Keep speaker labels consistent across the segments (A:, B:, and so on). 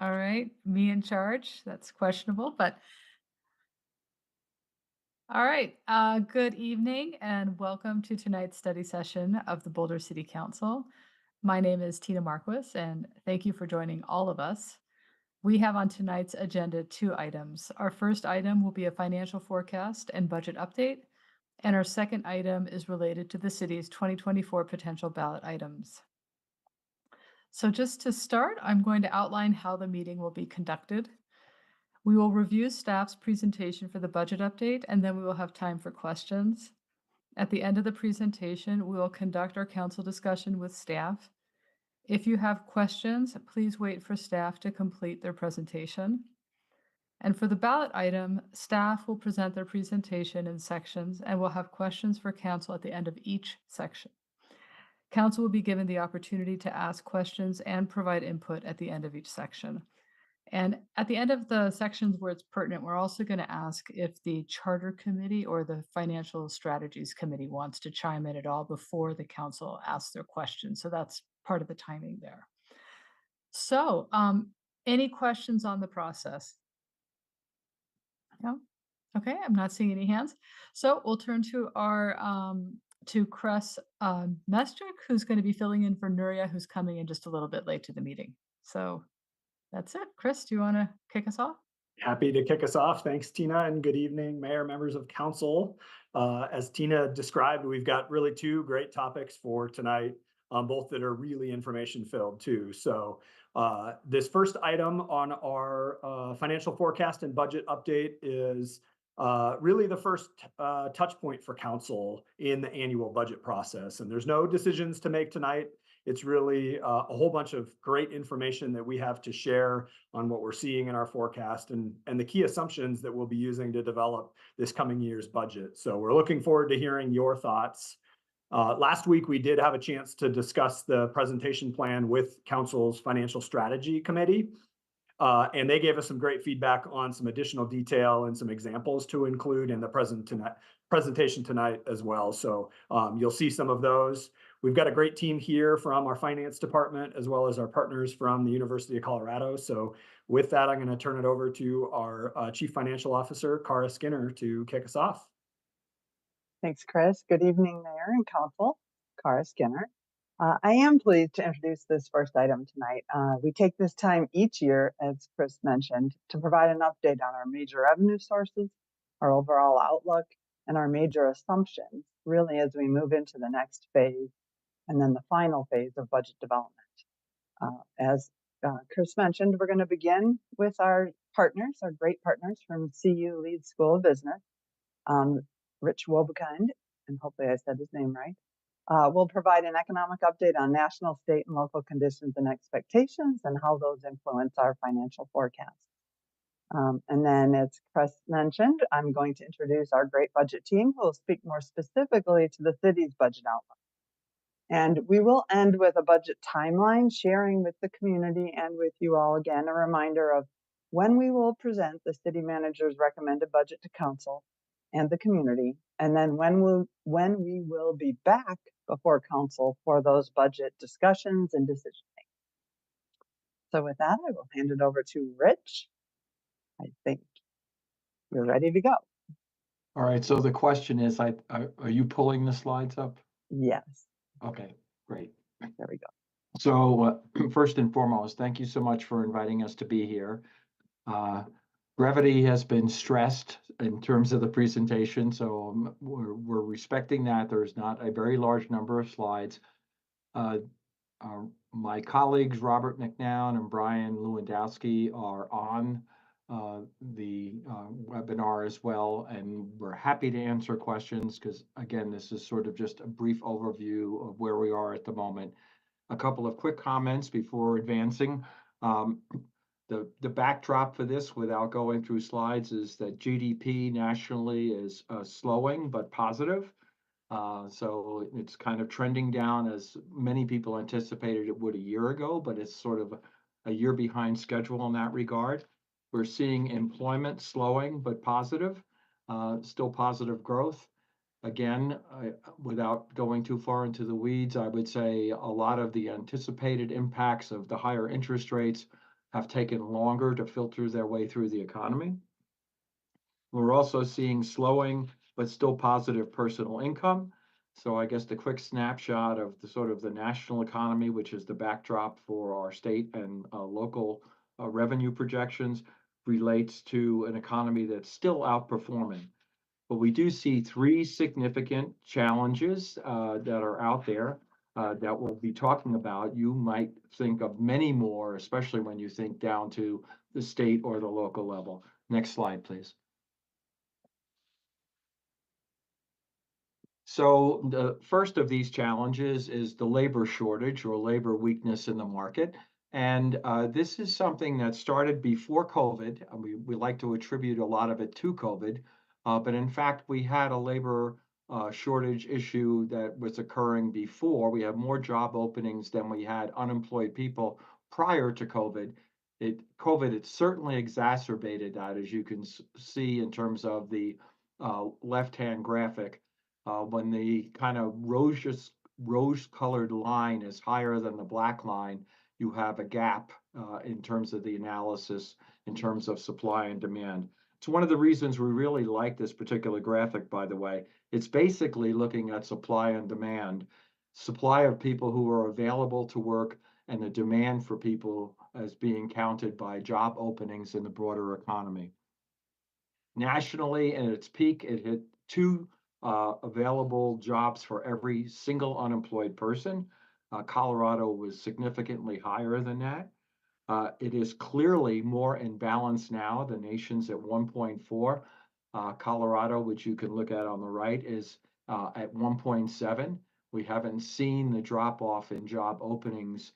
A: All right, me in charge. That's questionable, but all right. Good evening and welcome to tonight's study session of the Boulder City Council. My name is Tina Marquis, and thank you for joining all of us. We have on tonight's agenda 2 items. Our first item will be a financial forecast and budget update, and our second item is related to the city's 2024 potential ballot items. So just to start, I'm going to outline how the meeting will be conducted. We will review staff's presentation for the budget update, and then we will have time for questions. At the end of the presentation, we will conduct our council discussion with staff. If you have questions, please wait for staff to complete their presentation. And for the ballot item, staff will present their presentation in sections and will have questions for council at the end of each section. Council will be given the opportunity to ask questions and provide input at the end of each section. And at the end of the sections where it's pertinent, we're also going to ask if the Charter Committee or the Financial Strategies Committee wants to chime in at all before the council asks their questions. So that's part of the timing there. So any questions on the process? No? Okay, I'm not seeing any hands. So we'll turn to our to Chris Mestrik, who's going to be filling in for Nuria, who's coming in just a little bit late to the meeting. So that's it. Chris, do you want to kick us off?
B: Happy to kick us off. Thanks, Tina, and good evening, Mayor, members of council. As Tina described, we've got really 2 great topics for tonight, both that are really information filled too. So this first item on our financial forecast and budget update is really the first touch point for council in the annual budget process. And there's no decisions to make tonight. It's really a whole bunch of great information that we have to share on what we're seeing in our forecast and the key assumptions that we'll be using to develop this coming year's budget. So we're looking forward to hearing your thoughts. Last week, we did have a chance to discuss the presentation plan with Council's Financial Strategy Committee. And they gave us some great feedback on some additional detail and some examples to include in the presentation tonight as well. So you'll see some of those. We've got a great team here from our finance department, as well as our partners from the University of Colorado. So with that, I'm going to turn it over to our Chief Financial Officer, Kara Skinner, to kick us off.
C: Thanks, Chris. Good evening, Mayor and Council. Kara Skinner. I am pleased to introduce this first item tonight. We take this time each year, as Chris mentioned, to provide an update on our major revenue sources, our overall outlook, and our major assumptions, really as we move into the next phase and then the final phase of budget development. As Chris mentioned, we're going to begin with our partners, our great partners from CU Leeds School of Business. Rich Wobekind, and hopefully I said his name right, will provide an economic update on national, state, and local conditions and expectations and how those influence our financial forecast. And then, as Chris mentioned, I'm going to introduce our great budget team who will speak more specifically to the city's budget outlook. And we will end with a budget timeline, sharing with the community and with you all again a reminder of when we will present the city manager's recommended budget to council and the community, and then when we will be back before council for those budget discussions and decision making. So with that, I will hand it over to Rich. I think you're ready to go.
D: All right, so the question is, are you pulling the slides up?
C: Yes.
D: Okay, great.
C: There we go.
D: So first and foremost, thank you so much for inviting us to be here. Brevity has been stressed in terms of the presentation, so we're respecting that. There's not a very large number of slides. My colleagues, Robert McNown and Brian Lewandowski, are on the webinar as well, and we're happy to answer questions because, again, this is sort of just a brief overview of where we are at the moment. A couple of quick comments before advancing. The backdrop for this, without going through slides, is that GDP nationally is slowing but positive. So it's kind of trending down as many people anticipated it would a year ago, but it's sort of a year behind schedule in that regard. We're seeing employment slowing but positive, still positive growth. Again, without going too far into the weeds, I would say a lot of the anticipated impacts of the higher interest rates have taken longer to filter their way through the economy. We're also seeing slowing, but still positive personal income. So I guess the quick snapshot of the sort of the national economy, which is the backdrop for our state and local revenue projections, relates to an economy that's still outperforming. But we do see three significant challenges that are out there that we'll be talking about. You might think of many more, especially when you think down to the state or the local level. Next slide, please. So the first of these challenges is the labor shortage or labor weakness in the market. And this is something that started before COVID. We like to attribute a lot of it to COVID. But in fact, we had a labor shortage issue that was occurring before. We have more job openings than we had unemployed people prior to COVID. COVID certainly exacerbated that, as you can see in terms of the left-hand graphic. When the kind of rose-colored line is higher than the black line, you have a gap in terms of the analysis, in terms of supply and demand. It's one of the reasons we really like this particular graphic, by the way. It's basically looking at supply and demand, supply of people who are available to work, and the demand for people as being counted by job openings in the broader economy. Nationally, at its peak, it hit two available jobs for every single unemployed person. Colorado was significantly higher than that. It is clearly more in balance now. The nation's at 1.4. Colorado, which you can look at on the right, is at 1.7. We haven't seen the drop off in job openings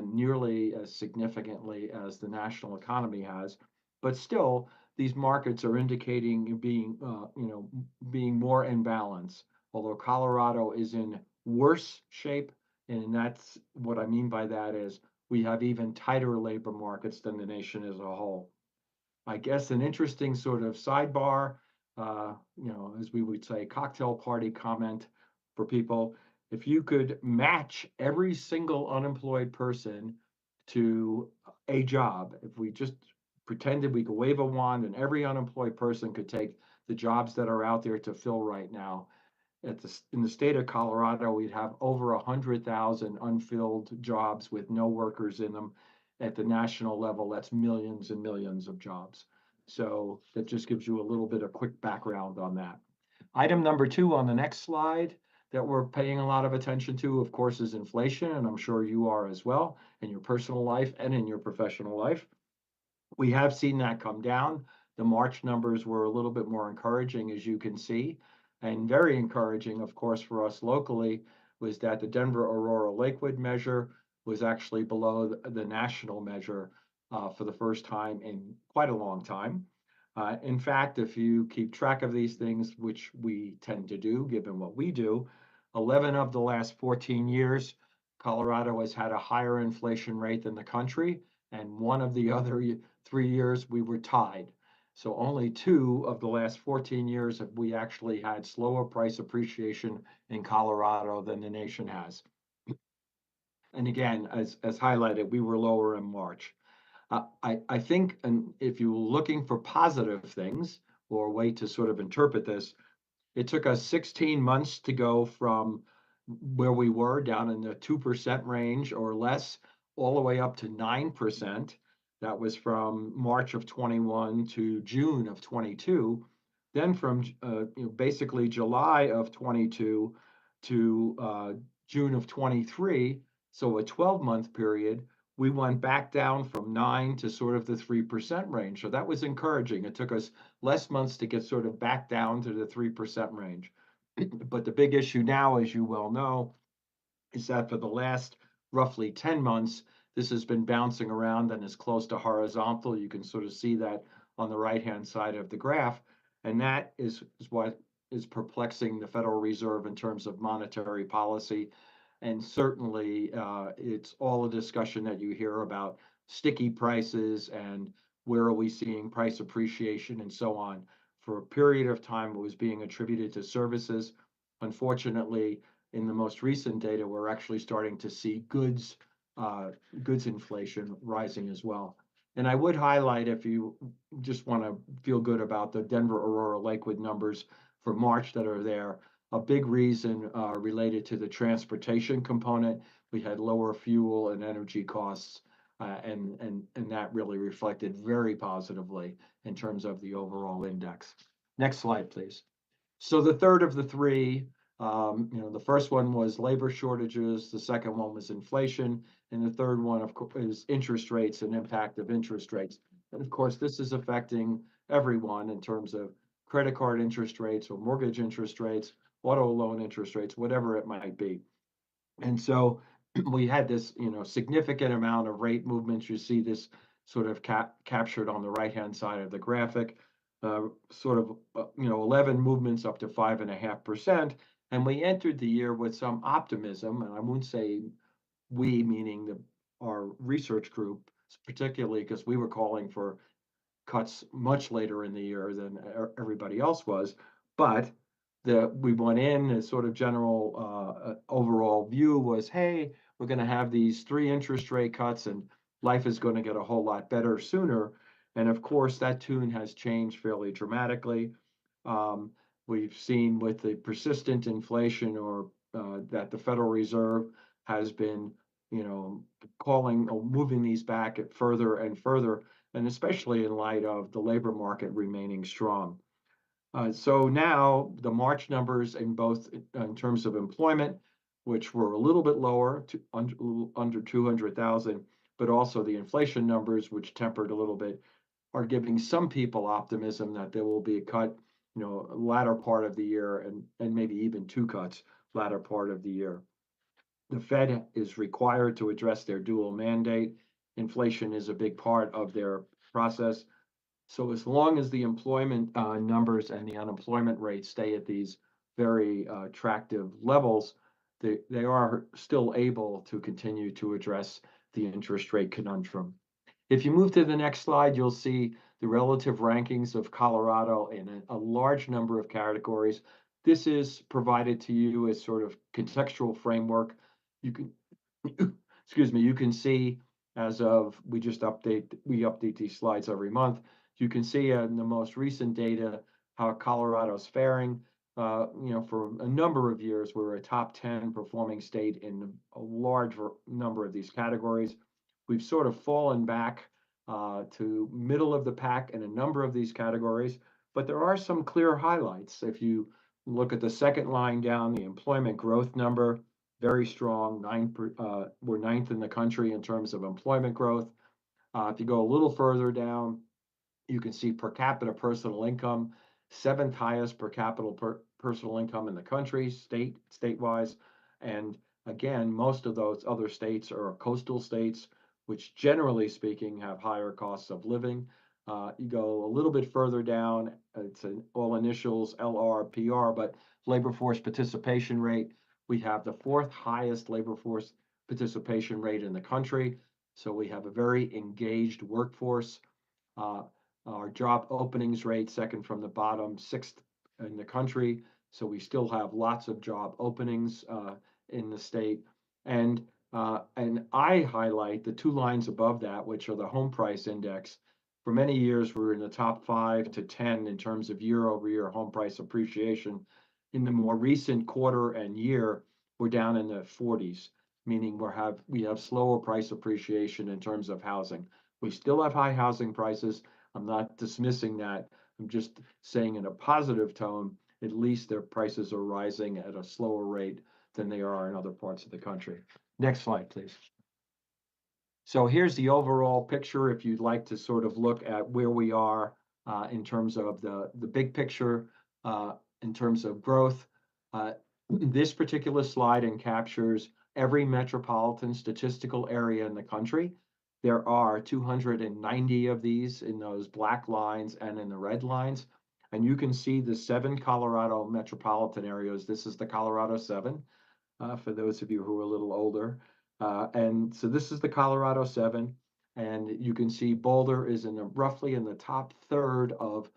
D: nearly as significantly as the national economy has, but still, these markets are indicating being more in balance. Although Colorado is in worse shape, and that's what I mean by that is we have even tighter labor markets than the nation as a whole. I guess an interesting sort of sidebar, as we would say, cocktail party comment for people. If you could match every single unemployed person to a job, if we just pretended we could wave a wand and every unemployed person could take the jobs that are out there to fill right now, in the state of Colorado, we'd have over 100,000 unfilled jobs with no workers in them. At the national level, that's millions and millions of jobs. So that just gives you a little bit of quick background on that. Item number 2 on the next slide that we're paying a lot of attention to, of course, is inflation, and I'm sure you are as well in your personal life and in your professional life. We have seen that come down. The March numbers were a little bit more encouraging, as you can see. And very encouraging, of course, for us locally was that the Denver Aurora Lakewood measure was actually below the national measure for the first time in quite a long time. In fact, if you keep track of these things, which we tend to do, given what we do, 11 of the last 14 years, Colorado has had a higher inflation rate than the country, and one of the other 3 years we were tied. So only 2 of the last 14 years have we actually had slower price appreciation in Colorado than the nation has. And again, as highlighted, we were lower in March. I think, and if you're looking for positive things or a way to sort of interpret this, it took us 16 months to go from where we were down in the 2% range or less, all the way up to 9%. That was from March of 21 to June of 22. Then from basically July of 22 to June of 23, so a 12-month period, we went back down from 9 to sort of the 3% range. So that was encouraging. It took us less months to get sort of back down to the 3% range. But the big issue now, as you well know, is that for the last roughly 10 months, this has been bouncing around and is close to horizontal. You can sort of see that on the right-hand side of the graph. And that is what is perplexing the Federal Reserve in terms of monetary policy. And certainly it's all a discussion that you hear about sticky prices and where are we seeing price appreciation and so on. For a period of time, it was being attributed to services. Unfortunately, in the most recent data, we're actually starting to see goods inflation rising as well. And I would highlight, if you just want to feel good about the Denver, Aurora, Lakewood numbers for March that are there, a big reason related to the transportation component. We had lower fuel and energy costs, and that really reflected very positively in terms of the overall index. Next slide, please. So the third of the three, the first one was labor shortages, the second one was inflation, and the third one, of course, is interest rates and impact of interest rates. And of course, this is affecting everyone in terms of credit card interest rates or mortgage interest rates, auto loan interest rates, whatever it might be. And so we had this, significant amount of rate movements. You see this sort of captured on the right-hand side of the graphic, sort of, 11 movements up to 5.5%. And we entered the year with some optimism, and I won't say we, meaning our research group, particularly because we were calling for cuts much later in the year than everybody else was. But we went in as sort of general overall view was, hey, we're going to have these 3 interest rate cuts and life is going to get a whole lot better sooner. And of course, that tune has changed fairly dramatically. We've seen with the persistent inflation or that the Federal Reserve has been, calling or moving these back at further and further, and especially in light of the labor market remaining strong. So now the March numbers in both in terms of employment, which were a little bit lower, to under 200,000, but also the inflation numbers, which tempered a little bit, are giving some people optimism that there will be a cut, latter part of the year, and maybe even 2 cuts latter part of the year. The Fed is required to address their dual mandate. Inflation is a big part of their process. So as long as the employment numbers and the unemployment rate stay at these very attractive levels, they are still able to continue to address the interest rate conundrum. If you move to the next slide, you'll see the relative rankings of Colorado in a large number of categories. This is provided to you as sort of contextual framework. You can, excuse me, you can see as of, we update these slides every month. You can see in the most recent data how Colorado's faring. For a number of years, we're a top 10 performing state in a large number of these categories. We've sort of fallen back to middle of the pack in a number of these categories, but there are some clear highlights. If you look at the second line down, the employment growth number, very strong. We're 9th in the country in terms of employment growth. If you go a little further down, you can see per capita personal income, 7th highest per capita personal income in the country, state-wise. And again, most of those other states are coastal states, which generally speaking have higher costs of living. You go a little bit further down, it's all initials, LRPR, but labor force participation rate. We have the 4th highest labor force participation rate in the country. So we have a very engaged workforce. Our job openings rate, second from the bottom, 6th in the country. So we still have lots of job openings in the state. And I highlight the 2 lines above that, which are the home price index. For many years, we're in the top 5 to 10 in terms of year-over-year home price appreciation. In the more recent quarter and year, we're down in the 40s, meaning we have slower price appreciation in terms of housing. We still have high housing prices. I'm not dismissing that. I'm just saying in a positive tone, at least their prices are rising at a slower rate than they are in other parts of the country. Next slide, please. So here's the overall picture if you'd like to sort of look at where we are in terms of the big picture, in terms of growth. This particular slide captures every metropolitan statistical area in the country. There are 290 of these in those black lines and in the red lines. And you can see the 7 Colorado metropolitan areas. This is the Colorado 7, for those of you who are a little older. And so this is the Colorado 7. And you can see Boulder is roughly in the top third of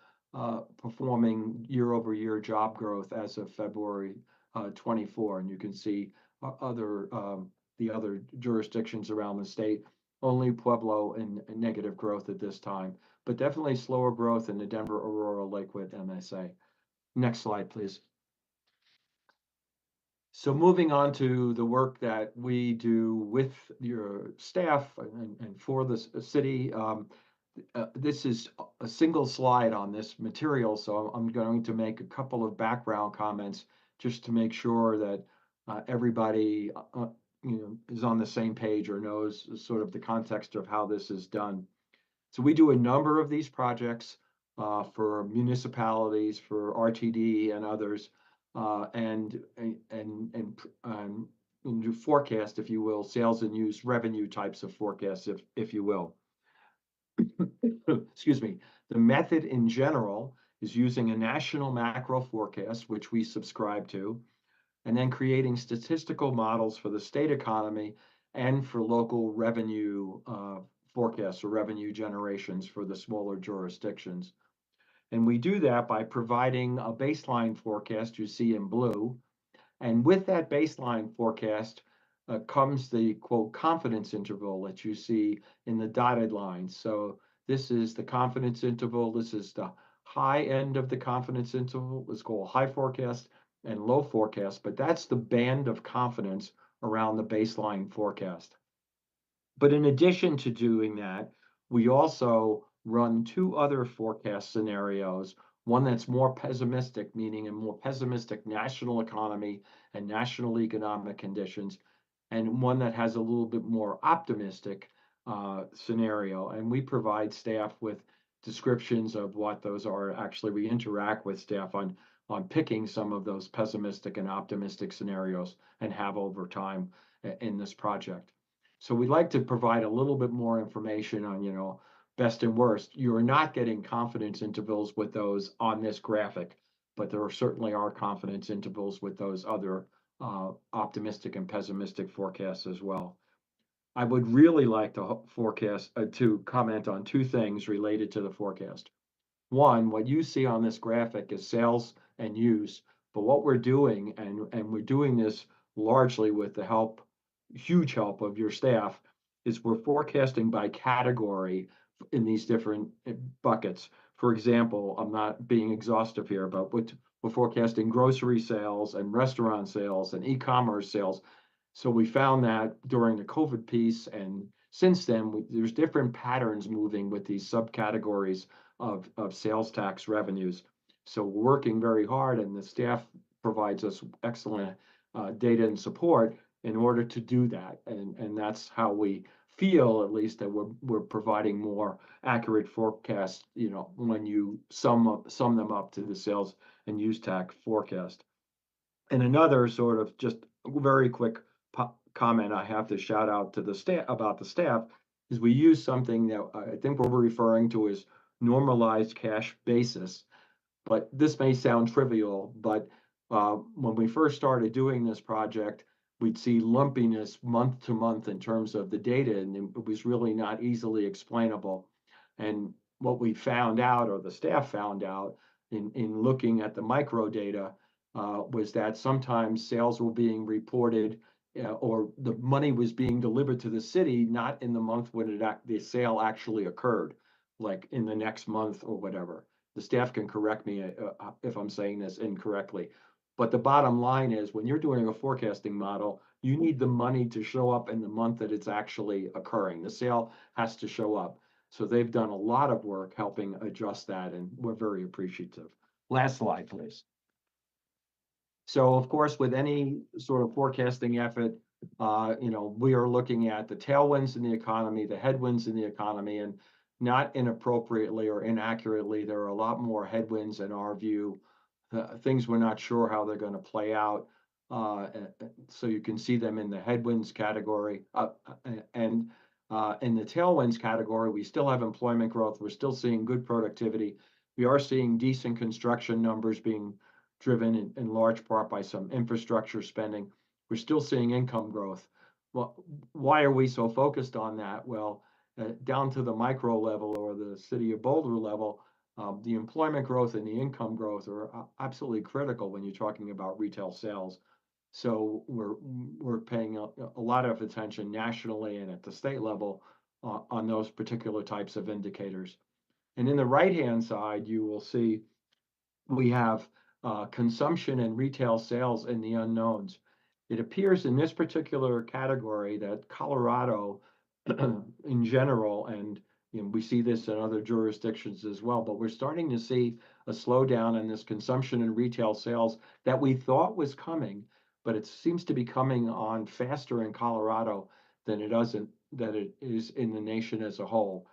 D: performing year-over-year job growth as of February 24. And you can see the other jurisdictions around the state. only Pueblo in negative growth at this time, but definitely slower growth in the Denver, Aurora, Lakewood MSA. Next slide, please. So moving on to the work that we do with your staff and for the city, this is a single slide on this material, so I'm going to make a couple of background comments just to make sure that everybody is on the same page or knows sort of the context of how this is done. So we do a number of these projects for municipalities, for RTD and others, and do forecast, if you will, sales and use revenue types of forecasts, if you will. Excuse me. The method in general is using a national macro forecast, which we subscribe to, and then creating statistical models for the state economy and for local revenue forecasts or revenue generations for the smaller jurisdictions. And we do that by providing a baseline forecast you see in blue. And with that baseline forecast comes the quote confidence interval that you see in the dotted line. So this is the confidence interval. This is the high end of the confidence interval. It's called high forecast and low forecast, but that's the band of confidence around the baseline forecast. But in addition to doing that, we also run two other forecast scenarios, one that's more pessimistic, meaning a more pessimistic national economy and national economic conditions, and one that has a little bit more optimistic scenario. And we provide staff with descriptions of what those are. Actually, we interact with staff on picking some of those pessimistic and optimistic scenarios and have over time in this project. So we'd like to provide a little bit more information on, best and worst. You're not getting confidence intervals with those on this graphic, but there certainly are confidence intervals with those other optimistic and pessimistic forecasts as well. I would really like to comment on two things related to the forecast. One, what you see on this graphic is sales and use, but what we're doing, and we're doing this largely with the huge help of your staff, is we're forecasting by category in these different buckets. For example, I'm not being exhaustive here, but we're forecasting grocery sales and restaurant sales and e-commerce sales. So we found that during the COVID piece, and since then, there's different patterns moving with these subcategories of sales tax revenues. So we're working very hard, and the staff provides us excellent data and support in order to do that. And that's how we feel, at least, that we're providing more accurate forecasts, when you sum them up to the sales and use tax forecast. And another sort of just very quick comment I have to shout out to the staff about the staff is we use something that I think what we're referring to as normalized cash basis. But this may sound trivial, but when we first started doing this project, we'd see lumpiness month to month in terms of the data, and it was really not easily explainable. And what we found out, or the staff found out, in looking at the micro data, was that sometimes sales were being reported or the money was being delivered to the city, not in the month when the sale actually occurred, like in the next month or whatever. The staff can correct me if I'm saying this incorrectly. But the bottom line is when you're doing a forecasting model, you need the money to show up in the month that it's actually occurring. The sale has to show up. So they've done a lot of work helping adjust that, and we're very appreciative. Last slide, please. So of course, with any sort of forecasting effort, we are looking at the tailwinds in the economy, the headwinds in the economy, and not inappropriately or inaccurately, there are a lot more headwinds in our view, things we're not sure how they're going to play out. So you can see them in the headwinds category. And in the tailwinds category, we still have employment growth. We're still seeing good productivity. We are seeing decent construction numbers being driven in large part by some infrastructure spending. We're still seeing income growth. Well, why are we so focused on that? Well, down to the micro level or the city of Boulder level, the employment growth and the income growth are absolutely critical when you're talking about retail sales. So we're paying a lot of attention nationally and at the state level on those particular types of indicators. And in the right-hand side, you will see we have consumption and retail sales in the unknowns. It appears in this particular category that Colorado, in general, and we see this in other jurisdictions as well, but we're starting to see a slowdown in this consumption and retail sales that we thought was coming, but it seems to be coming on faster in Colorado than it is in the nation as a whole.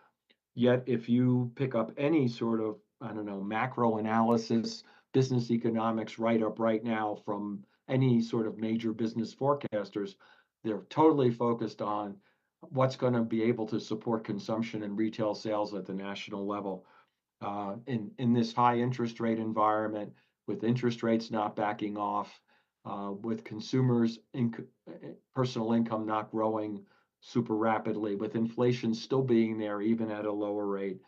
D: Yet, if you pick up any sort of, I don't know, macro analysis, business economics write up right now from any sort of major business forecasters, they're totally focused on what's going to be able to support consumption and retail sales at the national level. In this high interest rate environment, with interest rates not backing off, with consumers' personal income not growing super rapidly, with inflation still being there even at a lower rate,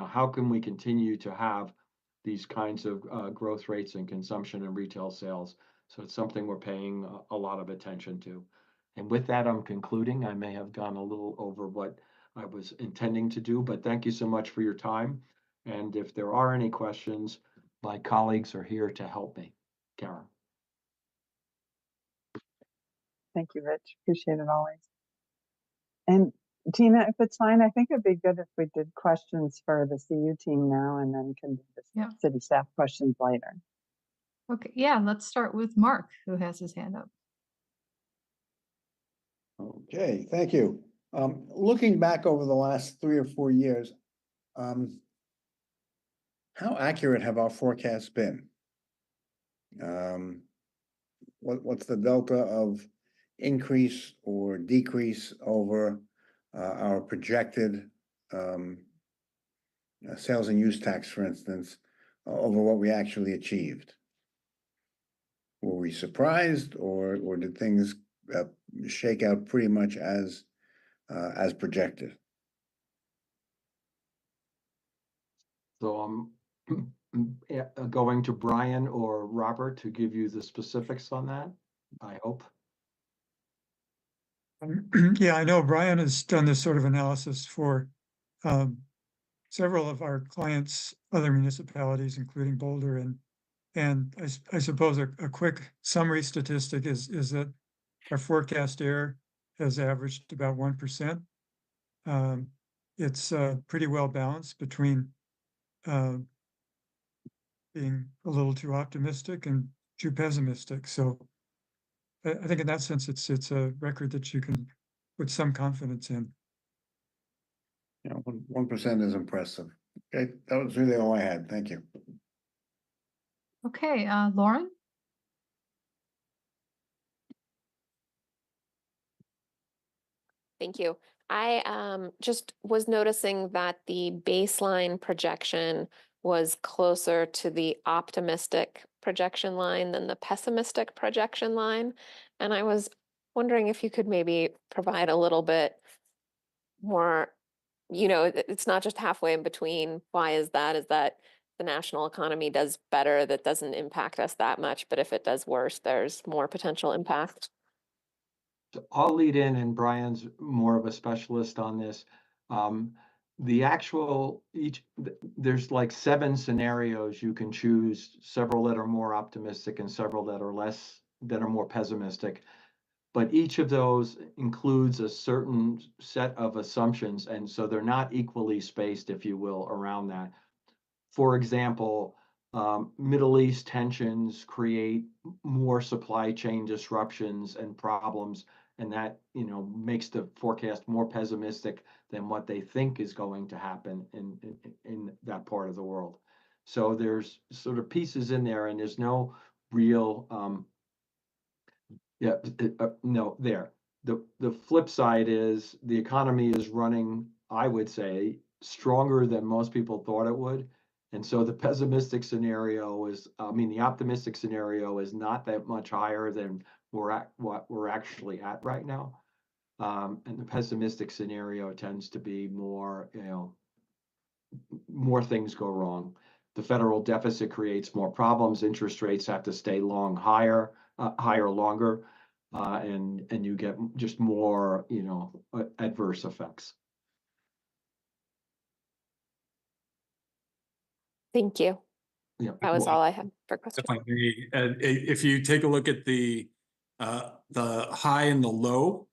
D: how can we continue to have these kinds of growth rates in consumption and retail sales? So it's something we're paying a lot of attention to. And with that, I'm concluding. I may have gone a little over what I was intending to do, but thank you so much for your time. And if there are any questions, my colleagues are here to help me. Karen.
C: Thank you, Rich. Appreciate it always. And Tina, if it's fine, I think it'd be good if we did questions for the CU team now and then can do the
A: Yeah.
C: city staff questions later.
A: Okay, yeah, let's start with Mark, who has his hand up.
E: Okay, thank you. Looking back over the last 3 or 4 years, how accurate have our forecasts been? What's the delta of increase or decrease over our projected sales and use tax, for instance, over what we actually achieved? Were we surprised, or did things shake out pretty much as projected?
D: So I'm going to Brian or Robert to give you the specifics on that, I hope.
F: Yeah, I know Brian has done this sort of analysis for several of our clients, other municipalities, including Boulder, and I suppose a quick summary statistic is that our forecast error has averaged about 1%. It's pretty well balanced between being a little too optimistic and too pessimistic. So I think in that sense, it's a record that you can put some confidence in.
E: Yeah, 1% is impressive. Okay, that was really all I had. Thank you.
A: Okay, Lauren?
G: Thank you. I just was noticing that the baseline projection was closer to the optimistic projection line than the pessimistic projection line. And I was wondering if you could maybe provide a little bit more, it's not just halfway in between. Why is that? Is that the national economy does better, that doesn't impact us that much, but if it does worse, there's more potential impact?
D: So I'll lead in, and Brian's more of a specialist on this. The actual there's like 7 scenarios you can choose, several that are more optimistic and several that are more pessimistic. But each of those includes a certain set of assumptions, and so they're not equally spaced, if you will, around that. For example, Middle East tensions create more supply chain disruptions and problems, and that makes the forecast more pessimistic than what they think is going to happen in that part of the world. So there's sort of pieces in there, and there's no real no there. The flip side is the economy is running, I would say, stronger than most people thought it would. And so the pessimistic scenario is, the optimistic scenario is not that much higher than what we're actually at right now. And the pessimistic scenario tends to be more, more things go wrong. The federal deficit creates more problems. Interest rates have to stay higher longer, and you get just more, adverse effects.
G: Thank you.
D: Yeah.
G: That was
H: Well,
G: all I had for questions.
H: if I may, if you take a look at the high and the low,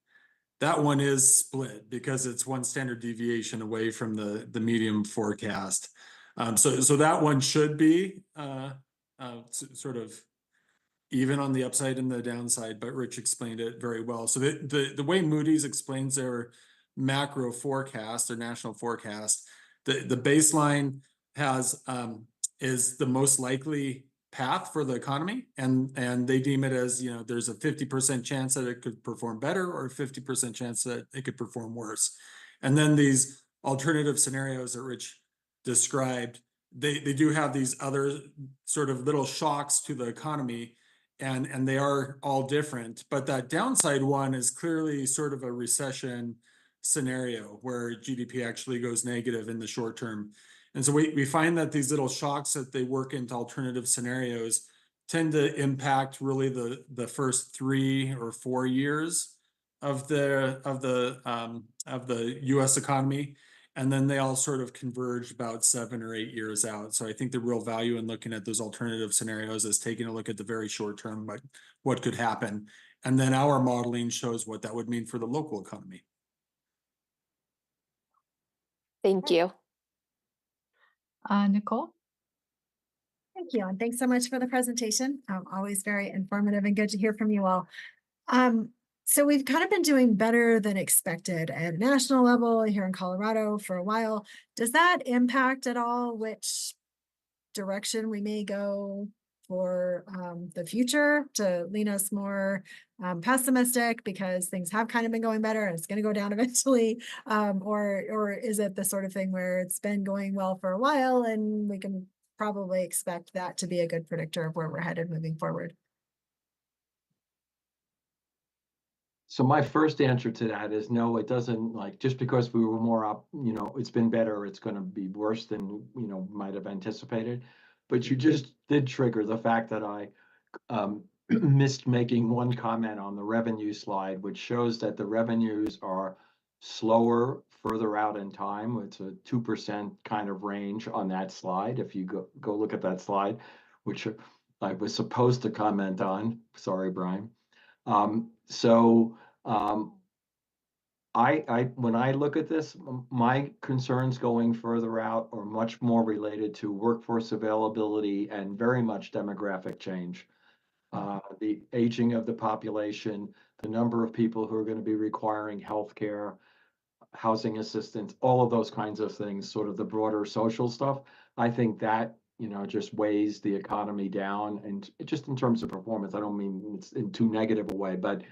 H: that one is split because it's one standard deviation away from the medium forecast. So that one should be sort of even on the upside and the downside, but Rich explained it very well. So the way Moody's explains their macro forecast, their national forecast, the baseline has is the most likely path for the economy, and they deem it as, you know, there's a 50% chance that it could perform better or a 50% chance that it could perform worse. And then these alternative scenarios that Rich described, they do have these other sort of little shocks to the economy, and they are all different. But that downside one is clearly sort of a recession scenario where GDP actually goes negative in the short term. And so we find that these little shocks that they work into alternative scenarios tend to impact really the first 3 or 4 years of the US economy. And then they all sort of converge about 7 or 8 years out. So I think the real value in looking at those alternative scenarios is taking a look at the very short term, like what could happen. And then our modeling shows what that would mean for the local economy.
G: Thank you.
A: Nicole?
I: Thank you, and thanks so much for the presentation. Always very informative and good to hear from you all. So we've kind of been doing better than expected at a national level here in Colorado for a while. Does that impact at all which direction we may go for the future, to lean us more pessimistic because things have kind of been going better and it's going to go down eventually? Or is it the sort of thing where it's been going well for a while and we can probably expect that to be a good predictor of where we're headed moving forward?
D: So my first answer to that is no, it doesn't. Like, just because we were more up, you know, it's been better, it's going to be worse than, you know, might have anticipated. But you just did trigger the fact that I missed making one comment on the revenue slide, which shows that the revenues are slower further out in time. It's a 2% kind of range on that slide. If you go look at that slide, which I was supposed to comment on. Sorry, Brian. When I look at this, my concerns going further out are much more related to workforce availability and very much demographic change. The aging of the population, the number of people who are going to be requiring healthcare, housing assistance, all of those kinds of things, sort of the broader social stuff. I think that, you know, just weighs the economy down, and just in terms of performance. I don't mean it's in too negative a way, but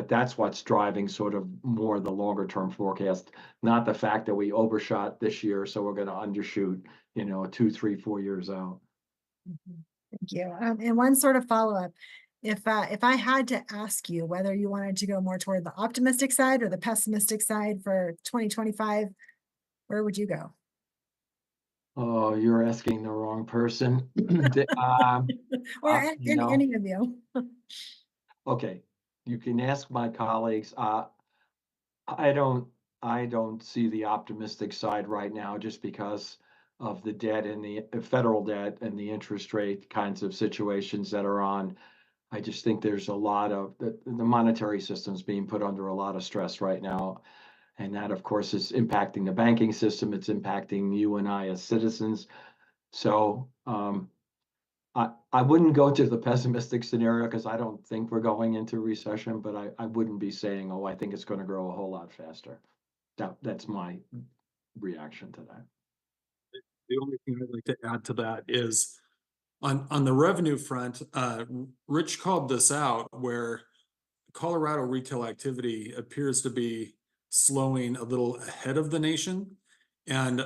D: that's what's driving sort of more the longer term forecast, not the fact that we overshot this year, so we're going to undershoot, you know, 2, 3, 4 years out.
I: Thank you. And one sort of follow-up. If I had to ask you whether you wanted to go more toward the optimistic side or the pessimistic side for 2025, where would you go?
D: Oh, you're asking the wrong person.
I: Or
D: You know,
I: any of you.
D: okay, you can ask my colleagues. I don't see the optimistic side right now, just because of the debt and the federal debt and the interest rate kinds of situations that are on. I just think there's a lot of the monetary system's being put under a lot of stress right now. And that, of course, is impacting the banking system. It's impacting you and I as citizens. So I wouldn't go to the pessimistic scenario, because I don't think we're going into recession, but I wouldn't be saying, oh, I think it's going to grow a whole lot faster. That's my reaction to that.
H: The only thing I'd like to add to that is on the revenue front, Rich called this out, where Colorado retail activity appears to be slowing a little ahead of the nation. And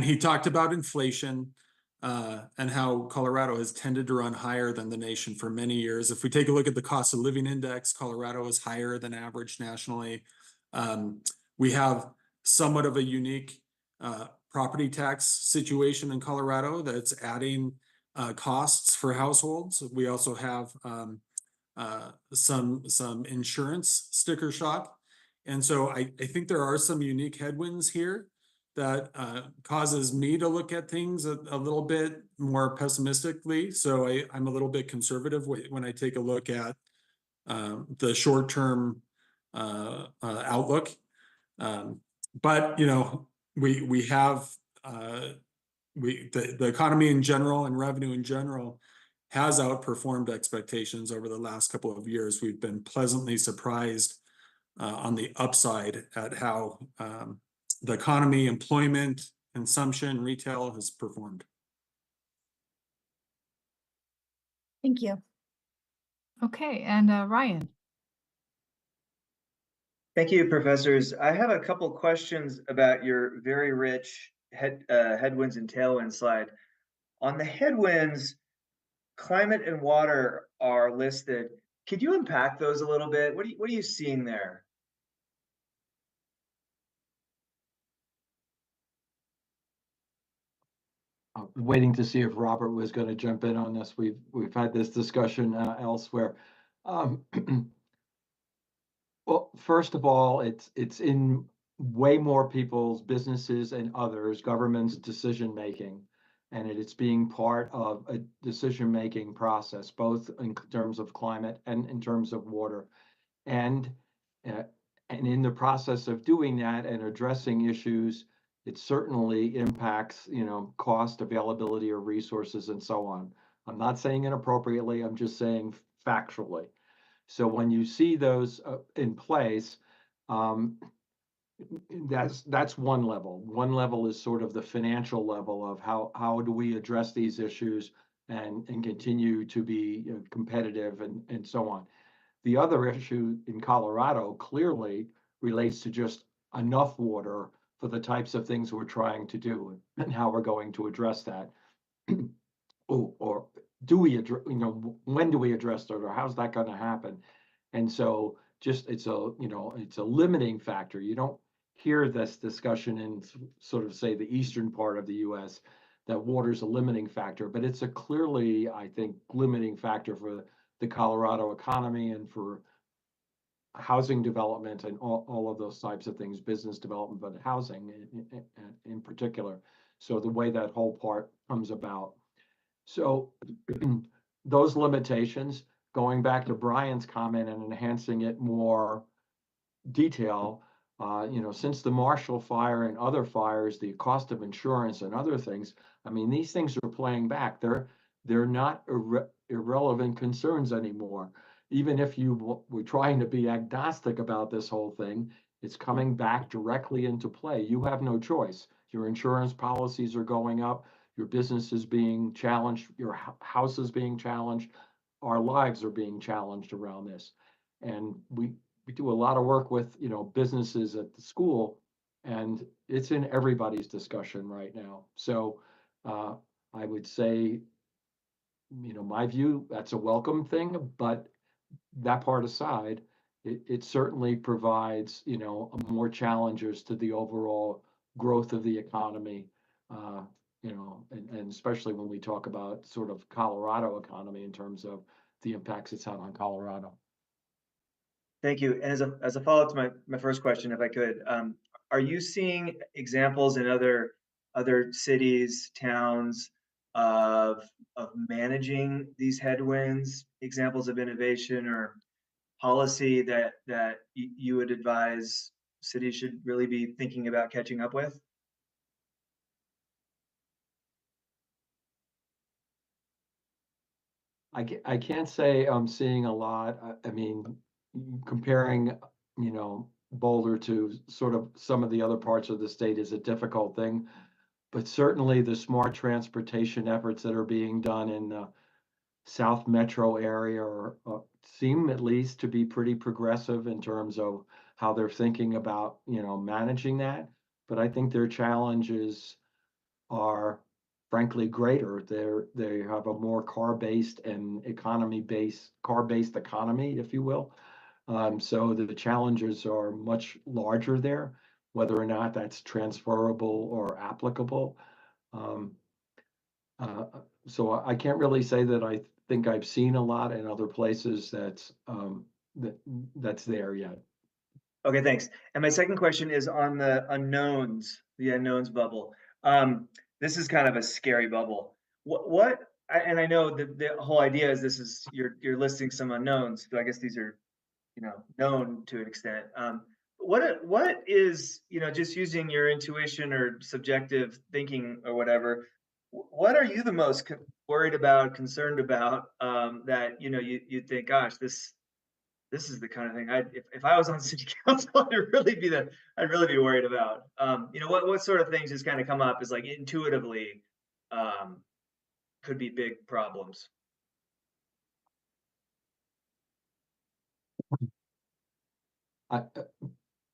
H: he talked about inflation and how Colorado has tended to run higher than the nation for many years. If we take a look at the cost of living index, Colorado is higher than average nationally. We have somewhat of a unique property tax situation in Colorado that's adding costs for households. We also have some insurance sticker shock. And so I think there are some unique headwinds here. that causes me to look at things a little bit more pessimistically. So I'm a little bit conservative when I take a look at the short-term outlook. But we have the economy in general and revenue in general has outperformed expectations over the last couple of years. We've been pleasantly surprised on the upside at how the economy, employment, consumption, retail has performed.
I: Thank you.
A: Okay, and Ryan.
J: Thank you, professors. I have a couple questions about your very rich headwinds and tailwinds slide. On the headwinds, climate and water are listed. Could you unpack those a little bit? What are you seeing there?
D: Waiting to see if Robert was going to jump in on this. We've had this discussion elsewhere. Well, first of all, it's in way more people's businesses and others, government's decision making, and it's being part of a decision making process, both in terms of climate and in terms of water, and uh, and in the process of doing that and addressing issues, it certainly impacts cost, availability of resources, and so on. I'm not saying inappropriately. I'm just saying factually. So when you see those in place, um, that's one level. One level is sort of the financial level of how do we address these issues and continue to be competitive and so on. The other issue in Colorado clearly relates to just enough water for the types of things we're trying to do and how we're going to address that. Or do we address, when do we address it, or how's that going to happen? And so just it's a limiting factor. You don't hear this discussion in sort of say the eastern part of the US that water's a limiting factor, but it's a clearly, I think, limiting factor for the Colorado economy and for housing development and all of those types of things, business development, but housing in particular. So the way that whole part comes about. So those limitations, going back to Brian's comment and enhancing it more detail, since the Marshall fire and other fires, the cost of insurance and other things, I mean, these things are playing back. They're not irrelevant concerns anymore. Even if you were trying to be agnostic about this whole thing, it's coming back directly into play. You have no choice. Your insurance policies are going up. Your business is being challenged. Your house is being challenged. Our lives are being challenged around this. And we do a lot of work with businesses at the school, and it's in everybody's discussion right now. So I would say, my view, that's a welcome thing, but that part aside, it certainly provides more challenges to the overall growth of the economy, and especially when we talk about sort of Colorado economy in terms of the impacts it's had on Colorado.
J: Thank you. And as a follow-up to my first question, if I could, are you seeing examples in other cities, towns of managing these headwinds, examples of innovation or policy that you would advise cities should really be thinking about catching up with?
D: I can't say I'm seeing a lot. I mean, comparing, Boulder to sort of some of the other parts of the state is a difficult thing. But certainly the smart transportation efforts that are being done in the South Metro area seem at least to be pretty progressive in terms of how they're thinking about, managing that. But I think their challenges are frankly greater. They have a more car-based and car-based economy, if you will. So the challenges are much larger there, whether or not that's transferable or applicable. Um, so I can't really say that I think I've seen a lot in other places that's there yet.
J: Okay, thanks. And my second question is on the unknowns the unknowns bubble. This is kind of a scary bubble. And I know the whole idea is this is you're listing some unknowns. So I guess these are, known to an extent. What is, just using your intuition or subjective thinking or whatever, what are you the most worried about, concerned about, that, you think, gosh, this is the kind of thing if I was on city council, I'd really be worried about. What sort of things just kind of come up as like intuitively, um, could be big problems.
D: I,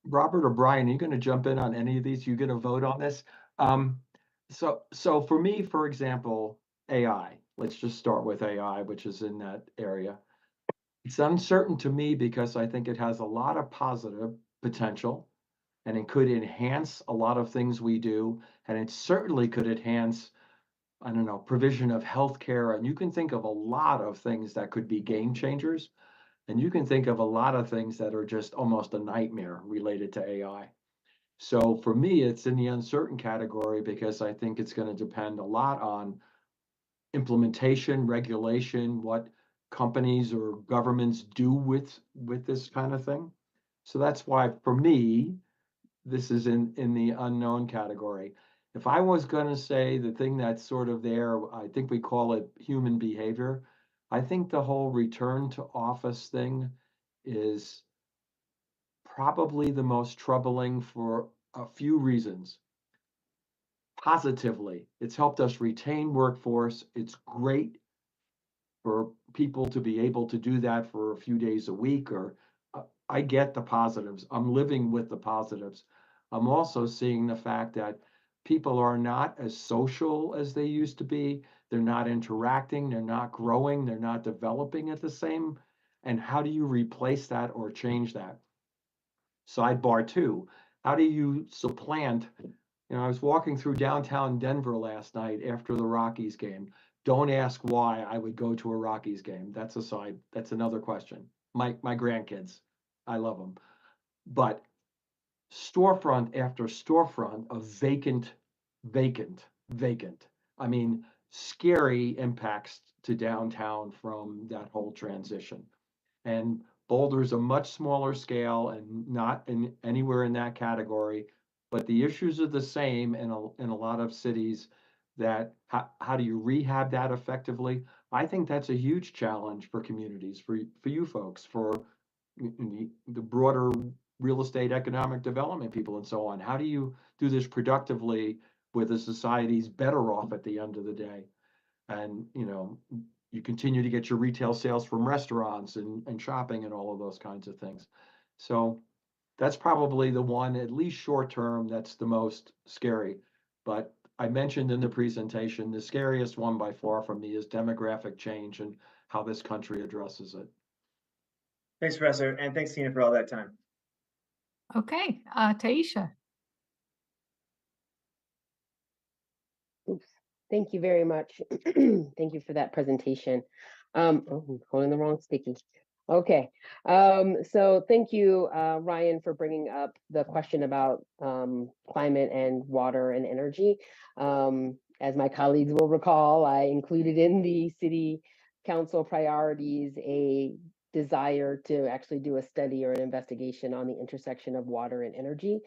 D: Robert or Brian, are you going to jump in on any of these? You going to vote on this? So for me, for example, AI. Let's just start with AI, which is in that area. It's uncertain to me because I think it has a lot of positive potential, and it could enhance a lot of things we do, and it certainly could enhance, I don't know, provision of healthcare. And you can think of a lot of things that could be game changers. And you can think of a lot of things that are just almost a nightmare related to AI. So for me, it's in the uncertain category because I think it's going to depend a lot on implementation, regulation, what companies or governments do with this kind of thing. So that's why for me, this is in the unknown category. If I was going to say the thing that's sort of there, I think we call it human behavior. I think the whole return to office thing is probably the most troubling for a few reasons. Positively, it's helped us retain workforce. It's great for people to be able to do that for a few days a week, or I get the positives. I'm living with the positives. I'm also seeing the fact that people are not as social as they used to be. They're not interacting, they're not growing, they're not developing at the same. And how do you replace that or change that? Sidebar two, how do you supplant? I was walking through downtown Denver last night after the Rockies game. Don't ask why I would go to a Rockies game. That's another question. My grandkids, I love them. But storefront after storefront of vacant. I mean, scary impacts to downtown from that whole transition. And Boulder's a much smaller scale and not in anywhere in that category, but the issues are the same in a lot of cities. That how do you rehab that effectively? I think that's a huge challenge for communities, for you folks, for the broader real estate economic development people and so on. How do you do this productively where the society's better off at the end of the day? And you continue to get your retail sales from restaurants and shopping and all of those kinds of things. So that's probably the one, at least short term, that's the most scary. But I mentioned in the presentation, the scariest one by far for me is demographic change and how this country addresses it.
J: Thanks, Professor, and thanks, Tina, for all that time.
A: Okay, Taisha.
K: Oops. Thank you very much. Thank you for that presentation. Oh, I'm holding the wrong sticky. Okay. So thank you, Ryan, for bringing up the question about climate and water and energy. As my colleagues will recall, I included in the city council priorities a desire to actually do a study or an investigation on the intersection of water and energy,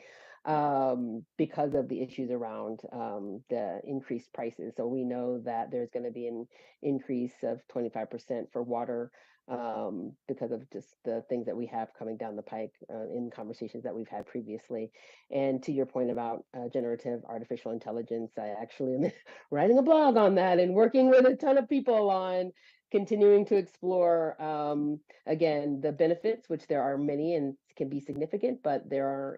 K: because of the issues around the increased prices. So we know that there's going to be an increase of 25% for water, because of just the things that we have coming down the pike, in conversations that we've had previously. And to your point about generative artificial intelligence, I actually am writing a blog on that and working with a ton of people on continuing to explore, again, the benefits, which there are many and can be significant, but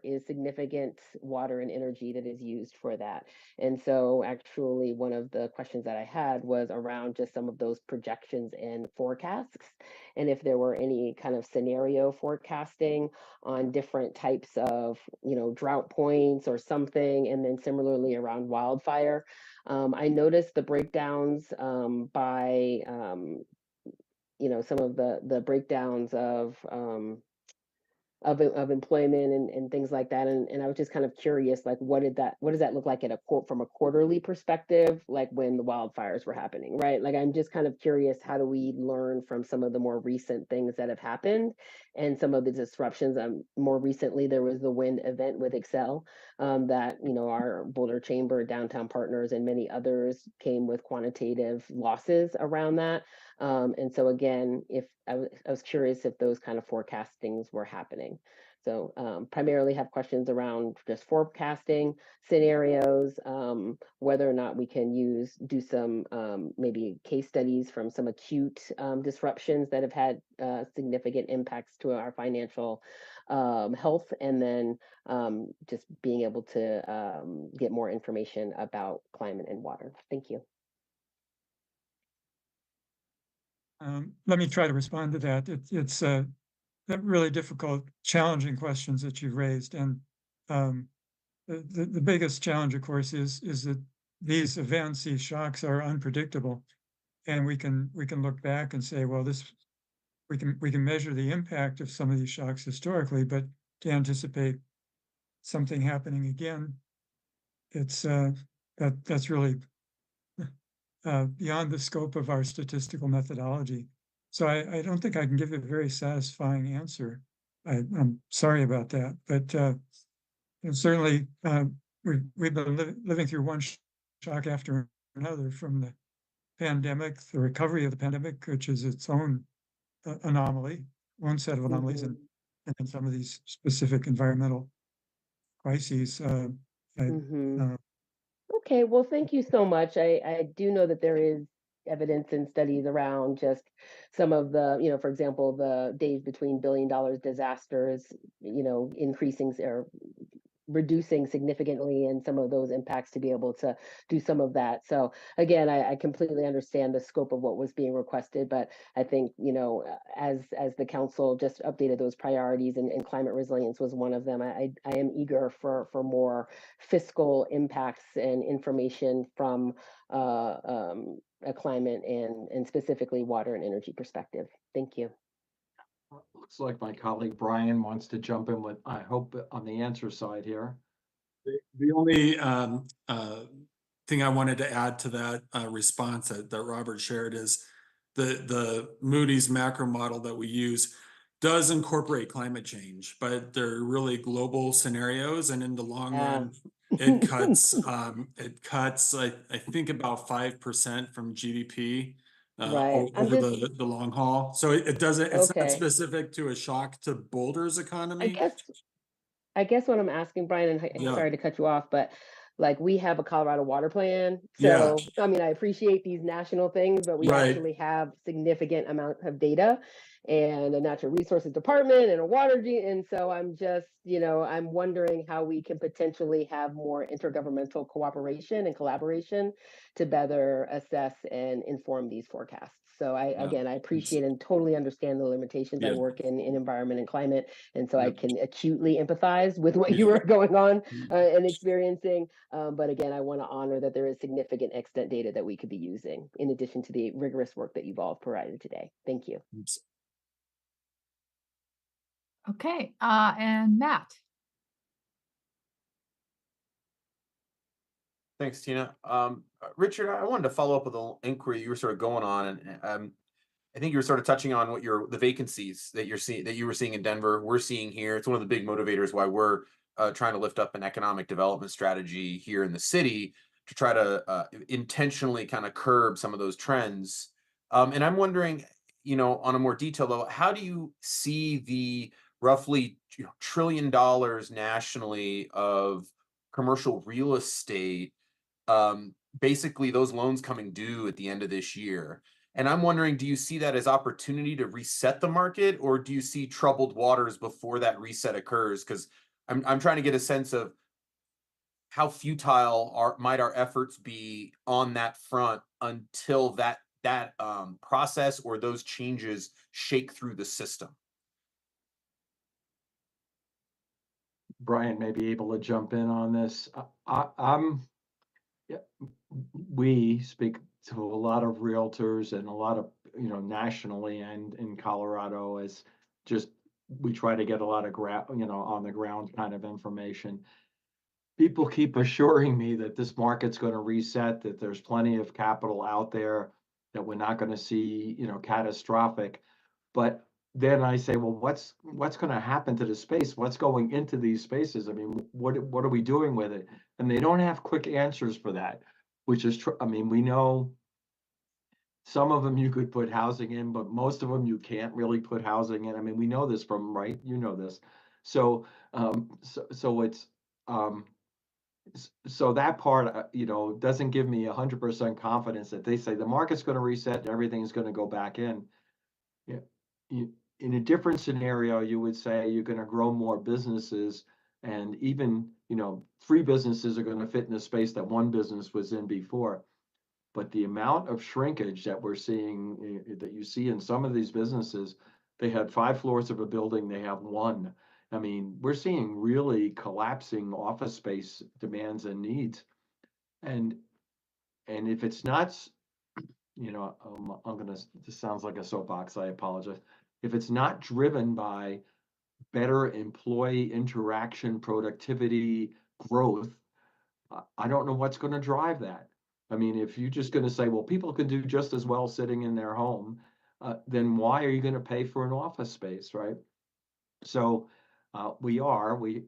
K: is significant water and energy that is used for that. And so actually one of the questions that I had was around just some of those projections and forecasts, and if there were any kind of scenario forecasting on different types of, drought points or something, and then similarly around wildfire. I noticed the breakdowns by some of the breakdowns of of employment and things like that. And I was just kind of curious, like, what does that look like from a quarterly perspective, like when the wildfires were happening, right? Like, I'm just kind of curious, how do we learn from some of the more recent things that have happened and some of the disruptions? More recently, there was the wind event with Excel, that, our Boulder Chamber, downtown partners, and many others came with quantitative losses around that. And so again, if I was curious if those kind of forecastings were happening. So primarily have questions around just forecasting scenarios, whether or not we can do some maybe case studies from some acute disruptions that have had significant impacts to our financial health, and then just being able to get more information about climate and water. Thank you.
F: Let me try to respond to that. It's really difficult, challenging questions that you've raised, and the biggest challenge, of course, is that these events, these shocks, are unpredictable, and we can look back and say, well, we can measure the impact of some of these shocks historically, but to anticipate something happening again, it's that's really beyond the scope of our statistical methodology. So I don't think I can give a very satisfying answer. I'm sorry about that, but and certainly we've been living through one shock after another, from the pandemic, the recovery of the pandemic, which is its own anomaly, one set of anomalies,
K: Mhm.
F: and then some of these specific environmental crises. I,
K: Mhm.
F: uh,
K: Okay, well, thank you so much. I do know that there is evidence and studies around just some of the, for example, the days between $1 billion disasters, increasing or reducing significantly, and some of those impacts to be able to do some of that. So again, I completely understand the scope of what was being requested, but I think, as the council just updated those priorities, and climate resilience was one of them, I am eager for more fiscal impacts and information from a climate and specifically water and energy perspective. Thank you.
D: Looks like my colleague Brian wants to jump in with, I hope, on the answer side here.
H: The only thing I wanted to add to that response that Robert shared is the Moody's macro model that we use does incorporate climate change, but they're really global scenarios, and in the long
K: Yeah.
H: run, it cuts I think about 5% from GDP
K: Right. I'm
H: over
K: just
H: the long haul. So it doesn't, it's not
K: okay.
H: specific to a shock to Boulder's
K: I
H: economy.
K: guess I guess what I'm asking, Brian, and
H: Yeah,
K: sorry to cut you off, but like, we have a Colorado water plan.
H: yeah,
K: So, I mean, I appreciate these national things, but we
H: right.
K: actually have significant amount of data, and a natural resources department and a water. And so I'm just, I'm wondering how we can potentially have more intergovernmental cooperation and collaboration to better assess and inform these forecasts. So
H: Yeah,
K: again, I
H: it's,
K: appreciate and totally understand the limitations. I
H: yeah,
K: work in environment and climate, and so I
H: yep,
K: can acutely empathize with what you
H: yeah.
K: were going on
H: Mm,
K: and experiencing. But again, I want to honor that there is significant extant data that we could be using in addition to the rigorous work that you've all provided today. Thank you.
H: it's-
A: Okay, and Matt.
L: Thanks, Tina. Richard, I wanted to follow up with an inquiry you were sort of going on, and I think you were sort of touching on what the vacancies that you were seeing in Denver, we're seeing here. It's one of the big motivators why we're trying to lift up an economic development strategy here in the city to try to intentionally kind of curb some of those trends. And I'm wondering, on a more detailed level, how do you see the roughly $1 trillion nationally of commercial real estate, basically those loans coming due at the end of this year? And I'm wondering, do you see that as opportunity to reset the market, or do you see troubled waters before that reset occurs? Because I'm trying to get a sense of how futile might our efforts be on that front until that process or those changes shake through the system.
D: Brian may be able to jump in on this. I'm yeah, we speak to a lot of realtors and a lot of, nationally and in Colorado, as just we try to get a lot of on the ground kind of information. People keep assuring me that this market's going to reset, that there's plenty of capital out there, that we're not going to see, catastrophic. But then I say, well, what's going to happen to the space? What's going into these spaces? I mean, what are we doing with it? And they don't have quick answers for that, which is true. I mean, we know some of them you could put housing in, but most of them you can't really put housing in. I mean, we know this from, right? You know this. So, so it's, so that part, doesn't give me 100% confidence that they say the market's going to reset and everything's going to go back in. Yeah. In a different scenario, you would say you're going to grow more businesses, and even, 3 businesses are going to fit in a space that 1 business was in before. But the amount of shrinkage that we're seeing, that you see in some of these businesses, they had 5 floors of a building, they have 1. I mean, we're seeing really collapsing office space demands and needs. And if it's not, this sounds like a soapbox, I apologize. If it's not driven by better employee interaction, productivity, growth, I don't know what's going to drive that. I mean, if you're just going to say, well, people can do just as well sitting in their home, then why are you going to pay for an office space, right? So we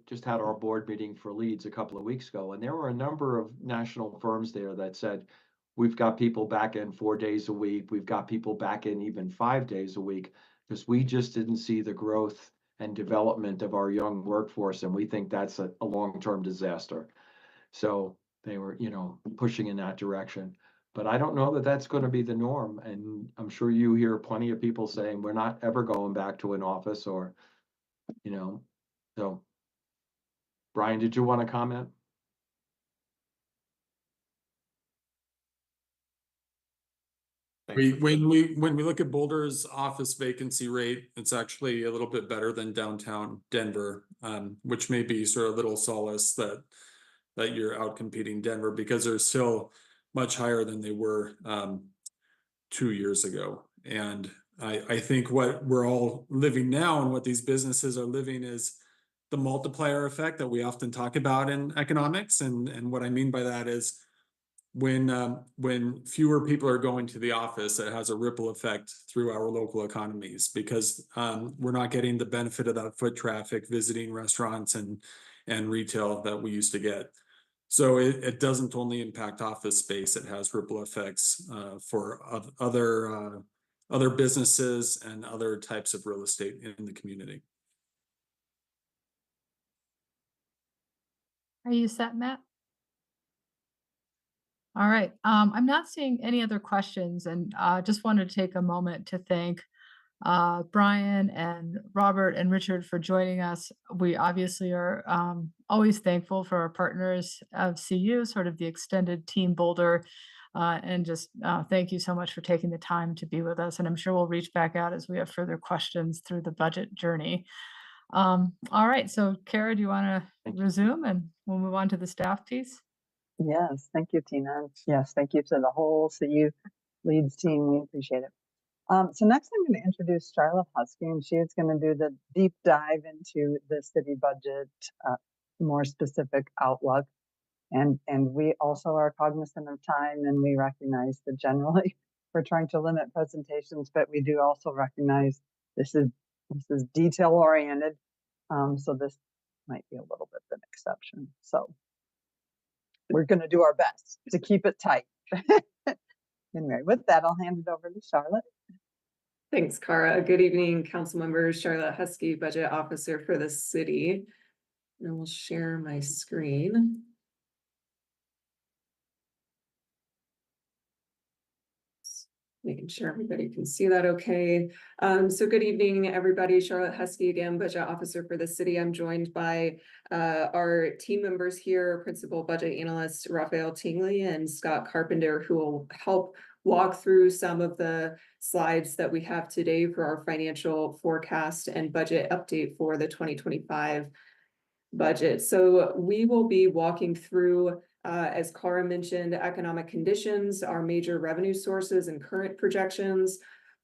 D: just had our board meeting for Leeds a couple of weeks ago, and there were a number of national firms there that said, we've got people back in 4 days a week. We've got people back in even 5 days a week, because we just didn't see the growth and development of our young workforce. And we think that's a long-term disaster. So they were, pushing in that direction. But I don't know that that's going to be the norm. And I'm sure you hear plenty of people saying we're not ever going back to an office, or, so. Brian, did you want to comment?
H: When we look at Boulder's office vacancy rate, it's actually a little bit better than downtown Denver, which may be sort of a little solace that you're out competing Denver, because they're still much higher than they were 2 years ago. And I think what we're all living now, and what these businesses are living, is the multiplier effect that we often talk about in economics. And what I mean by that is, when fewer people are going to the office, it has a ripple effect through our local economies, because we're not getting the benefit of that foot traffic visiting restaurants and retail that we used to get. So it doesn't only impact office space; it has ripple effects for other businesses and other types of real estate in the community.
A: Are you set, Matt? All right. I'm not seeing any other questions, and just wanted to take a moment to thank Brian and Robert and Richard for joining us. We obviously are always thankful for our partners of CU, sort of the extended team Boulder, and just thank you so much for taking the time to be with us. And I'm sure we'll reach back out as we have further questions through the budget journey. All right. So, Kara, do you want to resume, and we'll move on to the staff piece?
C: Yes, thank you, Tina. Yes, thank you to the whole CU Leeds team. We appreciate it. So next I'm going to introduce Charlotte Husky, and she is going to do the deep dive into the city budget, more specific outlook. And we also are cognizant of time, and we recognize that generally we're trying to limit presentations, but we do also recognize this is detail oriented. So this might be a little bit of an exception. So we're going to do our best to keep it tight. Anyway, with that, I'll hand it over to Charlotte.
M: Thanks, Cara. Good evening, council members. Charlotte Husky, budget officer for the city. And we'll share my screen. Making sure everybody can see that okay. So good evening, everybody. Charlotte Husky again, budget officer for the city. I'm joined by our team members here, principal budget analyst Raphael Tingley and Scott Carpenter, who will help walk through some of the slides that we have today for our financial forecast and budget update for the 2025 budget. So we will be walking through, as Cara mentioned, economic conditions, our major revenue sources and current projections,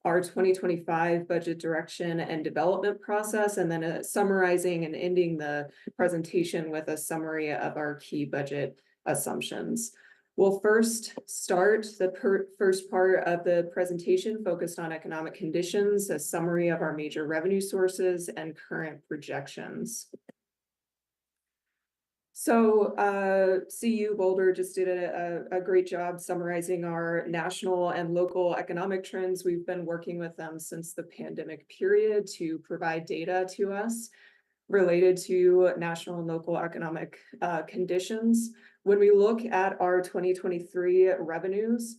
M: our 2025 budget direction and development process, and then summarizing and ending the presentation with a summary of our key budget assumptions. We'll first start the first part of the presentation focused on economic conditions, a summary of our major revenue sources and current projections. So CU Boulder just did a great job summarizing our national and local economic trends. We've been working with them since the pandemic period to provide data to us related to national and local economic conditions. When we look at our 2023 revenues,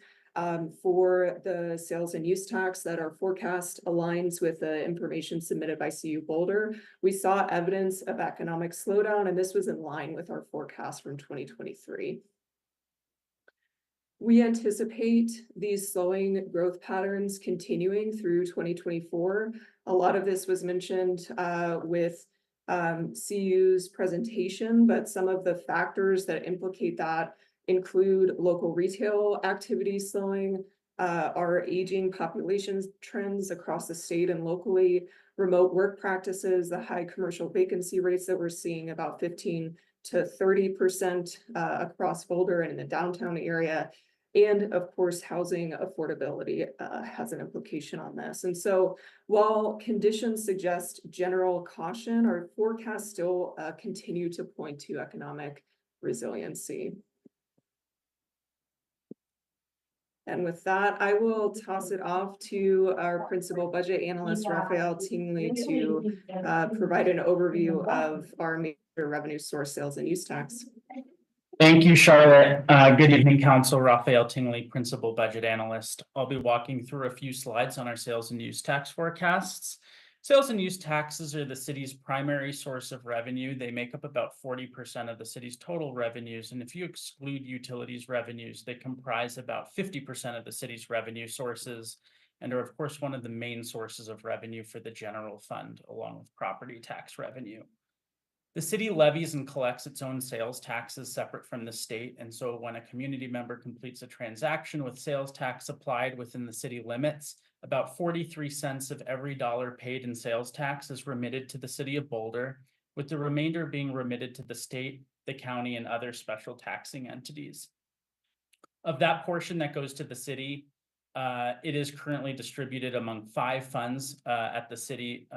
M: for the sales and use tax that our forecast aligns with the information submitted by CU Boulder, we saw evidence of economic slowdown, and this was in line with our forecast from 2023. We anticipate these slowing growth patterns continuing through 2024. A lot of this was mentioned with CU's presentation, but some of the factors that implicate that include local retail activity slowing, our aging population trends across the state and locally, remote work practices, the high commercial vacancy rates that we're seeing, about 15 to 30% across Boulder and in the downtown area. And of course, housing affordability has an implication on this. And so while conditions suggest general caution, our forecasts still continue to point to economic resiliency. And with that, I will toss it off to our principal budget analyst, Raphael Tingley, to provide an overview of our major revenue source, sales and use tax.
N: Thank you, Charlotte. Good evening, Council. Raphael Tingley, Principal Budget Analyst. I'll be walking through a few slides on our sales and use tax forecasts. Sales and use taxes are the city's primary source of revenue. They make up about 40% of the city's total revenues. And if you exclude utilities revenues, they comprise about 50% of the city's revenue sources and are, of course, one of the main sources of revenue for the general fund, along with property tax revenue. The city levies and collects its own sales taxes separate from the state. And so when a community member completes a transaction with sales tax applied within the city limits, about 43 cents of every dollar paid in sales tax is remitted to the city of Boulder, with the remainder being remitted to the state, the county, and other special taxing entities. Of that portion that goes to the city, it is currently distributed among 5 funds at the city.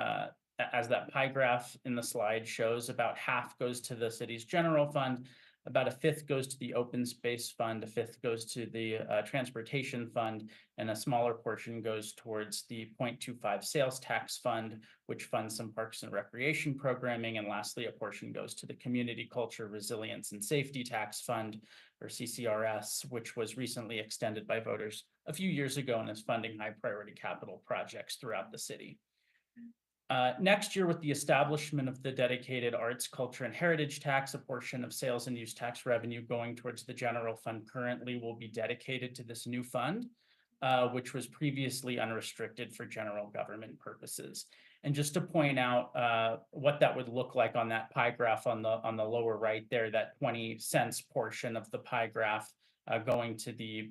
N: As that pie graph in the slide shows, about half goes to the city's general fund, about a fifth goes to the open space fund, a fifth goes to the transportation fund, and a smaller portion goes towards the 0.25 sales tax fund, which funds some parks and recreation programming. And lastly, a portion goes to the Community Culture Resilience and Safety Tax Fund, or CCRS, which was recently extended by voters a few years ago and is funding high priority capital projects throughout the city. Next year, with the establishment of the dedicated arts, culture, and heritage tax, a portion of sales and use tax revenue going towards the general fund currently will be dedicated to this new fund, which was previously unrestricted for general government purposes. And just to point out what that would look like on that pie graph on the lower right there, that 20 cents portion of the pie graph going to the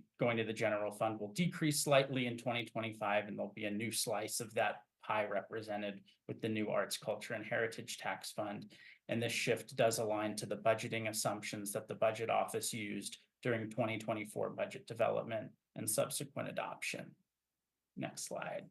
N: general fund will decrease slightly in 2025, and there'll be a new slice of that pie represented with the new Arts, Culture, and Heritage Tax Fund. And this shift does align to the budgeting assumptions that the Budget Office used during 2024 budget development and subsequent adoption. Next slide.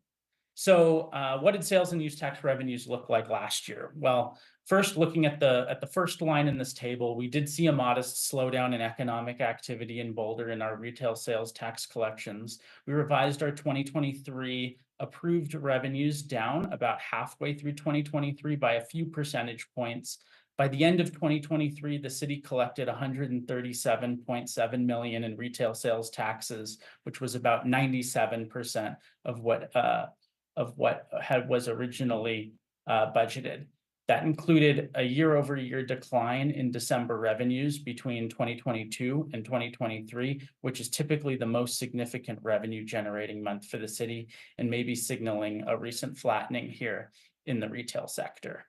N: So what did sales and use tax revenues look like last year? Well, first, looking at the first line in this table, we did see a modest slowdown in economic activity in Boulder in our retail sales tax collections. We revised our 2023 approved revenues down about halfway through 2023 by a few percentage points. By the end of 2023, the city collected $137.7 million in retail sales taxes, which was about 97% of what was originally budgeted. That included a year-over-year decline in December revenues between 2022 and 2023, which is typically the most significant revenue generating month for the city, and maybe signaling a recent flattening here in the retail sector.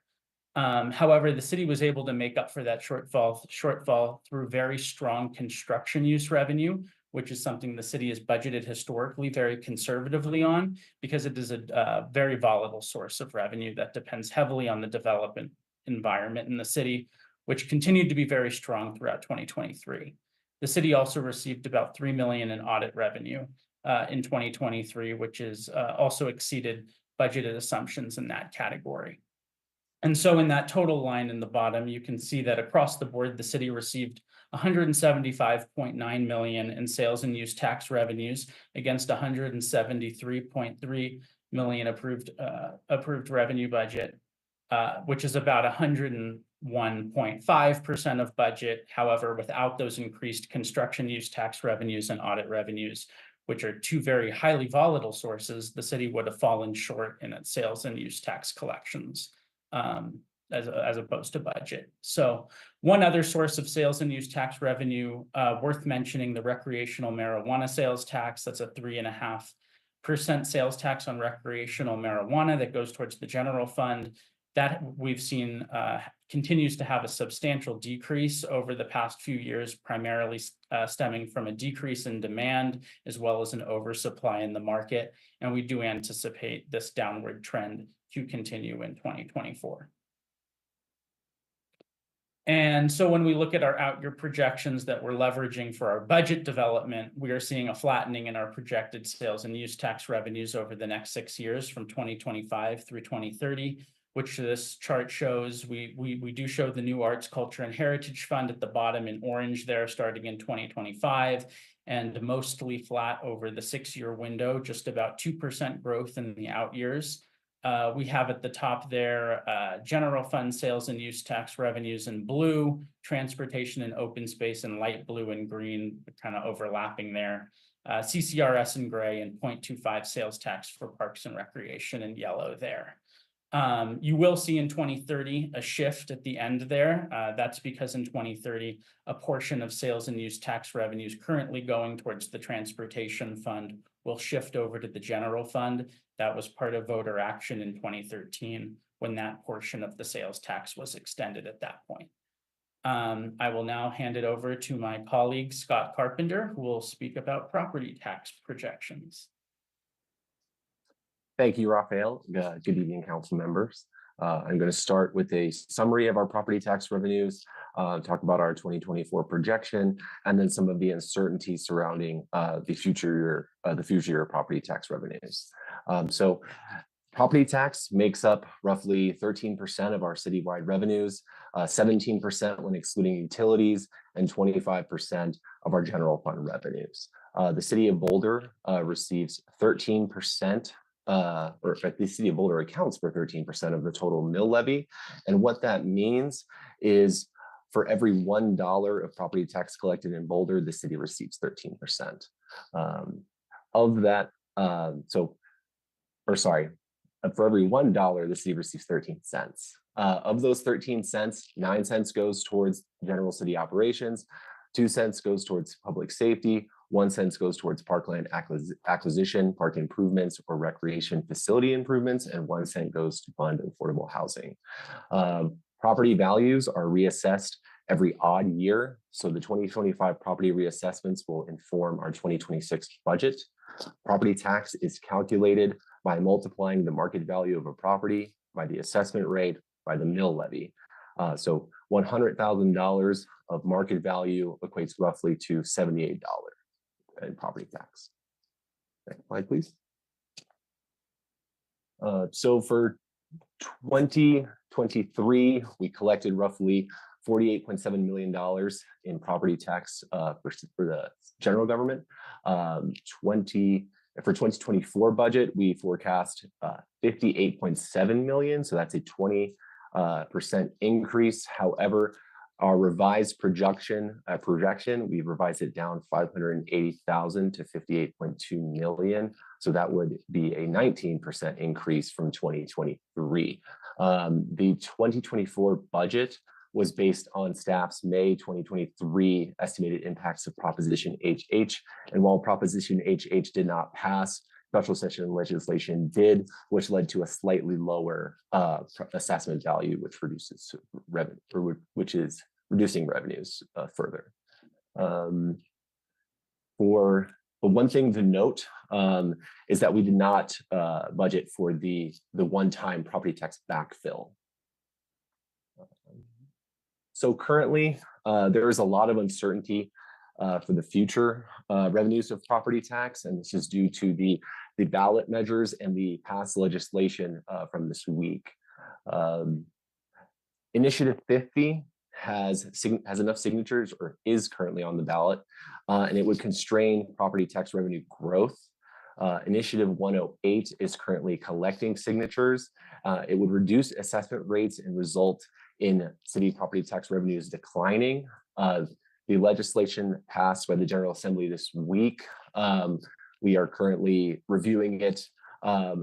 N: However, the city was able to make up for that shortfall through very strong construction use revenue, which is something the city has budgeted historically very conservatively on, because it is a very volatile source of revenue that depends heavily on the development environment in the city, which continued to be very strong throughout 2023. The city also received about $3 million in audit revenue in 2023, which is also exceeded budgeted assumptions in that category. And so in that total line in the bottom, you can see that across the board, the city received $175.9 million in sales and use tax revenues against $173.3 million approved revenue budget, which is about 101.5% of budget. However, without those increased construction use tax revenues and audit revenues, which are two very highly volatile sources, the city would have fallen short in its sales and use tax collections as opposed to budget. So one other source of sales and use tax revenue worth mentioning, the recreational marijuana sales tax. That's a 3.5% sales tax on recreational marijuana that goes towards the general fund. That we've seen continues to have a substantial decrease over the past few years, primarily stemming from a decrease in demand as well as an oversupply in the market. And we do anticipate this downward trend to continue in 2024. And so when we look at our out-year projections that we're leveraging for our budget development, we are seeing a flattening in our projected sales and use tax revenues over the next 6 years from 2025 through 2030, which this chart shows. We do show the new Arts, Culture, and Heritage Fund at the bottom in orange there, starting in 2025, and mostly flat over the 6-year window, just about 2% growth in the out years. We have at the top there, general fund sales and use tax revenues in blue, transportation and open space in light blue and green, kind of overlapping there, CCRS in gray, and 0.25 sales tax for parks and recreation in yellow there. You will see in 2030 a shift at the end there. That's because in 2030, a portion of sales and use tax revenues currently going towards the transportation fund will shift over to the general fund. That was part of voter action in 2013 when that portion of the sales tax was extended at that point. I will now hand it over to my colleague, Scott Carpenter, who will speak about property tax projections.
O: Thank you, Raphael. Good evening, council members. I'm going to start with a summary of our property tax revenues, talk about our 2024 projection, and then some of the uncertainty surrounding the future year property tax revenues. So property tax makes up roughly 13% of our citywide revenues, 17% when excluding utilities, and 25% of our general fund revenues. The city of Boulder receives 13%. Or in fact, the city of Boulder accounts for 13% of the total mill levy. And what that means is for every $1 of property tax collected in Boulder, the city receives 13%. Of that, for every $1, the city receives 13 cents. Of those 13 cents, 9 cents goes towards general city operations, 2 cents goes towards public safety, 1 cent goes towards parkland acquisition, park improvements, or recreation facility improvements, and 1 cent goes to fund affordable housing. Property values are reassessed every odd year. So the 2025 property reassessments will inform our 2026 budget. Property tax is calculated by multiplying the market value of a property by the assessment rate by the mill levy. So $100,000 of market value equates roughly to $78 in property tax. Next slide, please. So for 2023, we collected roughly $48.7 million in property tax for the general government. For 2024 budget, we forecast $58.7 million, so that's a 20% increase. However, our revised projection, we've revised it down 580,000 to 58.2 million. So that would be a 19% increase from 2023. The 2024 budget was based on staff's May 2023 estimated impacts of Proposition HH. And while Proposition HH did not pass, special session legislation did, which led to a slightly lower assessment value, which reduces revenue, or which is reducing revenues further. But one thing to note is that we did not budget for the one-time property tax backfill. So currently, there is a lot of uncertainty for the future revenues of property tax, and this is due to the ballot measures and the past legislation from this week. Initiative 50 has enough signatures, or is currently on the ballot, and it would constrain property tax revenue growth. Initiative 108 is currently collecting signatures. It would reduce assessment rates and result in city property tax revenues declining. The legislation passed by the General Assembly this week. We are currently reviewing it.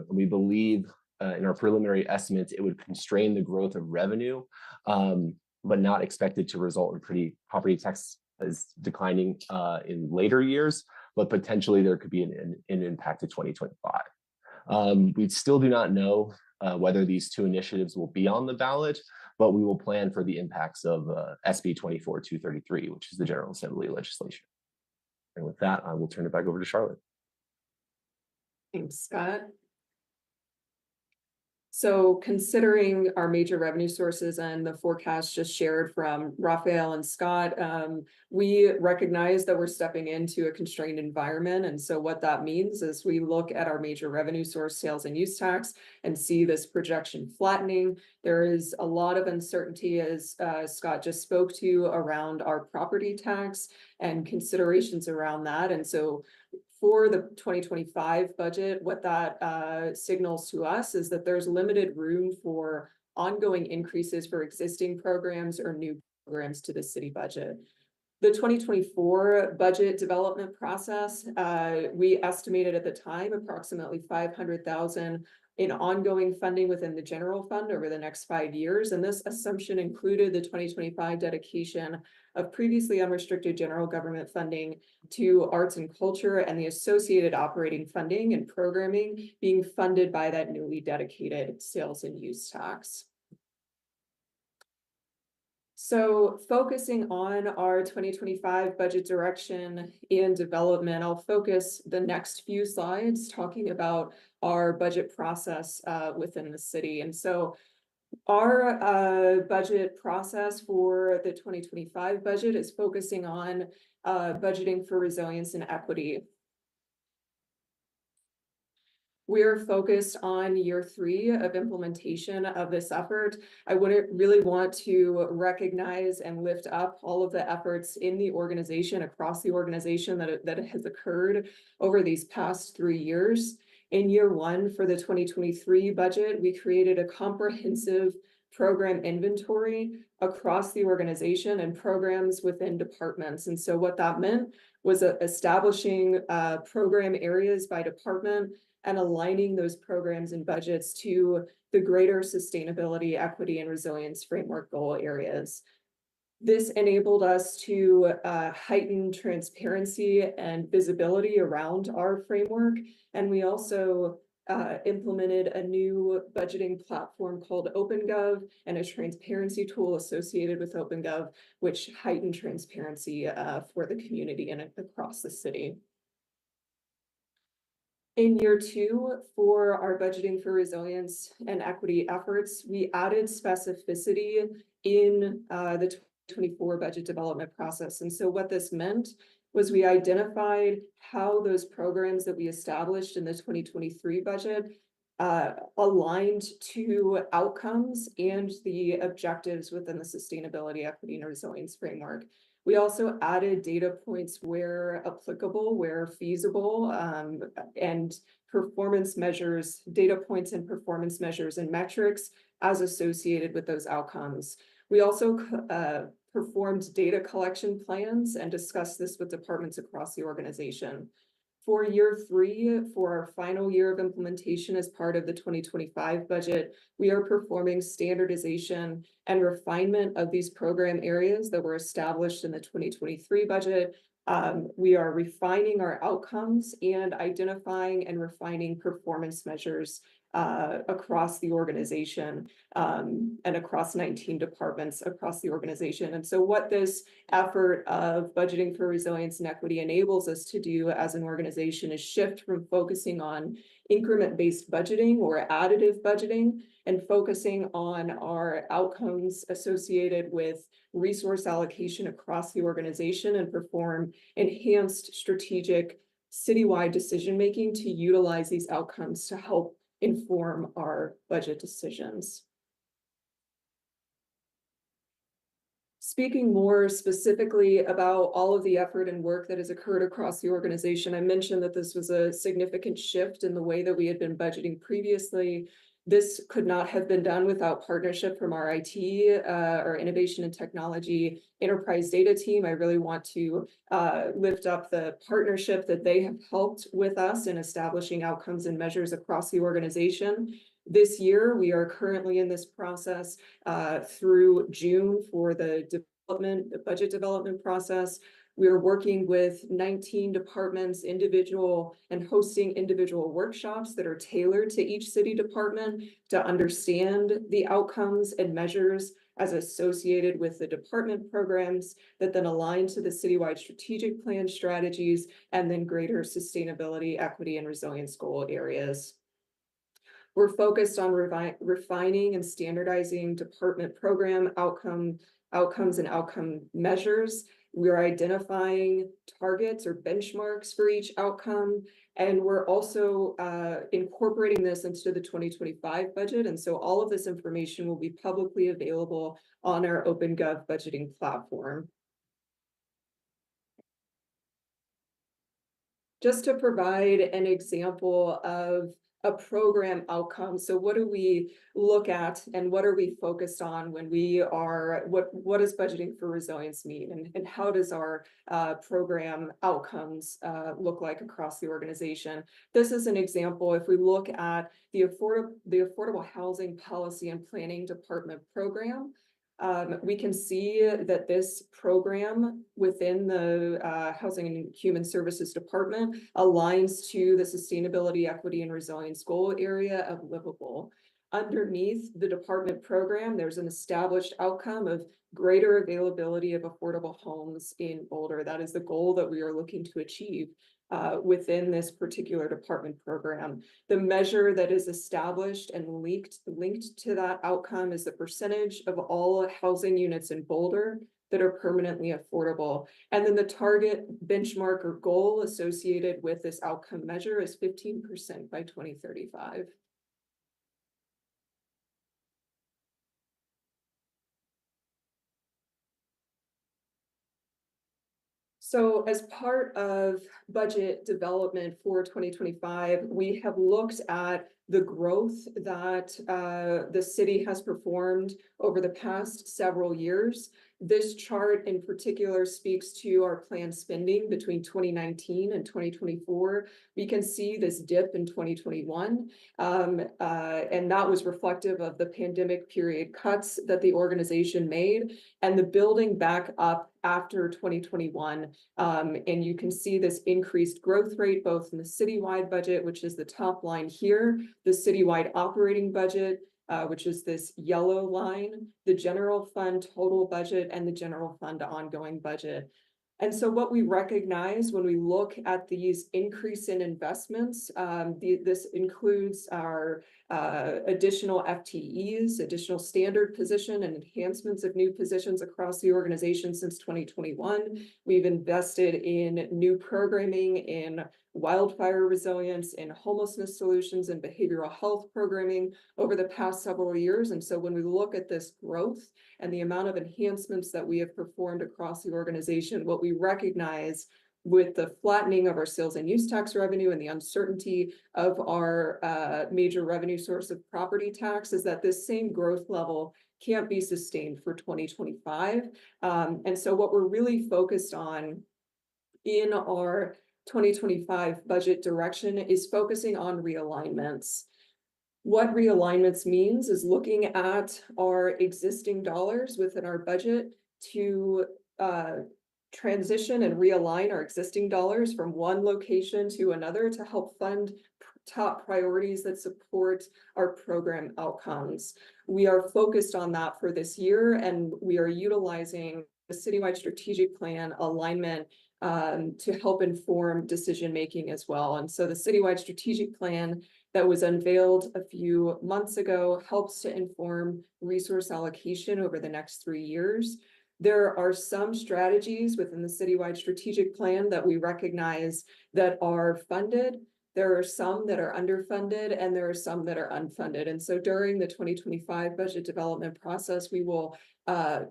O: We believe in our preliminary estimates, it would constrain the growth of revenue, but not expected to result in property tax as declining in later years, but potentially there could be an impact to 2025. We still do not know whether these two initiatives will be on the ballot, but we will plan for the impacts of SB 24-233, which is the General Assembly legislation. And with that, I will turn it back over to Charlotte.
M: Thanks, Scott. So considering our major revenue sources and the forecast just shared from Raphael and Scott, we recognize that we're stepping into a constrained environment. And so what that means is we look at our major revenue source, sales and use tax, and see this projection flattening. There is a lot of uncertainty, as Scott just spoke to, around our property tax and considerations around that. And so for the 2025 budget, what that signals to us is that there's limited room for ongoing increases for existing programs or new programs to the city budget. The 2024 budget development process, we estimated at the time approximately $500,000 in ongoing funding within the general fund over the next 5 years. And this assumption included the 2025 dedication of previously unrestricted general government funding to arts and culture and the associated operating funding and programming being funded by that newly dedicated sales and use tax. So focusing on our 2025 budget direction and development, I'll focus the next few slides talking about our budget process within the city. And so our budget process for the 2025 budget is focusing on budgeting for resilience and equity. We're focused on year 3 of implementation of this effort. I really want to recognize and lift up all of the efforts in the organization, across the organization, that has occurred over these past 3 years. In year 1 for the 2023 budget, we created a comprehensive program inventory across the organization and programs within departments. And so what that meant was establishing program areas by department and aligning those programs and budgets to the greater sustainability, equity, and resilience framework goal areas. This enabled us to heighten transparency and visibility around our framework. And we also implemented a new budgeting platform called OpenGov and a transparency tool associated with OpenGov, which heightened transparency for the community and across the city. In year 2, for our budgeting for resilience and equity efforts, we added specificity in the 2024 budget development process. And so what this meant was we identified how those programs that we established in the 2023 budget aligned to outcomes and the objectives within the sustainability, equity, and resilience framework. We also added data points where applicable, where feasible, and performance measures, data points and performance measures and metrics as associated with those outcomes. We also performed data collection plans and discussed this with departments across the organization. For year 3, for our final year of implementation as part of the 2025 budget, we are performing standardization and refinement of these program areas that were established in the 2023 budget. We are refining our outcomes and identifying and refining performance measures across the organization, and across 19 departments across the organization. And so what this effort of budgeting for resilience and equity enables us to do as an organization is shift from focusing on increment-based budgeting or additive budgeting and focusing on our outcomes associated with resource allocation across the organization and perform enhanced strategic citywide decision-making to utilize these outcomes to help inform our budget decisions. Speaking more specifically about all of the effort and work that has occurred across the organization, I mentioned that this was a significant shift in the way that we had been budgeting previously. This could not have been done without partnership from our IT, our innovation and technology enterprise data team. I really want to lift up the partnership that they have helped with us in establishing outcomes and measures across the organization. This year, we are currently in this process through June for the budget development process. We are working with 19 departments, and hosting individual workshops that are tailored to each city department to understand the outcomes and measures as associated with the department programs that then align to the citywide strategic plan strategies and then greater sustainability, equity, and resilience goal areas. We're focused on refining and standardizing department program outcomes and outcome measures. We're identifying targets or benchmarks for each outcome, and we're also incorporating this into the 2025 budget. And so all of this information will be publicly available on our OpenGov budgeting platform. Just to provide an example of a program outcome. So what do we look at and what are we focused on when we are, what does budgeting for resilience mean? And how does our program outcomes look like across the organization? This is an example. If we look at the Affordable Housing Policy and Planning Department program, we can see that this program within the Housing and Human Services Department aligns to the sustainability, equity, and resilience goal area of livable. Underneath the department program, there's an established outcome of greater availability of affordable homes in Boulder. That is the goal that we are looking to achieve within this particular department program. The measure that is established and linked to that outcome is the percentage of all housing units in Boulder that are permanently affordable. And then the target benchmark or goal associated with this outcome measure is 15% by 2035. So as part of budget development for 2025, we have looked at the growth that the city has performed over the past several years. This chart in particular speaks to our planned spending between 2019 and 2024. We can see this dip in 2021, and that was reflective of the pandemic period cuts that the organization made and the building back up after 2021. And you can see this increased growth rate both in the citywide budget, which is the top line here, the citywide operating budget, which is this yellow line, the general fund total budget, and the general fund ongoing budget. And so what we recognize when we look at these increase in investments, this includes our additional FTEs, additional standard position and enhancements of new positions across the organization since 2021. We've invested in new programming in wildfire resilience, in homelessness solutions, and behavioral health programming over the past several years. And so when we look at this growth and the amount of enhancements that we have performed across the organization, what we recognize with the flattening of our sales and use tax revenue and the uncertainty of our major revenue source of property tax is that this same growth level can't be sustained for 2025. And so what we're really focused on in our 2025 budget direction is focusing on realignments. What realignments means is looking at our existing dollars within our budget to transition and realign our existing dollars from one location to another to help fund top priorities that support our program outcomes. We are focused on that for this year, and we are utilizing the citywide strategic plan alignment to help inform decision-making as well. And so the citywide strategic plan that was unveiled a few months ago helps to inform resource allocation over the next 3 years. There are some strategies within the citywide strategic plan that we recognize that are funded. There are some that are underfunded, and there are some that are unfunded. And so during the 2025 budget development process, we will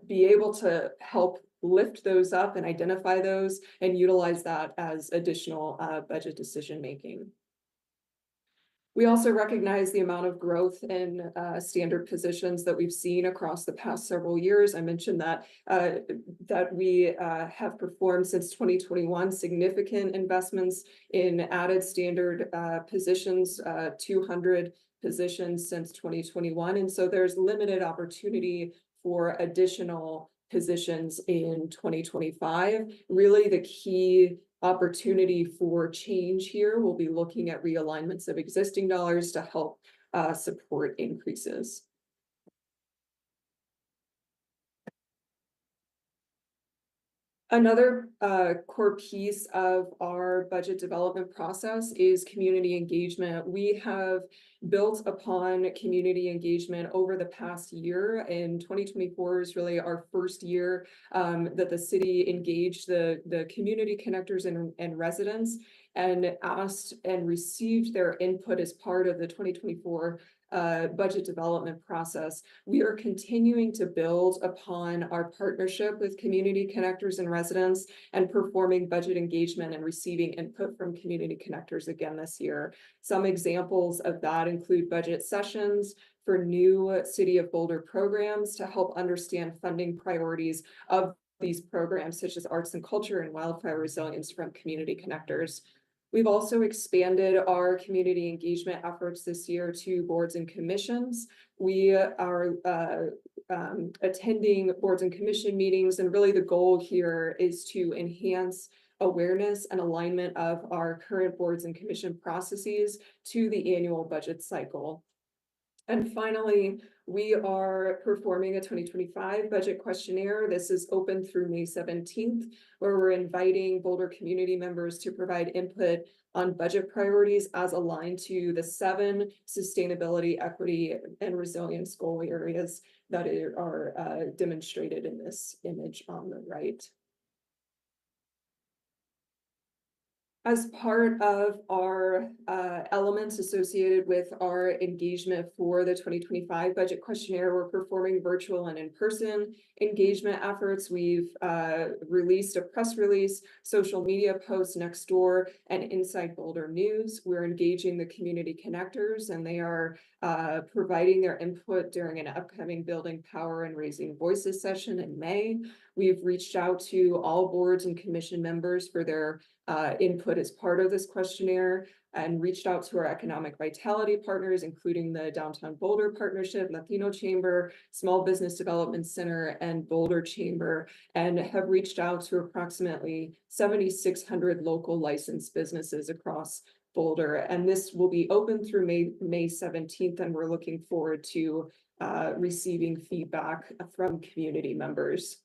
M: be able to help lift those up and identify those and utilize that as additional budget decision making. We also recognize the amount of growth in standard positions that we've seen across the past several years. I mentioned that we have performed since 2021 significant investments in added standard positions, 200 positions since 2021. And so there's limited opportunity for additional positions in 2025. Really, the key opportunity for change here will be looking at realignments of existing dollars to help support increases. Another core piece of our budget development process is community engagement. We have built upon community engagement over the past year, and 2024 is really our first year that the city engaged the community connectors and residents and asked and received their input as part of the 2024 budget development process. We are continuing to build upon our partnership with community connectors and residents and performing budget engagement and receiving input from community connectors again this year. Some examples of that include budget sessions for new City of Boulder programs to help understand funding priorities of these programs, such as arts and culture and wildfire resilience from community connectors. We've also expanded our community engagement efforts this year to boards and commissions. We are attending boards and commission meetings, and really the goal here is to enhance awareness and alignment of our current boards and commission processes to the annual budget cycle. And finally, we are performing a 2025 budget questionnaire. This is open through May 17th, where we're inviting Boulder community members to provide input on budget priorities as aligned to the 7 sustainability, equity, and resilience goal areas that are demonstrated in this image on the right. As part of our elements associated with our engagement for the 2025 budget questionnaire, we're performing virtual and in-person engagement efforts. We've released a press release, social media posts next door, and Inside Boulder News. We're engaging the community connectors, and they are providing their input during an upcoming Building Power and Raising Voices session in May. We've reached out to all boards and commission members for their input as part of this questionnaire, and reached out to our economic vitality partners, including the Downtown Boulder Partnership, Latino Chamber, Small Business Development Center, and Boulder Chamber, and have reached out to approximately 7,600 local licensed businesses across Boulder. And this will be open through May 17th, and we're looking forward to receiving feedback from community members.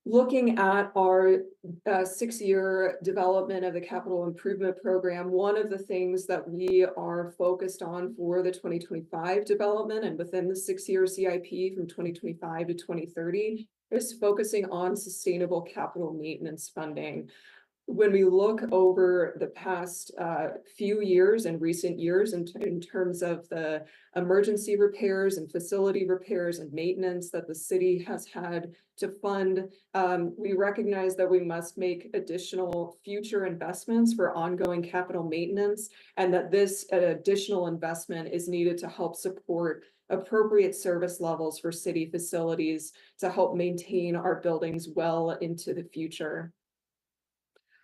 M: Looking at our 6-year development of the capital improvement program, one of the things that we are focused on for the 2025 development and within the 6-year CIP from 2025 to 2030 is focusing on sustainable capital maintenance funding. When we look over the past few years and recent years in terms of the emergency repairs and facility repairs and maintenance that the city has had to fund, we recognize that we must make additional future investments for ongoing capital maintenance, and that this additional investment is needed to help support appropriate service levels for city facilities to help maintain our buildings well into the future.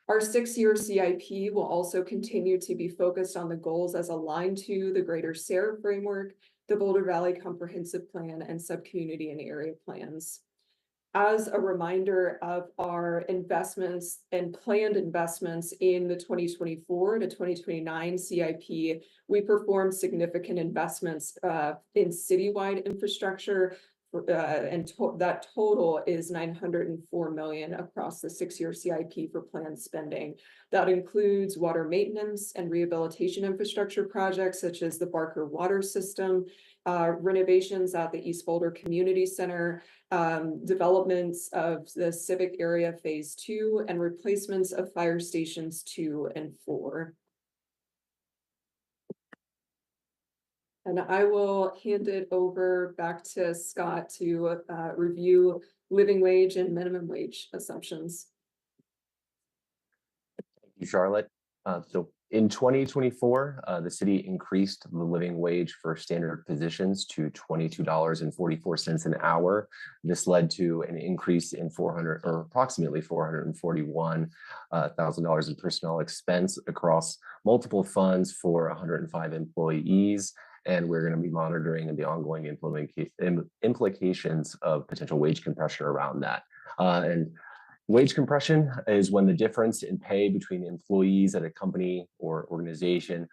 M: Our 6-year CIP will also continue to be focused on the goals as aligned to the Greater SARE framework, the Boulder Valley Comprehensive Plan, and subcommunity and area plans. as a reminder of our investments and planned investments in the 2024 to 2029 CIP, we performed significant investments in citywide infrastructure. That total is $904 million across the 6-year CIP for planned spending. That includes water maintenance and rehabilitation infrastructure projects such as the Barker Water System, renovations at the East Boulder Community Center, developments of the Civic Area Phase 2, and replacements of fire stations 2 and 4. And I will hand it over back to Scott to review living wage and minimum wage assumptions.
O: Thank you, Charlotte. So in 2024, the city increased the living wage for standard positions to $22.44 an hour. This led to an increase in approximately $441,000 in personnel expense across multiple funds for 105 employees. And we're going to be monitoring the ongoing implications of potential wage compression around that. And wage compression is when the difference in pay between employees at a company or organization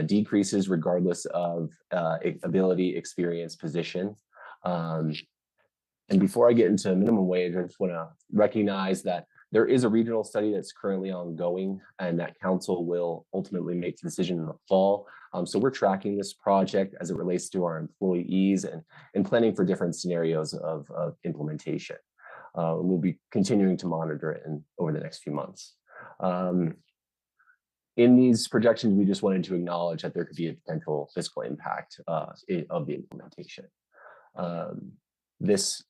O: decreases regardless of ability, experience, position. And before I get into minimum wage, I just want to recognize that there is a regional study that's currently ongoing, and that council will ultimately make the decision in the fall. So we're tracking this project as it relates to our employees and planning for different scenarios of implementation. We'll be continuing to monitor it over the next few months. In these projections, we just wanted to acknowledge that there could be a potential fiscal impact of the implementation. This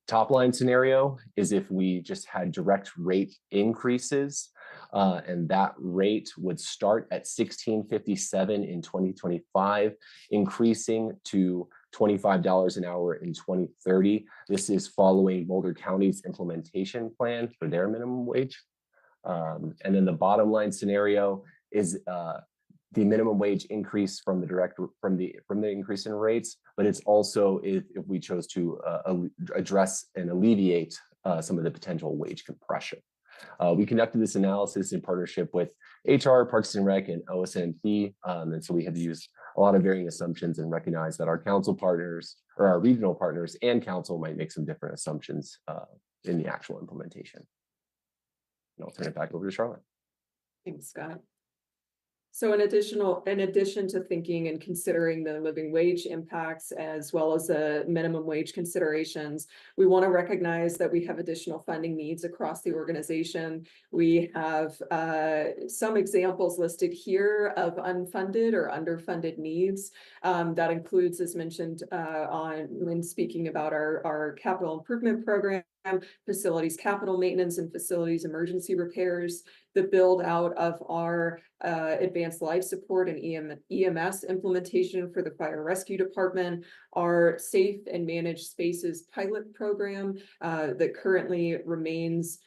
O: top line scenario is if we just had direct rate increases, and that rate would start at $16.57 in 2025, increasing to $25 an hour in 2030. This is following Boulder County's implementation plan for their minimum wage. And then the bottom line scenario is the minimum wage increase from the increase in rates, but it's also if we chose to address and alleviate some of the potential wage compression. We conducted this analysis in partnership with HR, Parks and Rec, and OSNP, and so we had to use a lot of varying assumptions and recognize that our council partners or our regional partners and council might make some different assumptions in the actual implementation. And I'll turn it back over to Charlotte.
M: Thanks, Scott. So in addition to thinking and considering the living wage impacts as well as the minimum wage considerations, we want to recognize that we have additional funding needs across the organization. We have some examples listed here of unfunded or underfunded needs. That includes, as mentioned when speaking about our capital improvement program, facilities capital maintenance and facilities emergency repairs, the build out of our advanced life support and EMS implementation for the fire rescue department, our safe and managed spaces pilot program that currently remains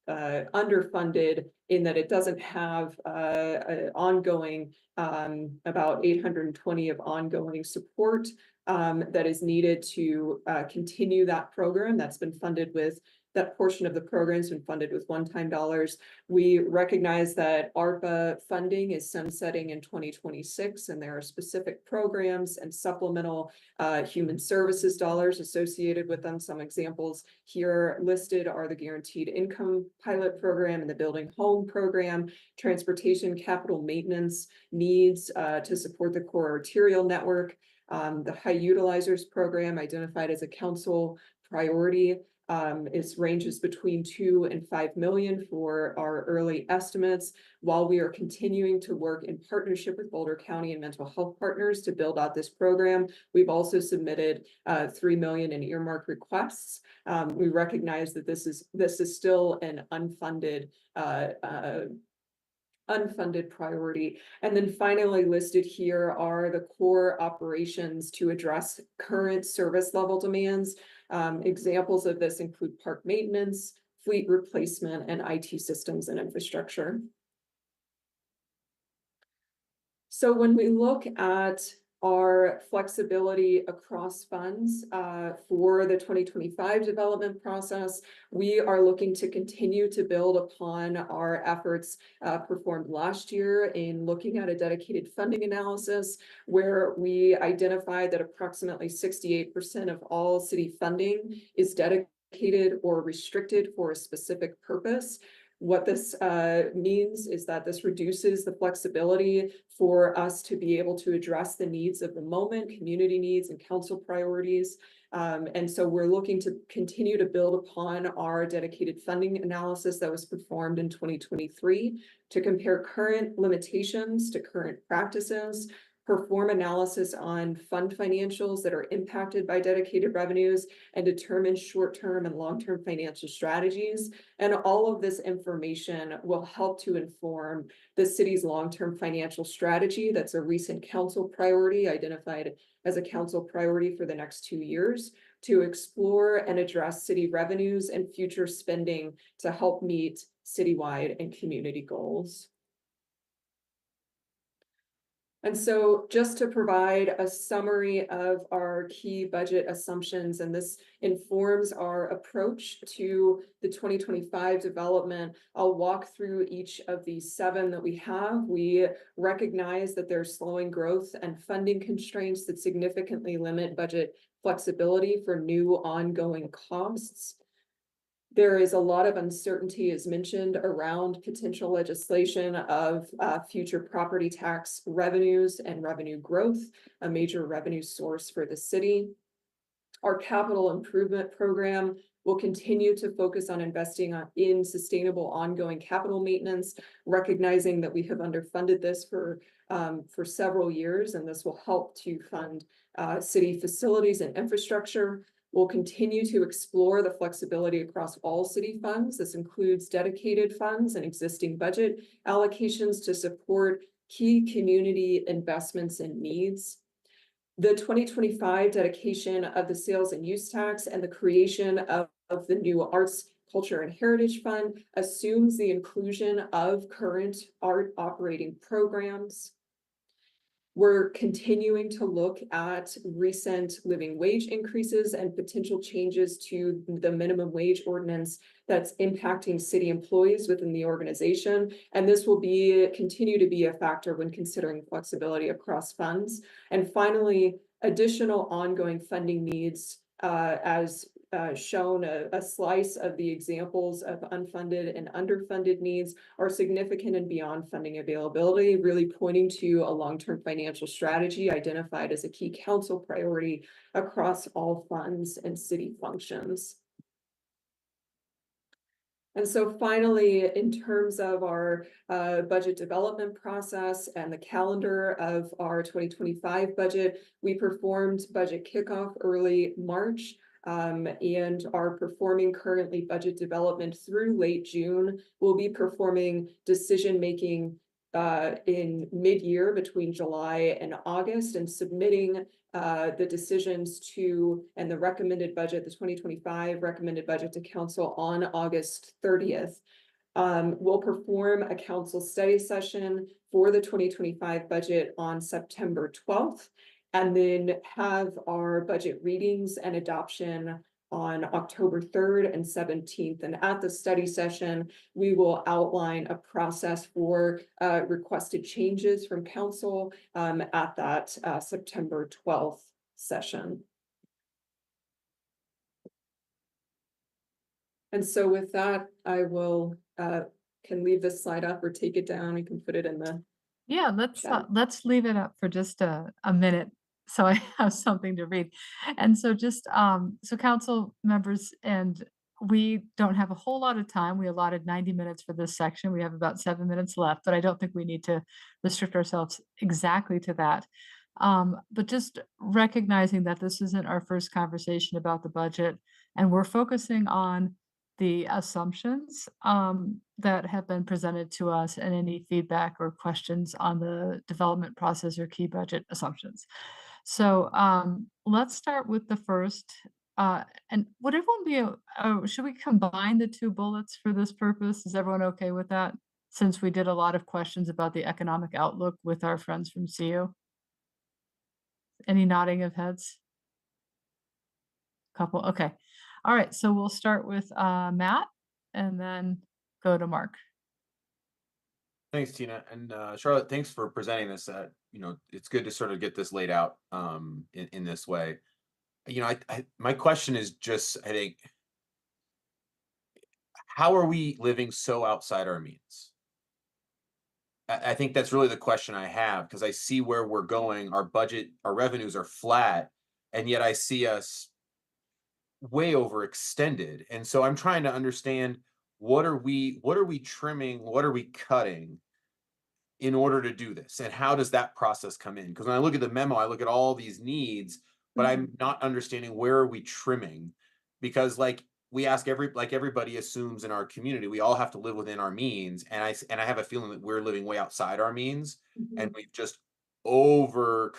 M: underfunded in that it doesn't have ongoing about 820 of ongoing support that is needed to continue that program. That's been funded with, that portion of the program has been funded with one-time dollars. We recognize that ARPA funding is sunsetting in 2026, and there are specific programs and supplemental human services dollars associated with them. Some examples here listed are the Guaranteed Income Pilot Program and the Building Home Program, transportation capital maintenance needs to support the core arterial network, the High Utilizers Program identified as a council priority. It ranges between 2 and 5 million for our early estimates, while we are continuing to work in partnership with Boulder County and mental health partners to build out this program. We've also submitted 3 million in earmark requests. We recognize that this is still an unfunded priority. And then finally listed here are the core operations to address current service level demands. Examples of this include park maintenance, fleet replacement, and IT systems and infrastructure. So when we look at our flexibility across funds for the 2025 development process. We are looking to continue to build upon our efforts performed last year in looking at a dedicated funding analysis, where we identified that approximately 68% of all city funding is dedicated or restricted for a specific purpose. What this means is that this reduces the flexibility for us to be able to address the needs of the moment, community needs and council priorities. And so we're looking to continue to build upon our dedicated funding analysis that was performed in 2023 to compare current limitations to current practices, perform analysis on fund financials that are impacted by dedicated revenues, and determine short-term and long-term financial strategies. And all of this information will help to inform the city's long-term financial strategy. That's a recent council priority, identified as a council priority for the next 2 years, to explore and address city revenues and future spending to help meet citywide and community goals. And so just to provide a summary of our key budget assumptions, and this informs our approach to the 2025 development, I'll walk through each of these 7 that we have. We recognize that there's slowing growth and funding constraints that significantly limit budget flexibility for new ongoing costs. There is a lot of uncertainty, as mentioned, around potential legislation of future property tax revenues and revenue growth, a major revenue source for the city. Our capital improvement program will continue to focus on investing in sustainable ongoing capital maintenance, recognizing that we have underfunded this for several years, and this will help to fund city facilities and infrastructure. We'll continue to explore the flexibility across all city funds. This includes dedicated funds and existing budget allocations to support key community investments and needs. The 2025 dedication of the sales and use tax and the creation of the new Arts, Culture, and Heritage Fund assumes the inclusion of current art operating programs. We're continuing to look at recent living wage increases and potential changes to the minimum wage ordinance that's impacting city employees within the organization. And this will continue to be a factor when considering flexibility across funds. And finally, additional ongoing funding needs, as shown, a slice of the examples of unfunded and underfunded needs are significant and beyond funding availability, really pointing to a long-term financial strategy identified as a key council priority across all funds and city functions. And so finally, in terms of our budget development process and the calendar of our 2025 budget, we performed budget kickoff early March. And are performing currently budget development through late June. We'll be performing decision-making in mid-year between July and August, and submitting the decisions to and the recommended budget, the 2025 recommended budget to council on August 30th. We'll perform a council study session for the 2025 budget on September 12th. And then have our budget readings and adoption on October 3rd and 17th. And at the study session, we will outline a process for requested changes from council at that September 12th session. And so with that, I will can leave this slide up or take it down. I can put it in the
A: Yeah, let's leave it up for just a minute so I have something to read. And so just so council members, and we don't have a whole lot of time. We allotted 90 minutes for this section. We have about 7 minutes left, but I don't think we need to restrict ourselves exactly to that. But just recognizing that this isn't our first conversation about the budget, and we're focusing on the assumptions that have been presented to us, and any feedback or questions on the development process or key budget assumptions. So let's start with the first. And would everyone should we combine the 2 bullets for this purpose? Is everyone okay with that? Since we did a lot of questions about the economic outlook with our friends from CU. Any nodding of heads? Couple, okay. All right, so we'll start with Matt and then go to Mark.
L: Thanks, Tina. And Charlotte, thanks for presenting this. It's good to sort of get this laid out in this way. My question is just, I think, how are we living so outside our means? I think that's really the question I have, because I see where we're going. Our budget, our revenues are flat, and yet I see us way overextended. And so I'm trying to understand, what are we trimming, what are we cutting in order to do this, and how does that process come in? Because when I look at the memo, I look at all these needs, but I'm not understanding, where are we trimming? Because we ask everybody assumes in our community, we all have to live within our means, and I have a feeling that we're living way outside our means, and we've just over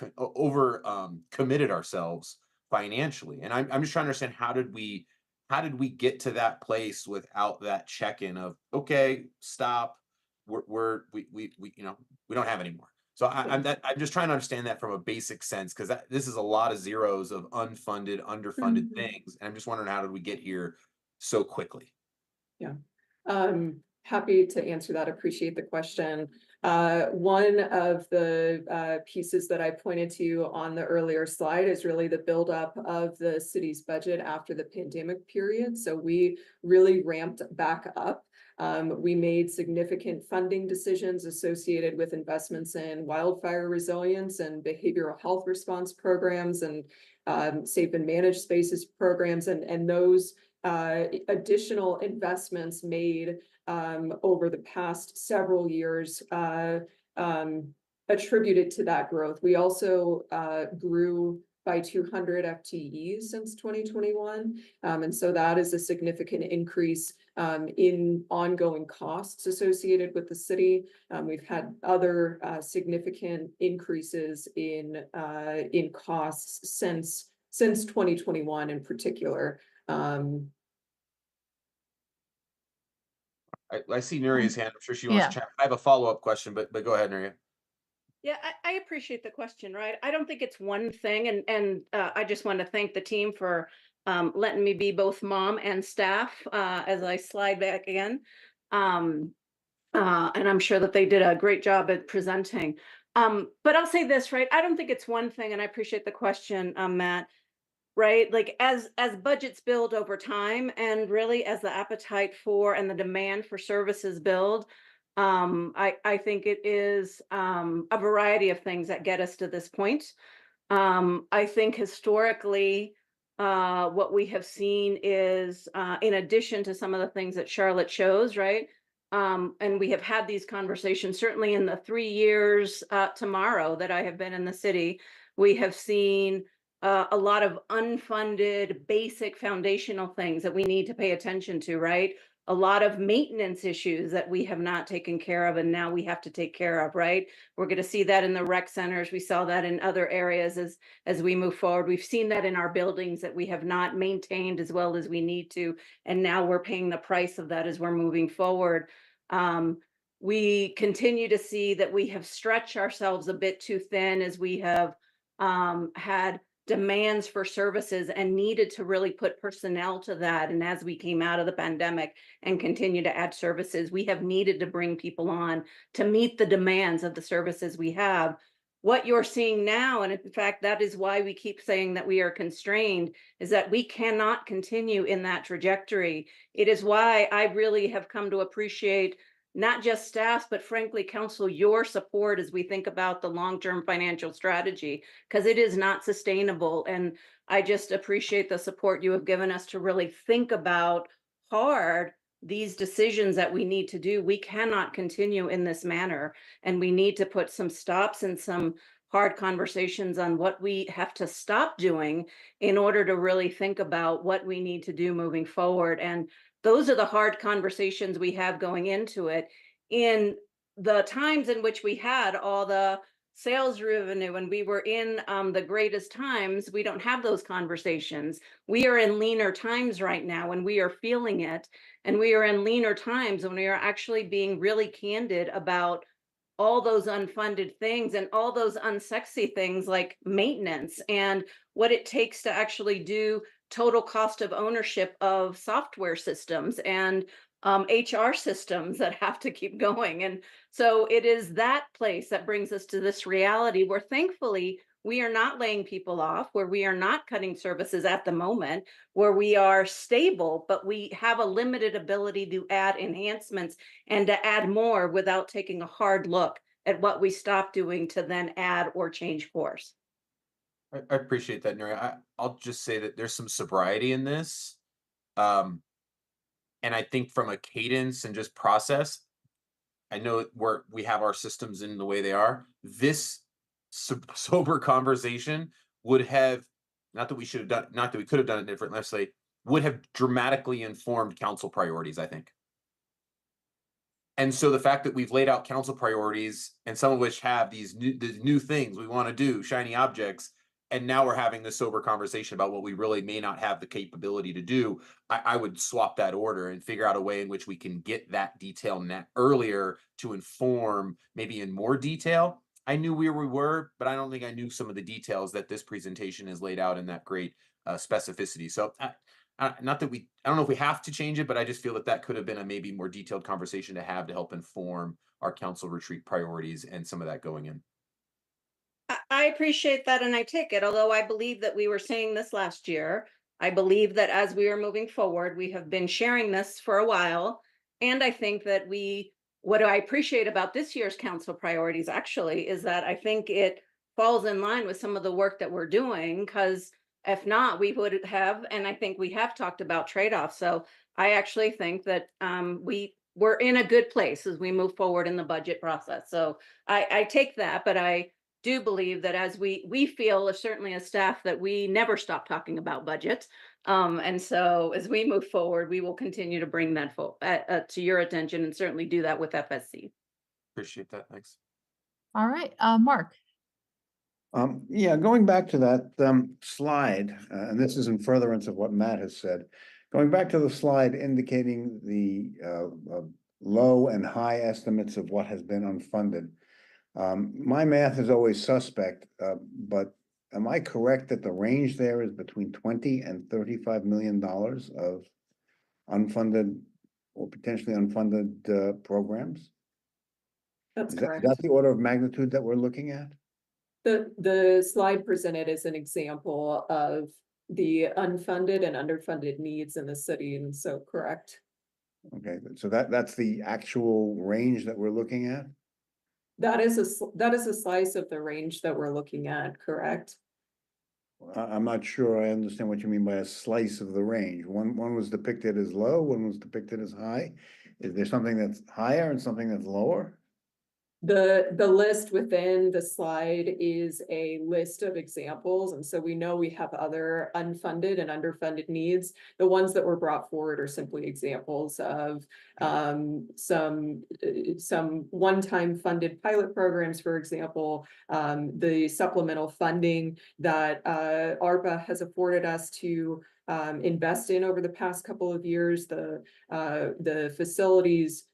L: committed ourselves financially. And I'm just trying to understand, how did we get to that place without that check-in of, okay, stop, we don't have anymore. So I'm just trying to understand that from a basic sense, because this is a lot of zeros of unfunded, underfunded things, and I'm just wondering, how did we get here so quickly?
M: Yeah. Happy to answer that. Appreciate the question. One of the pieces that I pointed to on the earlier slide is really the buildup of the city's budget after the pandemic period. So we really ramped back up. We made significant funding decisions associated with investments in wildfire resilience and behavioral health response programs, and safe and managed spaces programs, and those additional investments made over the past several years attributed to that growth. We also grew by 200 FTEs since 2021. And so that is a significant increase in ongoing costs associated with the city. We've had other significant increases in costs since 2021 in particular.
L: I see Nuria's hand. I'm sure she wants to chat. I have a follow-up question, but go ahead, Nuria.
P: Yeah, I appreciate the question, right? I don't think it's one thing, and I just want to thank the team for letting me be both mom and staff as I slide back again. And I'm sure that they did a great job at presenting. But I'll say this, right? I don't think it's one thing, and I appreciate the question, Matt. Right, like as budgets build over time, and really as the appetite for and the demand for services build, I think it is a variety of things that get us to this point. I think historically, what we have seen is, in addition to some of the things that Charlotte shows, right? And we have had these conversations, certainly in the 3 years tomorrow that I have been in the city, we have seen a lot of unfunded, basic foundational things that we need to pay attention to, right? A lot of maintenance issues that we have not taken care of, and now we have to take care of, right? We're going to see that in the rec centers. We saw that in other areas as we move forward. We've seen that in our buildings that we have not maintained as well as we need to, and now we're paying the price of that as we're moving forward. We continue to see that we have stretched ourselves a bit too thin as we have had demands for services and needed to really put personnel to that. And as we came out of the pandemic and continue to add services, we have needed to bring people on to meet the demands of the services we have. What you're seeing now, and in fact, that is why we keep saying that we are constrained, is that we cannot continue in that trajectory. It is why I really have come to appreciate not just staff, but frankly, council, your support as we think about the long-term financial strategy, because it is not sustainable. And I just appreciate the support you have given us to really think about hard these decisions that we need to do. We cannot continue in this manner, and we need to put some stops and some hard conversations on what we have to stop doing in order to really think about what we need to do moving forward. And those are the hard conversations we have going into it. In the times in which we had all the sales revenue and we were in the greatest times, we don't have those conversations. We are in leaner times right now, and we are feeling it. And we are in leaner times when we are actually being really candid about all those unfunded things and all those unsexy things like maintenance and what it takes to actually do total cost of ownership of software systems and HR systems that have to keep going. And so it is that place that brings us to this reality where thankfully we are not laying people off, where we are not cutting services at the moment, where we are stable, but we have a limited ability to add enhancements and to add more without taking a hard look at what we stop doing to then add or change course.
L: I appreciate that, Nuri. I'll just say that there's some sobriety in this. Um, and I think from a cadence and just process, I know we have our systems in the way they are. This sober conversation would have, not that we should have done, not that we could have done it differently, let's say, would have dramatically informed council priorities, I think. And so the fact that we've laid out council priorities and some of which have these new things we want to do, shiny objects, and now we're having this sober conversation about what we really may not have the capability to do, I would swap that order and figure out a way in which we can get that detail earlier to inform maybe in more detail. I knew where we were, but I don't think I knew some of the details that this presentation is laid out in that great specificity. So not that I don't know if we have to change it, but I just feel that that could have been a maybe more detailed conversation to have to help inform our council retreat priorities and some of that going in.
P: I appreciate that and I take it, although I believe that we were saying this last year. I believe that as we are moving forward, we have been sharing this for a while. And I think that what I appreciate about this year's council priorities actually is that I think it falls in line with some of the work that we're doing, because if not, we would have, and I think we have talked about trade-offs. So I actually think that we're in a good place as we move forward in the budget process. So I take that, but I do believe that as we feel, certainly as staff, that we never stop talking about budgets. And so as we move forward, we will continue to bring that to your attention and certainly do that with FSC.
L: Appreciate that. Thanks.
A: All right, Mark.
E: Yeah, going back to that slide, and this is in furtherance of what Matt has said. Going back to the slide indicating the low and high estimates of what has been unfunded. My math is always suspect, but am I correct that the range there is between 20 and $35 million of unfunded or potentially unfunded programs?
M: That's
E: Is
M: correct.
E: that the order of magnitude that we're looking at?
M: The slide presented is an example of the unfunded and underfunded needs in the city, and so correct.
E: Okay, so that's the actual range that we're looking at?
M: That is a slice of the range that we're looking at, correct?
E: I'm not sure I understand what you mean by a slice of the range. One was depicted as low, one was depicted as high. Is there something that's higher and something that's lower?
M: The list within the slide is a list of examples, and so we know we have other unfunded and underfunded needs. The ones that were brought forward are simply examples of some one-time funded pilot programs, for example, the supplemental funding that ARPA has afforded us to invest in over the past couple of years, the facilities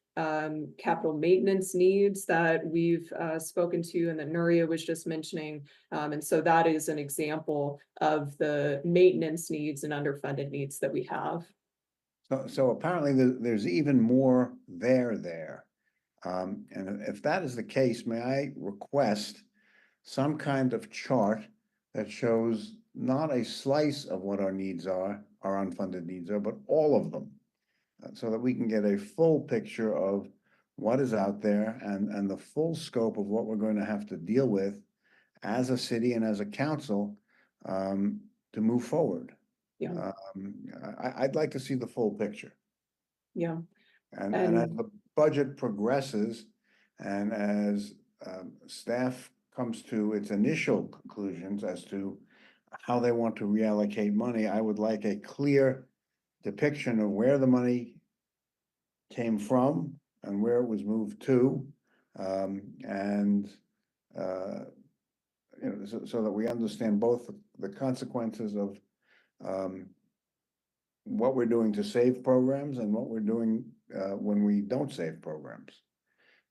M: capital maintenance needs that we've spoken to and that Nuria was just mentioning. And so that is an example of the maintenance needs and underfunded needs that we have.
E: So apparently there's even more there. And if that is the case, may I request some kind of chart that shows not a slice of what our needs are, our unfunded needs are, but all of them, so that we can get a full picture of what is out there and the full scope of what we're going to have to deal with as a city and as a council to move forward.
M: Yeah.
E: I'd like to see the full picture.
M: Yeah.
E: And as the budget progresses and as staff comes to its initial conclusions as to how they want to reallocate money, I would like a clear depiction of where the money came from and where it was moved to, and you know, so that we understand both the consequences of what we're doing to save programs and what we're doing when we don't save programs.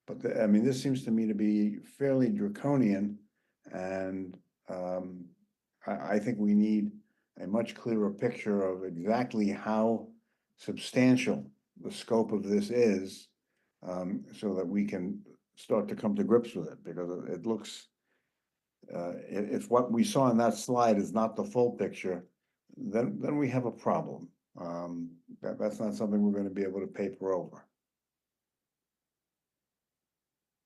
E: But I mean, this seems to me to be fairly draconian, and I think we need a much clearer picture of exactly how substantial the scope of this is, so that we can start to come to grips with it, because it looks, if what we saw in that slide is not the full picture, then we have a problem. That's not something we're going to be able to paper over.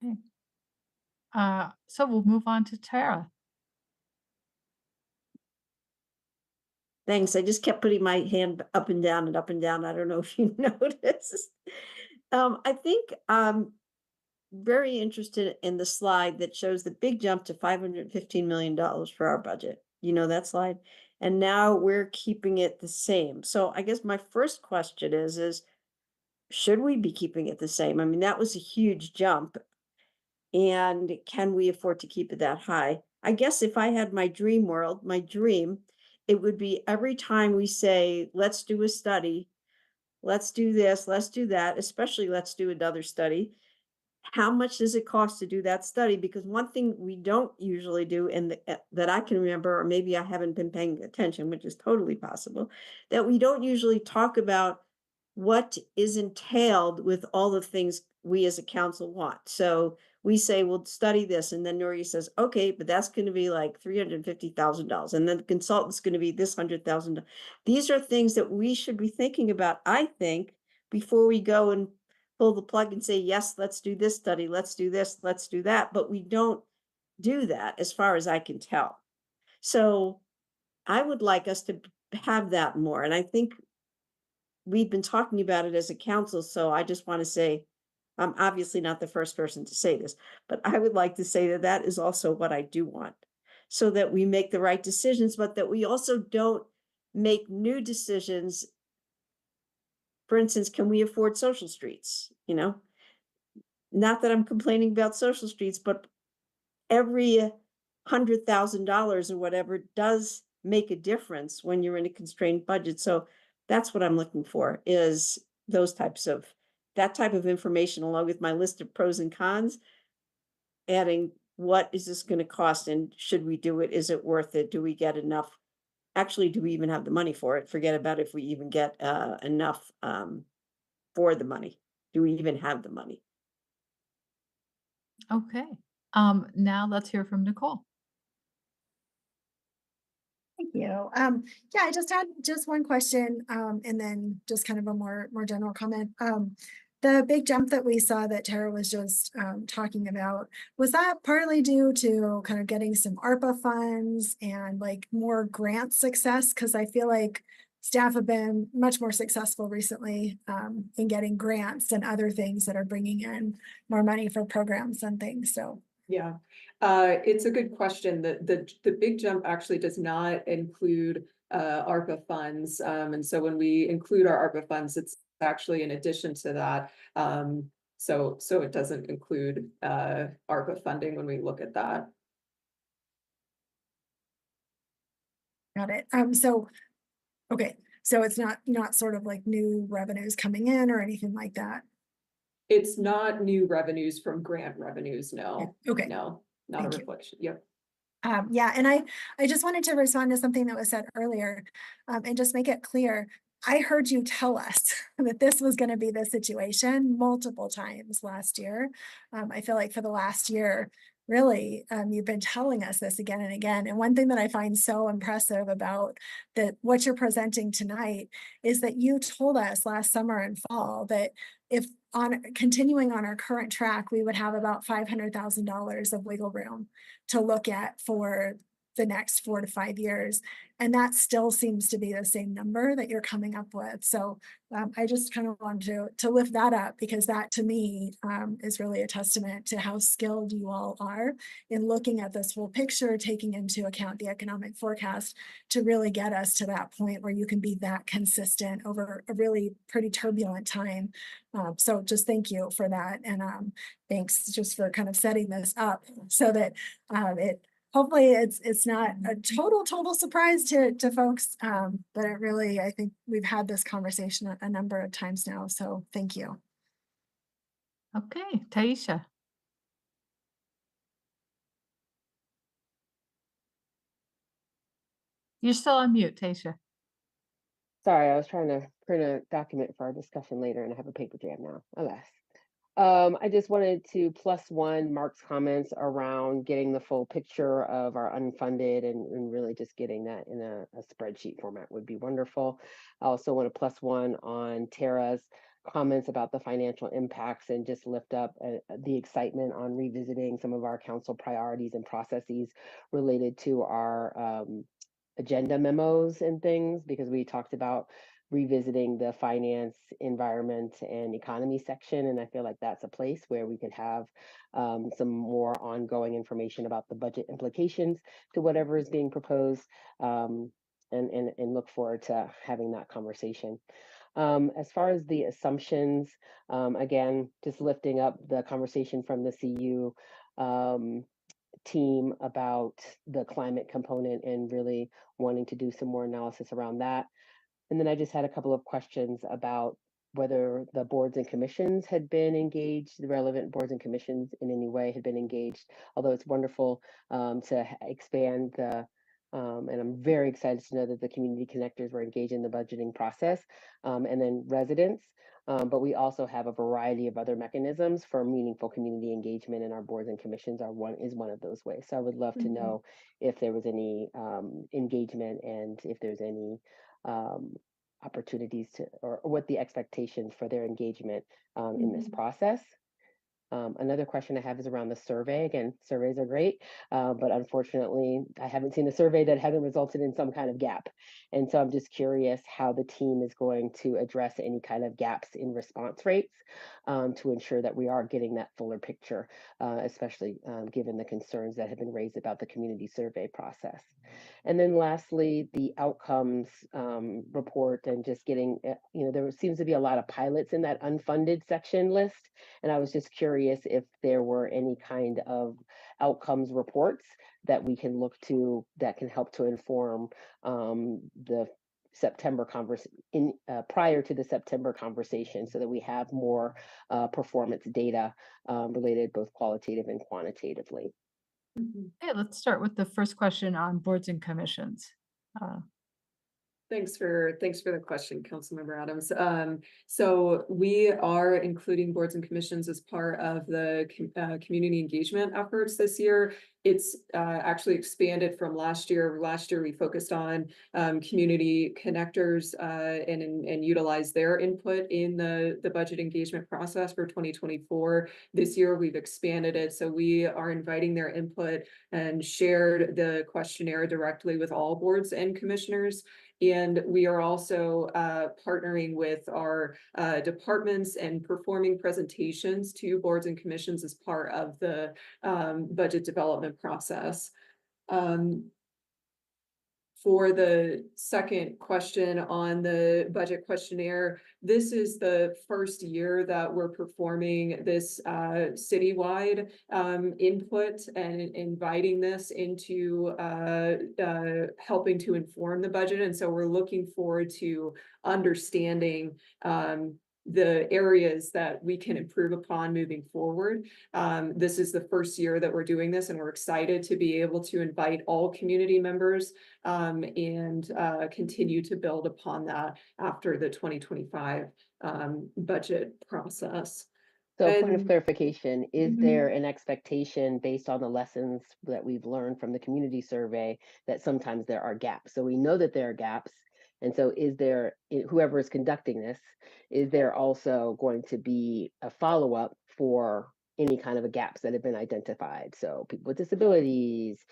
A: Okay. So we'll move on to Tara.
Q: Thanks. I just kept putting my hand up and down and up and down. I don't know if you noticed. I think I'm very interested in the slide that shows the big jump to $515 million for our budget. You know that slide? And now we're keeping it the same. So I guess my first question is should we be keeping it the same? I mean, that was a huge jump. And can we afford to keep it that high? I guess if I had my dream world, my dream, it would be every time we say, let's do a study, let's do this, let's do that, especially let's do another study. How much does it cost to do that study? Because one thing we don't usually do, and that I can remember, or maybe I haven't been paying attention, which is totally possible, that we don't usually talk about what is entailed with all the things we as a council want. So we say, we'll study this. And then Nori says, okay, but that's going to be like $350,000. And then the consultant's going to be this $100,000. These are things that we should be thinking about, I think, before we go and pull the plug and say, yes, let's do this study, let's do this, let's do that. But we don't do that as far as I can tell. So I would like us to have that more. And I think we've been talking about it as a council. So I just want to say, I'm obviously not the first person to say this, but I would like to say that that is also what I do want, so that we make the right decisions, but that we also don't make new decisions. For instance, can we afford social streets? You know, not that I'm complaining about social streets, but every $100,000 or whatever does make a difference when you're in a constrained budget. So that's what I'm looking for, is that type of information, along with my list of pros and cons, adding what is this going to cost and should we do it? Is it worth it? Do we get enough? Actually, do we even have the money for it? Forget about if we even get enough for the money. Do we even have the money?
A: Okay. Now let's hear from Nicole.
I: Thank you. Yeah, I just had one question, and then just kind of a more general comment. The big jump that we saw that Tara was just talking about, was that partly due to kind of getting some ARPA funds and like more grant success? Because I feel like staff have been much more successful recently in getting grants and other things that are bringing in more money for programs and things. So
M: Yeah, it's a good question. The big jump actually does not include ARPA funds. And so when we include our ARPA funds, it's actually in addition to that. So it doesn't include ARPA funding when we look at that.
I: got it. Okay, so it's not sort of like new revenues coming in or anything like that.
M: It's not new revenues from grant revenues, no.
I: Okay.
M: No, not a reflection. Yep.
I: Yeah, and I just wanted to respond to something that was said earlier, and just make it clear. I heard you tell us that this was going to be the situation multiple times last year. I feel like for the last year, really, you've been telling us this again and again. And one thing that I find so impressive about what you're presenting tonight is that you told us last summer and fall that if continuing on our current track, we would have about $500,000 of wiggle room to look at for the next 4 to 5 years. And that still seems to be the same number that you're coming up with. So I just kind of wanted to lift that up, because that to me is really a testament to how skilled you all are in looking at this whole picture, taking into account the economic forecast to really get us to that point where you can be that consistent over a really pretty turbulent time. So just thank you for that. And thanks just for kind of setting this up so that hopefully it's not a total surprise to folks, but it really, I think we've had this conversation a number of times now, so thank you.
A: Okay, Taisha. You're still on mute, Tasha.
K: Sorry, I was trying to print a document for our discussion later and I have a paper jam now, alas. I just wanted to plus one Mark's comments around getting the full picture of our unfunded and really just getting that in a spreadsheet format would be wonderful. I also want to plus one on Tara's comments about the financial impacts and just lift up the excitement on revisiting some of our council priorities and processes related to our agenda memos and things, because we talked about revisiting the finance, environment, and economy section. And I feel like that's a place where we could have some more ongoing information about the budget implications to whatever is being proposed, and look forward to having that conversation. As far as the assumptions, again, just lifting up the conversation from the CU team about the climate component and really wanting to do some more analysis around that. And then I just had a couple of questions about whether the boards and commissions had been engaged, the relevant boards and commissions in any way had been engaged, although it's wonderful to expand the, and I'm very excited to know that the community connectors were engaged in the budgeting process, and then residents. But we also have a variety of other mechanisms for meaningful community engagement, and our boards and commissions are one of those ways. So I would love to know if there was any engagement and if there's any opportunities to, or what the expectations for their engagement in this process. Another question I have is around the survey. Again, surveys are great, but unfortunately, I haven't seen a survey that hasn't resulted in some kind of gap. And so I'm just curious how the team is going to address any kind of gaps in response rates to ensure that we are getting that fuller picture, especially given the concerns that have been raised about the community survey process. And then lastly, the outcomes report and just getting, there seems to be a lot of pilots in that unfunded section list. And I was just curious if there were any kind of outcomes reports that we can look to that can help to inform the September conversation prior to the September conversation, so that we have more performance data related both qualitative and quantitatively.
A: Okay, let's start with the first question on boards and commissions.
M: Thanks for the question, Councilmember Adams. So we are including boards and commissions as part of the community engagement efforts this year. It's actually expanded from last year. Last year we focused on community connectors and utilized their input in the budget engagement process for 2024. This year we've expanded it, so we are inviting their input and shared the questionnaire directly with all boards and commissioners. And we are also partnering with our departments and performing presentations to boards and commissions as part of the budget development process. For the second question on the budget questionnaire, this is the first year that we're performing this citywide input and inviting this into helping to inform the budget. And so we're looking forward to understanding the areas that we can improve upon moving forward. This is the first year that we're doing this, and we're excited to be able to invite all community members and continue to build upon that after the 2025 budget process.
K: So point of clarification, is there
M: Mhm.
K: an expectation based on the lessons that we've learned from the community survey that sometimes there are gaps? So we know that there are gaps. And so is there, whoever is conducting this, is there also going to be a follow-up for any kind of gaps that have been identified? So people with disabilities,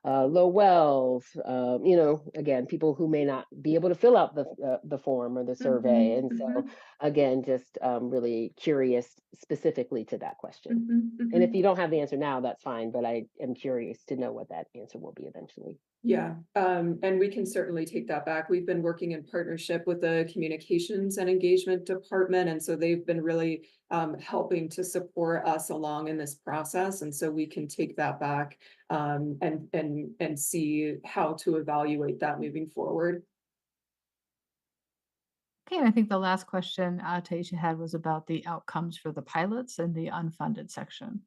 K: low wealth, again, people who may not be able to fill out the form or the survey. And so again, just really curious specifically to that question. And if you don't have the answer now, that's fine, but I am curious to know what that answer will be eventually.
M: Yeah, and we can certainly take that back. We've been working in partnership with the communications and engagement department, and so they've been really helping to support us along in this process. And so we can take that back and see how to evaluate that moving forward.
A: Okay, and I think the last question Taisha had was about the outcomes for the pilots and the unfunded section.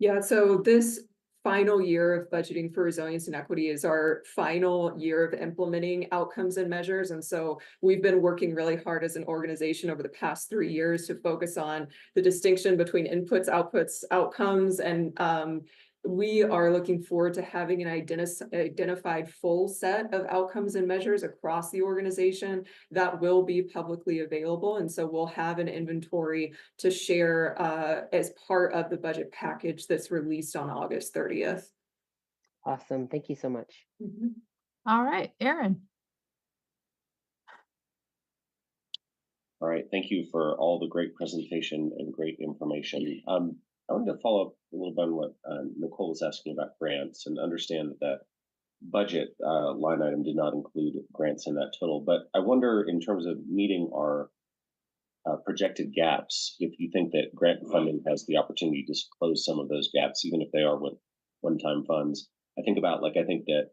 M: Yeah, so this final year of budgeting for resilience and equity is our final year of implementing outcomes and measures. And so we've been working really hard as an organization over the past 3 years to focus on the distinction between inputs, outputs, outcomes, and we are looking forward to having an identified full set of outcomes and measures across the organization that will be publicly available. And so we'll have an inventory to share as part of the budget package that's released on August 30th.
K: Awesome. Thank you so much.
A: All right, Aaron.
R: All right, thank you for all the great presentation and great information. I wanted to follow up a little bit on what Nicole was asking about grants, and understand that that budget line item did not include grants in that total. But I wonder, in terms of meeting our projected gaps, if you think that grant funding has the opportunity to close some of those gaps, even if they are with one-time funds. I think that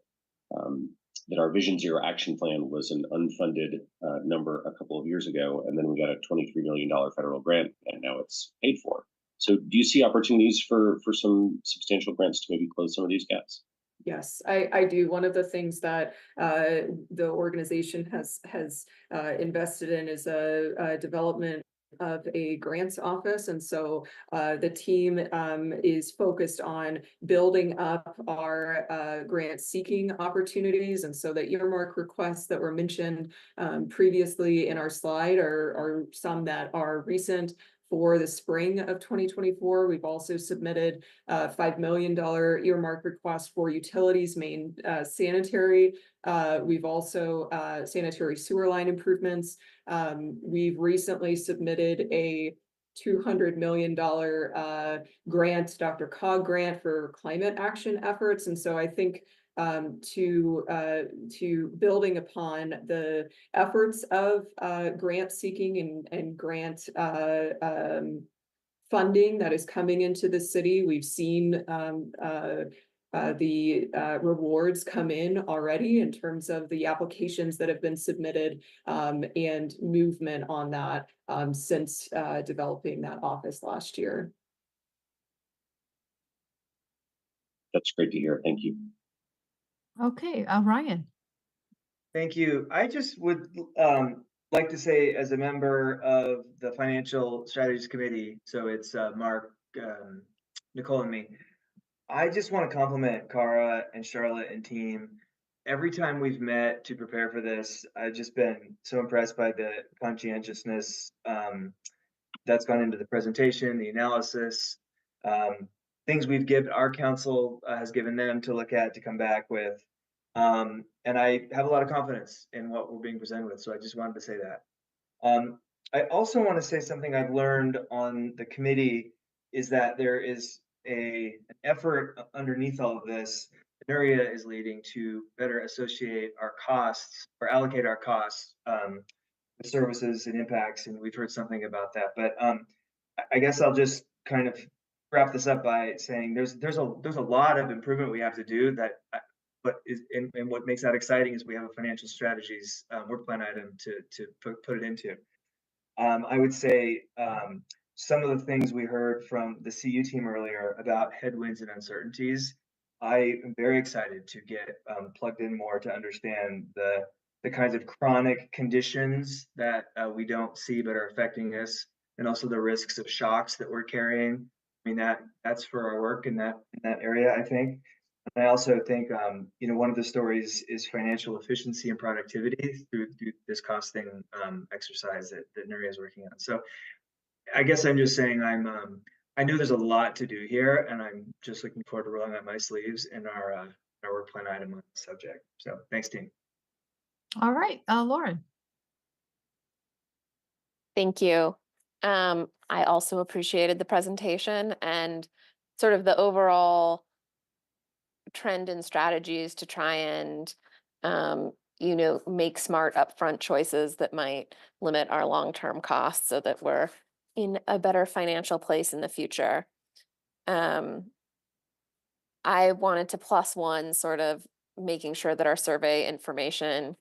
R: that our Vision Zero action plan was an unfunded number a couple of years ago, and then we got a $23 million federal grant, and now it's paid for. So do you see opportunities for some substantial grants to maybe close some of these gaps?
M: Yes, I do. One of the things that the organization has invested in is a development of a grants office. And so the team is focused on building up our grant seeking opportunities. And so the earmark requests that were mentioned previously in our slide are some that are recent. For the spring of 2024, we've also submitted a $5 million earmark request for utilities, main sanitary. We've also sanitary sewer line improvements. We've recently submitted a $200 million grant, Dr. Cog grant for climate action efforts. And so I think to building upon the efforts of grant seeking and grant funding that is coming into the city. We've seen the rewards come in already in terms of the applications that have been submitted and movement on that since developing that office last year.
R: That's great to hear. Thank you.
A: Okay, Ryan.
J: Thank you. I just would like to say, as a member of the Financial Strategies Committee, so it's Mark, Nicole, and me, I just want to compliment Cara and Charlotte and team. Every time we've met to prepare for this, I've just been so impressed by the conscientiousness that's gone into the presentation, the analysis, things we've given our council has given them to look at, to come back with. And I have a lot of confidence in what we're being presented with. So I just wanted to say that. I also want to say something I've learned on the committee is that there is an effort underneath all of this. Area is leading to better associate our costs or allocate our costs, the services and impacts. And we've heard something about that, but I guess I'll just kind of wrap this up by saying there's a lot of improvement we have to do that. But and what makes that exciting is we have a financial strategies work plan item to put it into. I would say some of the things we heard from the CU team earlier about headwinds and uncertainties, I am very excited to get plugged in more to understand the kinds of chronic conditions that we don't see but are affecting us, and also the risks of shocks that we're carrying. I mean, that's for our work in that area, I think. And I also think, one of the stories is financial efficiency and productivity through this costing exercise that Nuria is working on. So I guess I'm just saying I know there's a lot to do here, and I'm just looking forward to rolling up my sleeves in our work plan item on the subject. So thanks, team.
A: All right, Lauren.
G: Thank you. I also appreciated the presentation and sort of the overall trend and strategies to try and make smart upfront choices that might limit our long-term costs so that we're in a better financial place in the future. I wanted to plus one sort of making sure that our survey information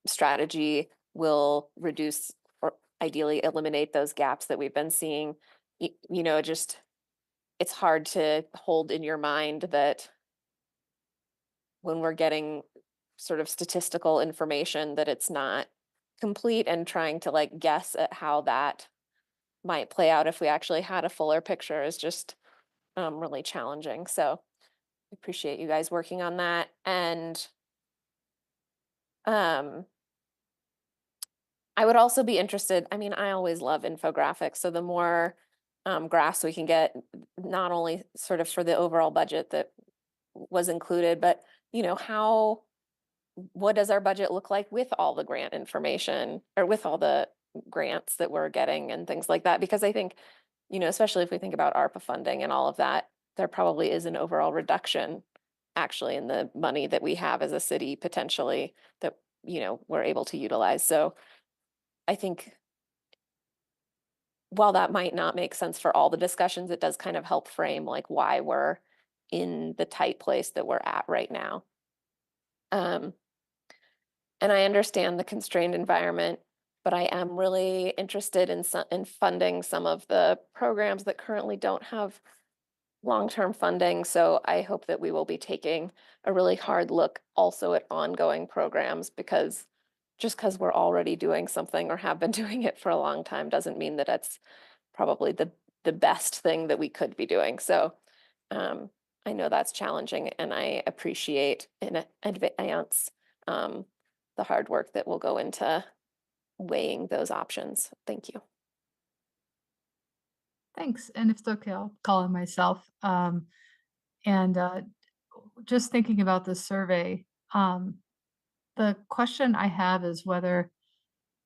G: strategy will reduce or ideally eliminate those gaps that we've been seeing. it's hard to hold in your mind that when we're getting sort of statistical information that it's not complete, and trying to like guess at how that might play out if we actually had a fuller picture is just really challenging. So I appreciate you guys working on that. And um, I would also be interested, I mean, I always love infographics. So the more graphs we can get, not only sort of for the overall budget that was included, but what does our budget look like with all the grant information, or with all the grants that we're getting and things like that? Because I think, especially if we think about ARPA funding and all of that, there probably is an overall reduction actually in the money that we have as a city potentially that, we're able to utilize. So I think while that might not make sense for all the discussions, it does kind of help frame like why we're in the tight place that we're at right now. Um, and I understand the constrained environment, but I am really interested in funding some of the programs that currently don't have long-term funding. So I hope that we will be taking a really hard look also at ongoing programs, because just because we're already doing something or have been doing it for a long time doesn't mean that it's probably the best thing that we could be doing. So I know that's challenging, and I appreciate in advance the hard work that will go into weighing those options. Thank you.
A: Thanks. And if it's okay, I'll call on myself. And just thinking about this survey, the question I have is whether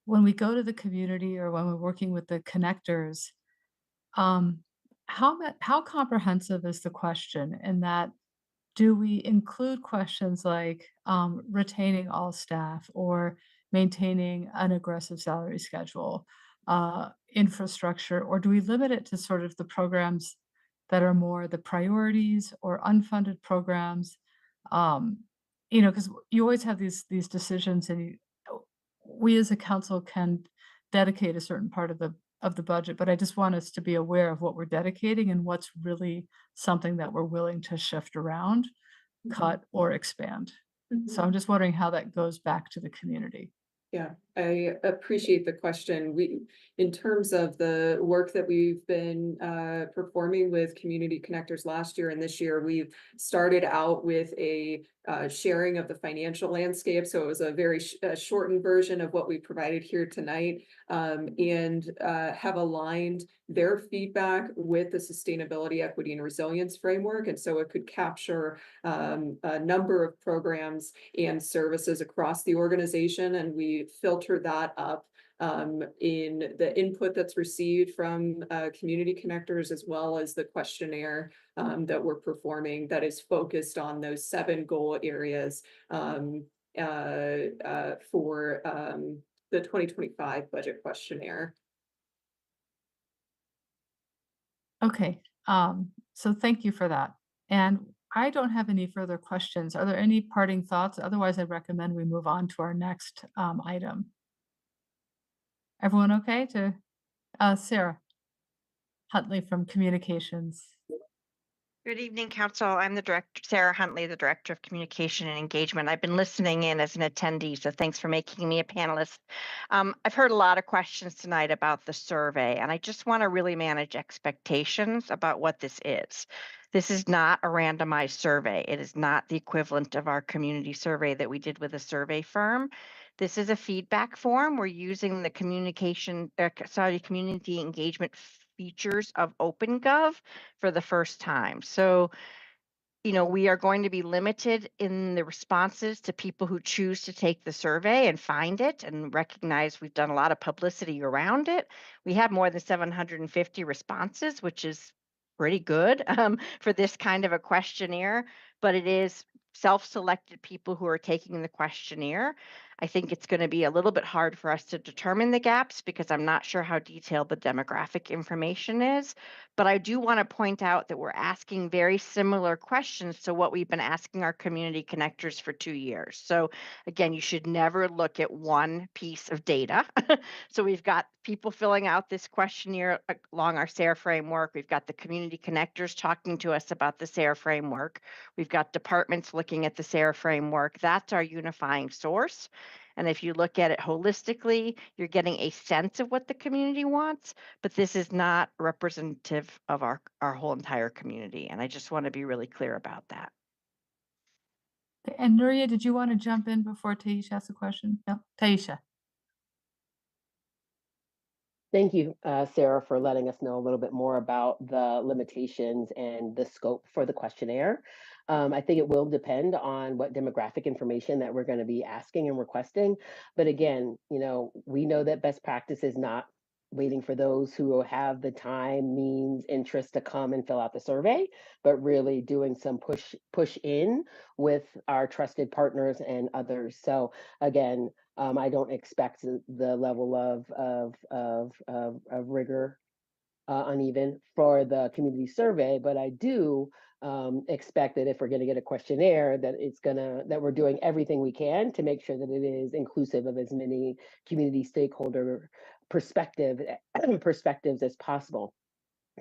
A: when we go to the community or when we're working with the connectors, um, how comprehensive is the question in that do we include questions like retaining all staff or maintaining an aggressive salary schedule, infrastructure, or do we limit it to sort of the programs that are more the priorities or unfunded programs? Um, because you always have these decisions, and we as a council can dedicate a certain part of the budget, but I just want us to be aware of what we're dedicating and what's really something that we're willing to shift around, cut, or expand. So I'm just wondering how that goes back to the community.
M: Yeah, I appreciate the question. In terms of the work that we've been performing with community connectors last year and this year, we've started out with a sharing of the financial landscape. So it was a very shortened version of what we provided here tonight, and have aligned their feedback with the sustainability, equity, and resilience framework. And so it could capture a number of programs and services across the organization, and we filter that up in the input that's received from community connectors, as well as the questionnaire that we're performing that is focused on those 7 goal areas for the 2025 budget questionnaire.
A: Okay, so thank you for that. And I don't have any further questions. Are there any parting thoughts? Otherwise, I recommend we move on to our next item. Everyone okay to Sarah Huntley from Communications.
S: Good evening, Council. I'm the Director, Sarah Huntley, the Director of Communication and Engagement. I've been listening in as an attendee, so thanks for making me a panelist. I've heard a lot of questions tonight about the survey, and I just want to really manage expectations about what this is. This is not a randomized survey. It is not the equivalent of our community survey that we did with a survey firm. This is a feedback form. We're using the community engagement features of OpenGov for the first time. So, we are going to be limited in the responses to people who choose to take the survey and find it, and recognize we've done a lot of publicity around it. We have more than 750 responses, which is pretty good for this kind of a questionnaire, but it is self-selected people who are taking the questionnaire. I think it's going to be a little bit hard for us to determine the gaps because I'm not sure how detailed the demographic information is. But I do want to point out that we're asking very similar questions to what we've been asking our community connectors for 2 years. So again, you should never look at one piece of data. So we've got people filling out this questionnaire along our SARE framework. We've got the community connectors talking to us about the SARE framework. We've got departments looking at the SARE framework. That's our unifying source. And if you look at it holistically, you're getting a sense of what the community wants, but this is not representative of our whole entire community. And I just want to be really clear about that.
A: And Nuria, did you want to jump in before Taisha asks a question? No, Taisha.
K: Thank you, Sarah, for letting us know a little bit more about the limitations and the scope for the questionnaire. I think it will depend on what demographic information that we're going to be asking and requesting. But again, we know that best practice is not waiting for those who have the time, means, interest to come and fill out the survey, but really doing some push in with our trusted partners and others. So again, I don't expect the level of rigor uneven for the community survey, but I do expect that if we're going to get a questionnaire, that we're doing everything we can to make sure that it is inclusive of as many community stakeholder perspectives as possible.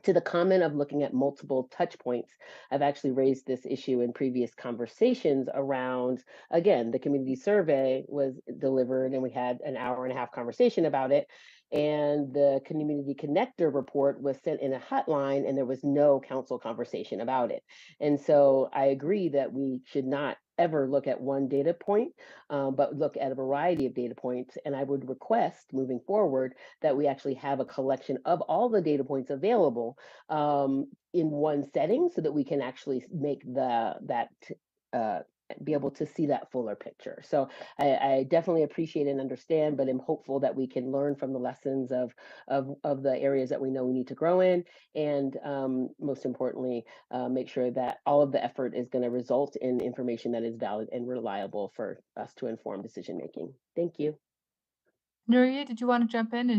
K: To the comment of looking at multiple touch points, I've actually raised this issue in previous conversations around, again, the community survey was delivered and we had an hour-and-a-half conversation about it. And the community connector report was sent in a hotline and there was no council conversation about it. And so I agree that we should not ever look at one data point, but look at a variety of data points. And I would request moving forward that we actually have a collection of all the data points available in one setting so that we can actually make be able to see that fuller picture. So I definitely appreciate and understand, but I'm hopeful that we can learn from the lessons of the areas that we know we need to grow in, and most importantly, make sure that all of the effort is going to result in information that is valid and reliable for us to inform decision making. Thank you.
A: Nuria, did you want to jump in?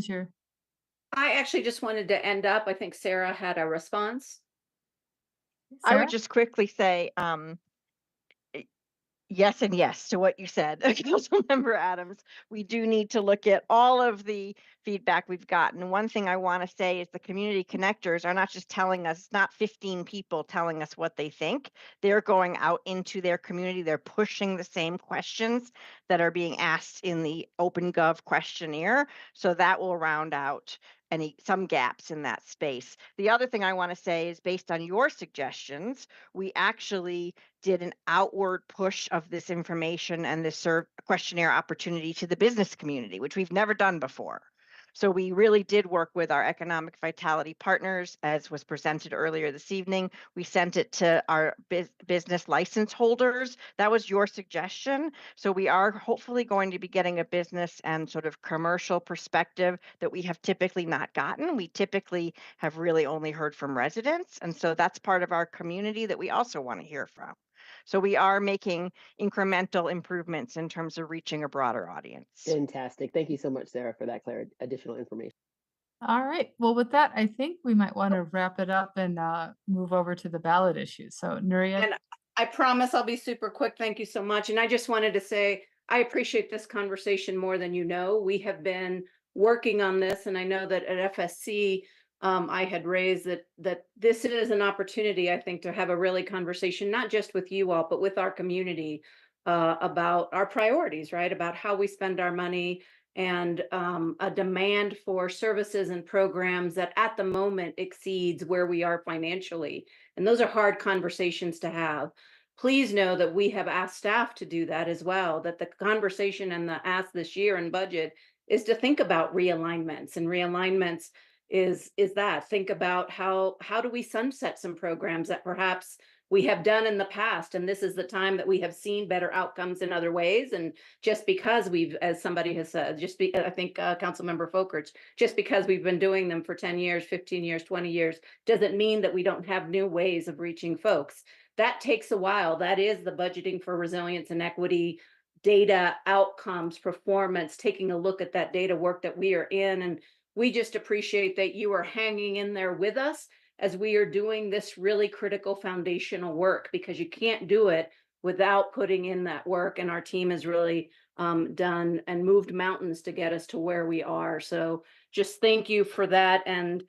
P: I actually just wanted to end up, I think Sarah had a response.
S: I would
A: Sarah?
S: just quickly say, yes and yes to what you said, Councilmember Adams. We do need to look at all of the feedback we've gotten. One thing I want to say is the community connectors are not just telling us, it's not 15 people telling us what they think. They're going out into their community. They're pushing the same questions that are being asked in the OpenGov questionnaire. So that will round out some gaps in that space. The other thing I want to say is based on your suggestions, we actually did an outward push of this information and this questionnaire opportunity to the business community, which we've never done before. So we really did work with our economic vitality partners, as was presented earlier this evening. We sent it to our business license holders. That was your suggestion. So we are hopefully going to be getting a business and sort of commercial perspective that we have typically not gotten. We typically have really only heard from residents. And so that's part of our community that we also want to hear from. So we are making incremental improvements in terms of reaching a broader audience.
K: Fantastic. Thank you so much, Sarah, for that additional information.
A: All right. Well, with that, I think we might want to wrap it up and move over to the ballot issues. So, Nuria.
P: And I promise I'll be super quick. Thank you so much. And I just wanted to say, I appreciate this conversation more than you know. We have been working on this, and I know that at FSC, I had raised that this is an opportunity, I think, to have a really conversation, not just with you all, but with our community about our priorities, right? About how we spend our money, and a demand for services and programs that at the moment exceeds where we are financially. And those are hard conversations to have. Please know that we have asked staff to do that as well, that the conversation and the ask this year in budget is to think about realignments, and realignments is that think about how do we sunset some programs that perhaps we have done in the past, and this is the time that we have seen better outcomes in other ways. And just because we've, as somebody has said, I think Councilmember Folkerts, just because we've been doing them for 10 years, 15 years, 20 years, doesn't mean that we don't have new ways of reaching folks. That takes a while. That is the budgeting for resilience and equity data outcomes, performance, taking a look at that data work that we are in. And we just appreciate that you are hanging in there with us as we are doing this really critical foundational work, because you can't do it without putting in that work. And our team has really done and moved mountains to get us to where we are. So just thank you for that, and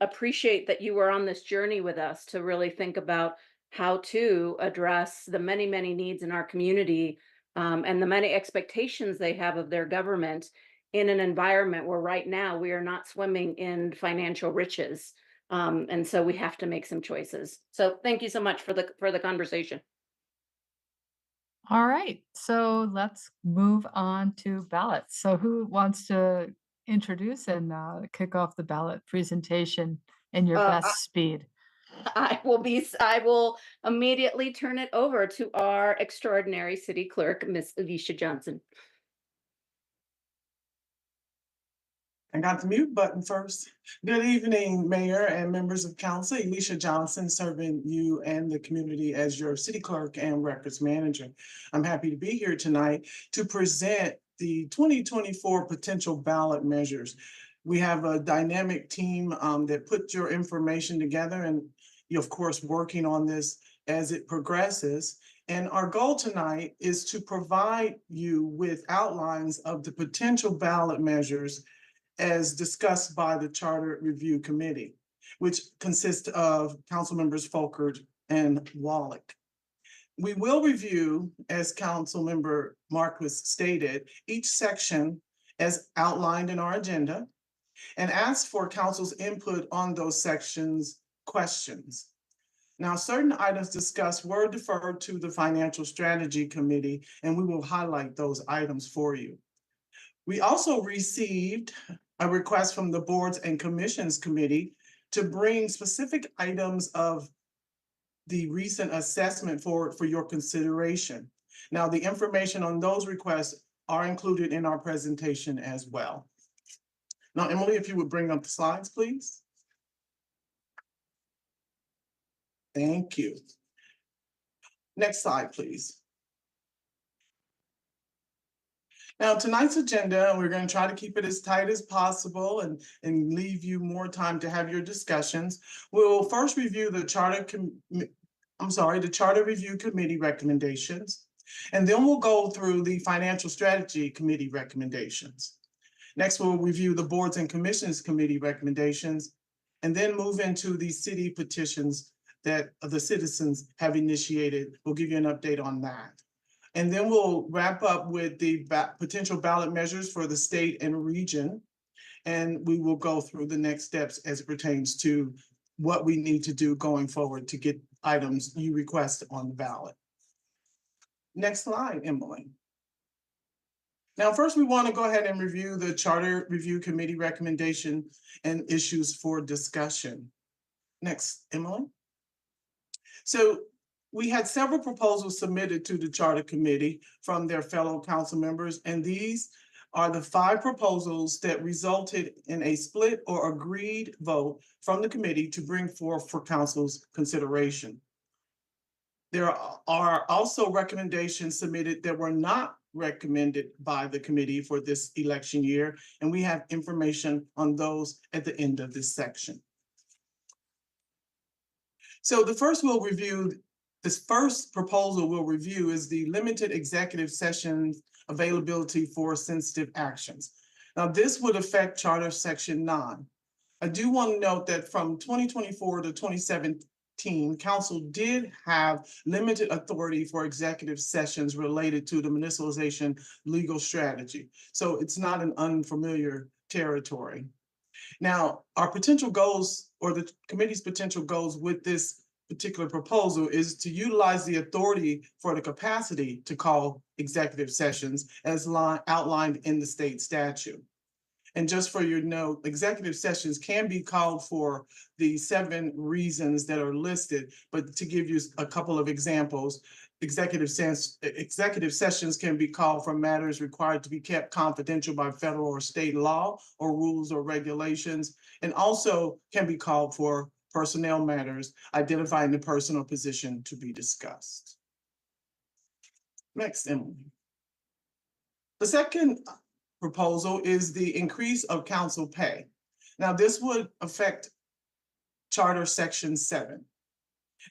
P: appreciate that you were on this journey with us to really think about how to address the many, many needs in our community, and the many expectations they have of their government in an environment where right now we are not swimming in financial riches. And so we have to make some choices. So thank you so much for the conversation.
A: All right, so let's move on to ballots. So who wants to introduce and kick off the ballot presentation in your
P: Uh,
A: best speed?
P: I will immediately turn it over to our extraordinary city clerk, Miss Alicia Johnson.
T: I got the mute button first. Good evening, Mayor and members of council. Alicia Johnson, serving you and the community as your city clerk and records manager. I'm happy to be here tonight to present the 2024 potential ballot measures. We have a dynamic team that put your information together, and you're of course working on this as it progresses. And our goal tonight is to provide you with outlines of the potential ballot measures as discussed by the Charter Review Committee, which consists of council members Folkert and Wallach. We will review, as Council Member Marquis stated, each section as outlined in our agenda, and ask for council's input on those sections' questions. Now, certain items discussed were deferred to the Financial Strategy Committee, and we will highlight those items for you. We also received a request from the Boards and Commissions Committee to bring specific items of the recent assessment forward for your consideration. Now, the information on those requests are included in our presentation as well. Now, Emily, if you would bring up the slides, please. Thank you. Next slide, please. Now, tonight's agenda, we're going to try to keep it as tight as possible and leave you more time to have your discussions. We'll first review the Charter Review Committee recommendations, and then we'll go through the Financial Strategy Committee recommendations. Next, we'll review the Boards and Commissions Committee recommendations, and then move into the city petitions that the citizens have initiated. We'll give you an update on that. And then we'll wrap up with the potential ballot measures for the state and region. And we will go through the next steps as it pertains to what we need to do going forward to get items you request on the ballot. Next slide, Emily. Now, first, we want to go ahead and review the Charter Review Committee recommendation and issues for discussion. Next, Emily. So we had several proposals submitted to the Charter Committee from their fellow council members, and these are the 5 proposals that resulted in a split or agreed vote from the committee to bring forth for council's consideration. There are also recommendations submitted that were not recommended by the committee for this election year, and we have information on those at the end of this section. So the first this first proposal we'll review is the limited executive session availability for sensitive actions. Now, this would affect Charter Section 9. I do want to note that from 2024 to 2017, Council did have limited authority for executive sessions related to the municipalization legal strategy. So it's not an unfamiliar territory. Now, our potential goals, or the committee's potential goals with this particular proposal, is to utilize the authority for the capacity to call executive sessions as outlined in the state statute. And just for your note, executive sessions can be called for the 7 reasons that are listed, but to give you a couple of examples, executive sessions can be called for matters required to be kept confidential by federal or state law or rules or regulations, and also can be called for personnel matters, identifying the person or position to be discussed. Next, Emily. The second proposal is the increase of council pay. Now, this would affect Charter Section 7.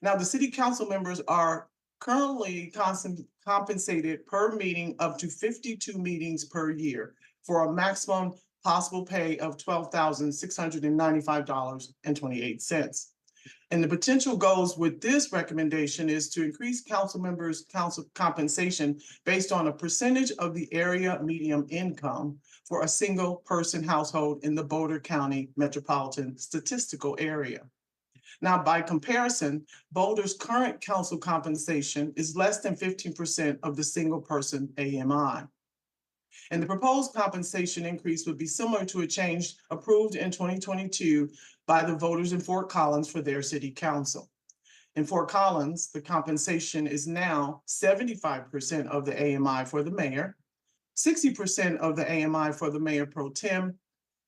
T: Now, the city council members are currently compensated per meeting up to 52 meetings per year for a maximum possible pay of $12,695.28. And the potential goals with this recommendation is to increase council members' council compensation based on a percentage of the area median income for a single person household in the Boulder County Metropolitan Statistical Area. Now, by comparison, Boulder's current council compensation is less than 15% of the single person AMI. And the proposed compensation increase would be similar to a change approved in 2022 by the voters in Fort Collins for their city council. In Fort Collins, the compensation is now 75% of the AMI for the mayor, 60% of the AMI for the mayor pro tem,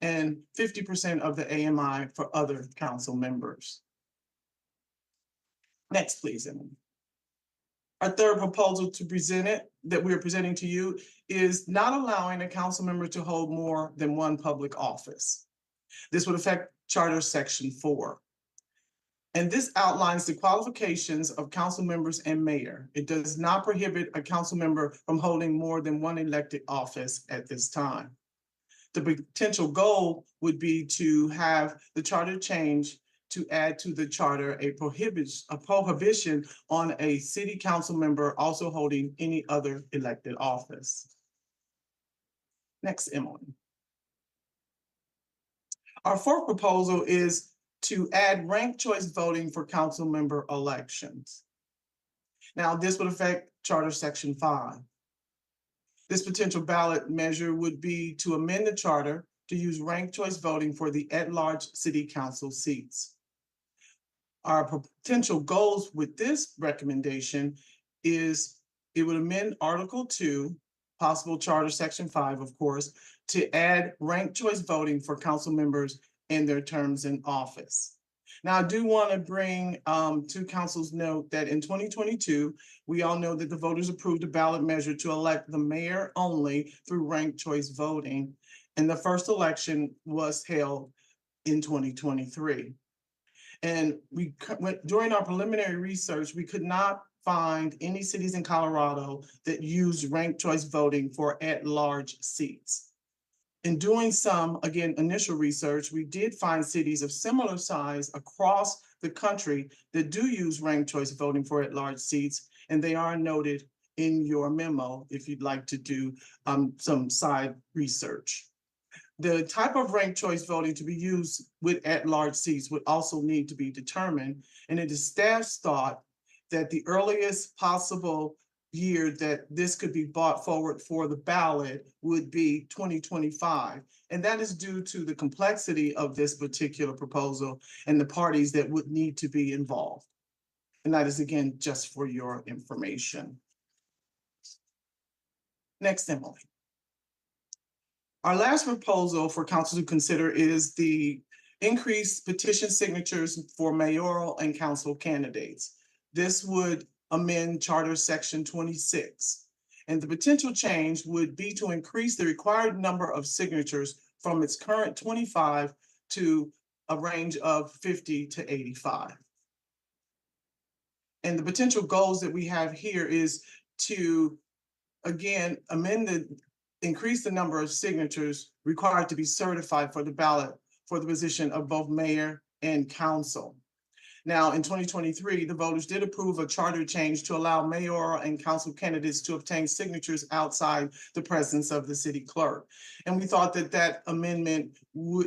T: and 50% of the AMI for other council members. Next, please, Emily. Our third proposal that we're presenting to you is not allowing a council member to hold more than one public office. This would affect Charter Section 4. And this outlines the qualifications of council members and mayor. It does not prohibit a council member from holding more than one elected office at this time. The potential goal would be to have the charter change to add to the charter a prohibition on a city council member also holding any other elected office. Next, Emily. Our fourth proposal is to add ranked choice voting for council member elections. Now, this would affect Charter Section 5. This potential ballot measure would be to amend the charter to use ranked choice voting for the at-large city council seats. Our potential goals with this recommendation is it would amend Article 2, possible Charter Section 5, of course, to add ranked choice voting for council members and their terms in office. Now, I do want to bring to council's note that in 2022, we all know that the voters approved a ballot measure to elect the mayor only through ranked choice voting. And the first election was held in 2023. And during our preliminary research, we could not find any cities in Colorado that used ranked choice voting for at-large seats. In doing some, again, initial research, we did find cities of similar size across the country that do use ranked choice voting for at-large seats, and they are noted in your memo if you'd like to do some side research. The type of ranked choice voting to be used with at-large seats would also need to be determined, and it is staff's thought that the earliest possible year that this could be brought forward for the ballot would be 2025. And that is due to the complexity of this particular proposal and the parties that would need to be involved. And that is, again, just for your information. Next, Emily. Our last proposal for council to consider is the increased petition signatures for mayoral and council candidates. This would amend Charter Section 26. And the potential change would be to increase the required number of signatures from its current 25 to a range of 50 to 85. And the potential goals that we have here is to, again, increase the number of signatures required to be certified for the ballot for the position of both mayor and council. Now, in 2023, the voters did approve a charter change to allow mayoral and council candidates to obtain signatures outside the presence of the city clerk. And we thought that that amendment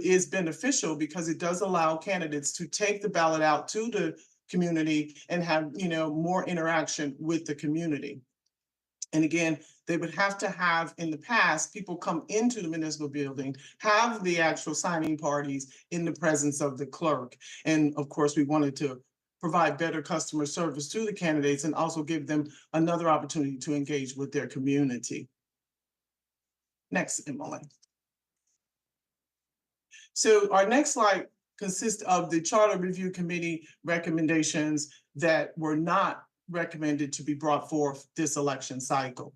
T: is beneficial because it does allow candidates to take the ballot out to the community and have, more interaction with the community. And again, they would have to have, in the past, people come into the municipal building, have the actual signing parties in the presence of the clerk. And of course, we wanted to provide better customer service to the candidates and also give them another opportunity to engage with their community. Next, Emily. So our next slide consists of the Charter Review Committee recommendations that were not recommended to be brought forth this election cycle.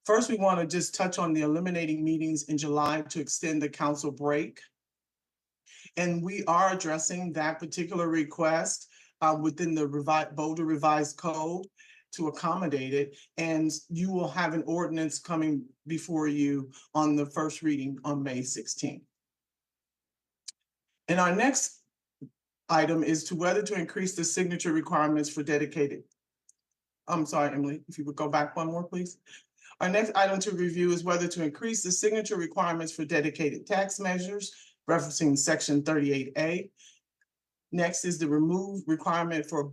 T: First, we want to just touch on the eliminating meetings in July to extend the council break. And we are addressing that particular request within the Boulder Revised Code to accommodate it. And you will have an ordinance coming before you on the first reading on May 16th. And our next item is to whether to increase the signature requirements for dedicated. I'm sorry, Emily, if you would go back one more, please. Our next item to review is whether to increase the signature requirements for dedicated tax measures, referencing section 38A. Next is the remove requirement for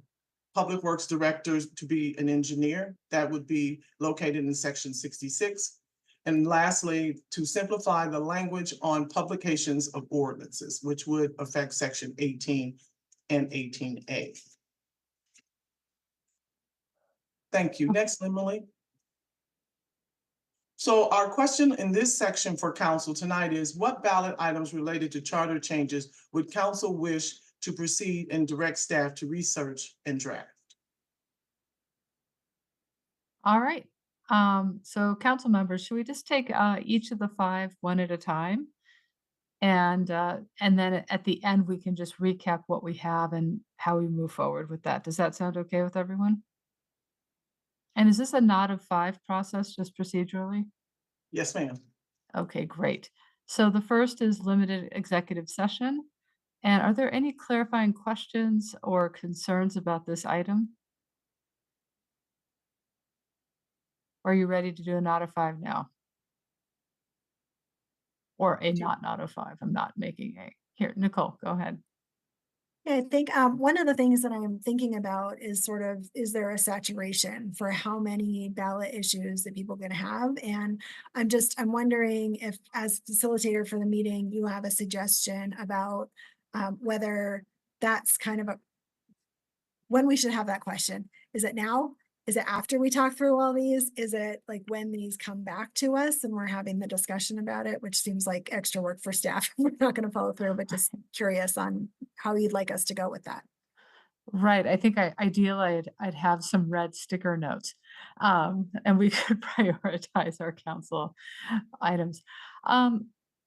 T: public works directors to be an engineer. That would be located in section 66. And lastly, to simplify the language on publications of ordinances, which would affect section 18 and 18A. Thank you. Next, Emily. So our question in this section for council tonight is, what ballot items related to charter changes would council wish to proceed and direct staff to research and draft?
A: All right. So council members, should we just take each of the 5 one at a time? And then at the end, we can just recap what we have and how we move forward with that. Does that sound okay with everyone? And is this a not of 5 process, just procedurally?
T: Yes, ma'am.
A: Okay, great. So the first is limited executive session. And are there any clarifying questions or concerns about this item? Or are you ready to do a not of 5 now? Or a not of 5? I'm not making a. Here, Nicole, go ahead.
I: Yeah, I think one of the things that I'm thinking about is sort of, is there a saturation for how many ballot issues that people can have? And I'm wondering if, as facilitator for the meeting, you have a suggestion about whether that's kind of when we should have that question. Is it now? Is it after we talk through all these? Is it like when these come back to us and we're having the discussion about it, which seems like extra work for staff. We're not going to follow through, but just curious on how you'd like us to go with that.
A: Right. I think ideally I'd have some red sticker notes, and we could prioritize our council items.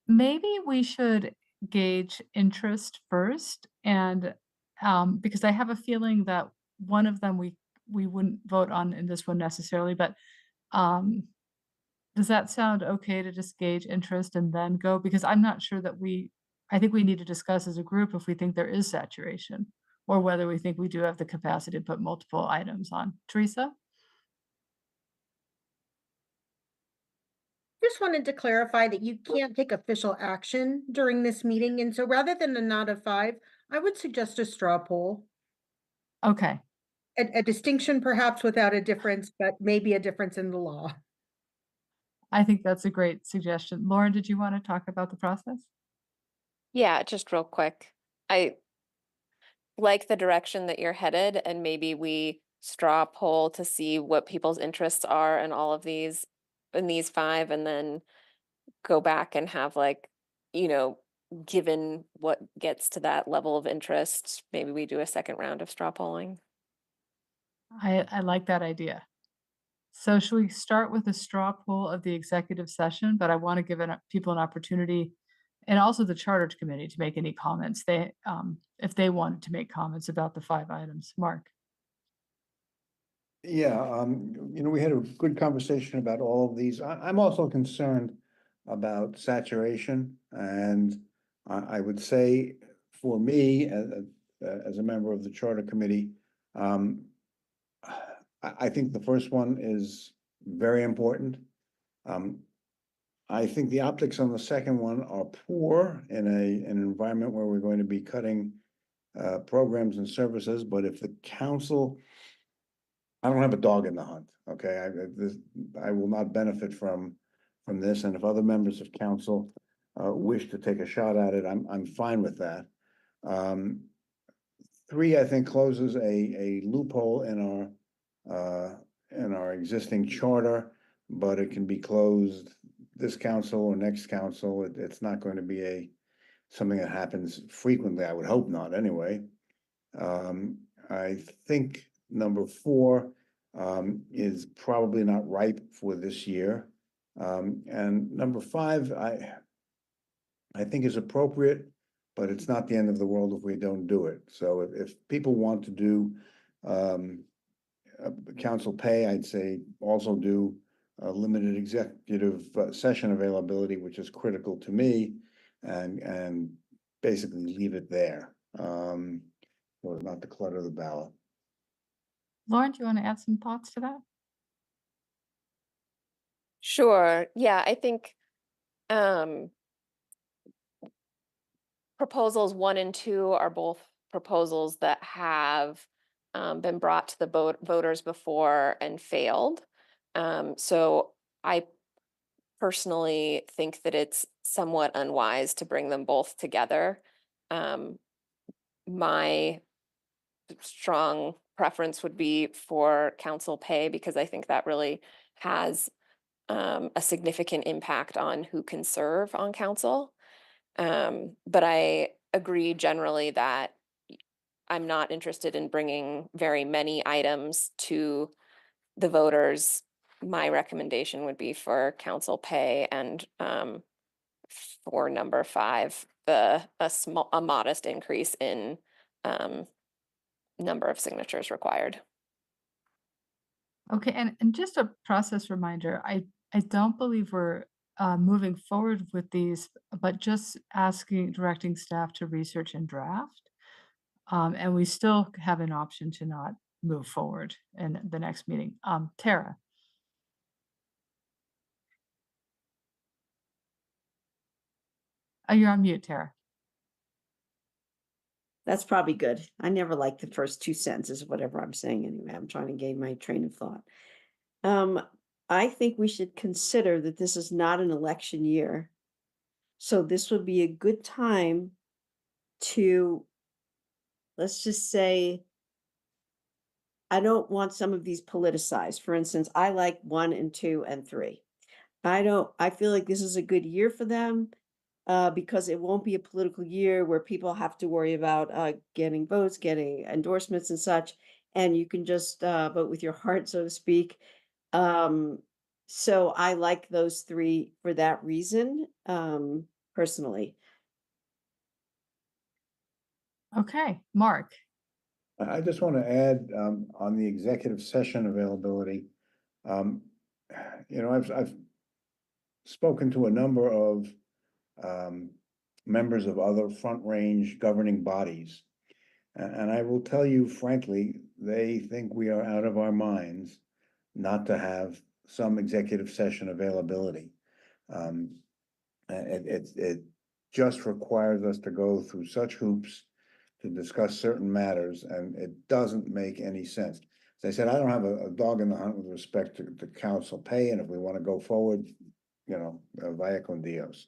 A: Maybe we should gauge interest first, and because I have a feeling that one of them we wouldn't vote on in this one necessarily, but does that sound okay to just gauge interest and then go? Because I'm not sure that I think we need to discuss as a group if we think there is saturation or whether we think we do have the capacity to put multiple items on. Teresa?
U: Just wanted to clarify that you can't take official action during this meeting. And so rather than a not of 5, I would suggest a straw poll.
A: Okay.
U: A distinction perhaps without a difference, but maybe a difference in the law.
A: I think that's a great suggestion. Lauren, did you want to talk about the process?
G: Yeah, just real quick. I like the direction that you're headed, and maybe we straw poll to see what people's interests are in all of these, in these 5, and then go back and have given what gets to that level of interest, maybe we do a second round of straw polling.
A: I like that idea. So should we start with a straw poll of the executive session? But I want to give people an opportunity, and also the charter committee, to make any comments if they wanted to make comments about the 5 items. Mark.
E: Yeah, we had a good conversation about all of these. I'm also concerned about saturation, and I would say for me, as a member of the charter committee, I think the first one is very important. I think the optics on the second one are poor in an environment where we're going to be cutting programs and services, but if the council, I don't have a dog in the hunt, okay? I will not benefit from this, and if other members of council wish to take a shot at it, I'm fine with that. 3, I think, closes a loophole in our existing charter, but it can be closed this council or next council. It's not going to be something that happens frequently. I would hope not, anyway. I think number 4 is probably not ripe for this year. And number 5, I think is appropriate, but it's not the end of the world if we don't do it. So if people want to do council pay, I'd say also do limited executive session availability, which is critical to me, and basically leave it there. So as not to clutter the ballot.
A: Lauren, do you want to add some thoughts to that?
G: Sure. Yeah, I think proposals 1 and 2 are both proposals that have been brought to the voters before and failed. So I personally think that it's somewhat unwise to bring them both together. My strong preference would be for council pay because I think that really has a significant impact on who can serve on council. But I agree generally that I'm not interested in bringing very many items to the voters. My recommendation would be for council pay and for number 5, a modest increase in number of signatures required.
A: Okay, and just a process reminder, I don't believe we're moving forward with these, but just directing staff to research and draft. And we still have an option to not move forward in the next meeting. Tara. Oh, you're on mute, Tara.
Q: That's probably good. I never like the first 2 sentences of whatever I'm saying anyway. I'm trying to gain my train of thought. I think we should consider that this is not an election year. So this would be a good time to, let's just say, I don't want some of these politicized. For instance, I like 1 and 2 and 3. I feel like this is a good year for them. Because it won't be a political year where people have to worry about getting votes, getting endorsements and such, and you can just vote with your heart, so to speak. So I like those 3 for that reason, personally.
A: Okay, Mark.
E: I just want to add on the executive session availability. I've spoken to a number of members of other front range governing bodies. And I will tell you frankly, they think we are out of our minds not to have some executive session availability. It just requires us to go through such hoops to discuss certain matters, and it doesn't make any sense. As I said, I don't have a dog in the hunt with respect to council pay, and if we want to go forward, via con Dios.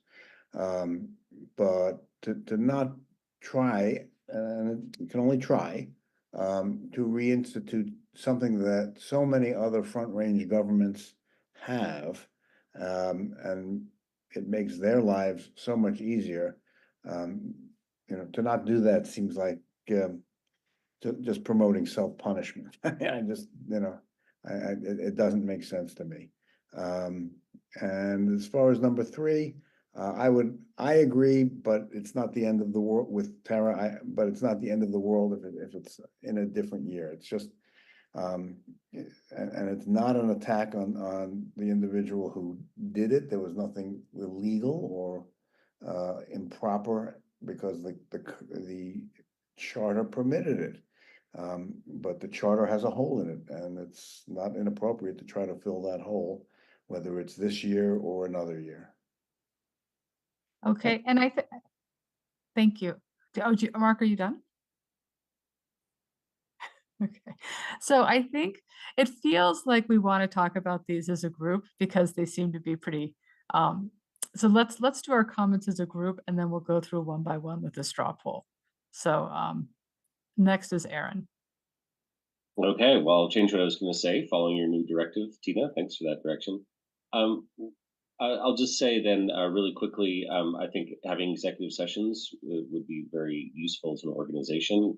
E: But to not try, and you can only try, to reinstitute something that so many other front range governments have, and it makes their lives so much easier. To not do that seems like just promoting self-punishment. I just, it doesn't make sense to me. And as far as number 3, I agree, but it's not the end of the world with Tara. But it's not the end of the world if it's in a different year. It's just, and it's not an attack on the individual who did it. There was nothing illegal or improper because the charter permitted it. But the charter has a hole in it, and it's not inappropriate to try to fill that hole, whether it's this year or another year.
A: Okay, and thank you. Mark, are you done? Okay. So I think it feels like we want to talk about these as a group because they seem to be pretty so let's do our comments as a group and then we'll go through one by one with the straw poll. So next is Aaron.
R: Okay, well, I'll change what I was going to say following your new directive, Tina. Thanks for that direction. I'll just say then really quickly, I think having executive sessions would be very useful to an organization,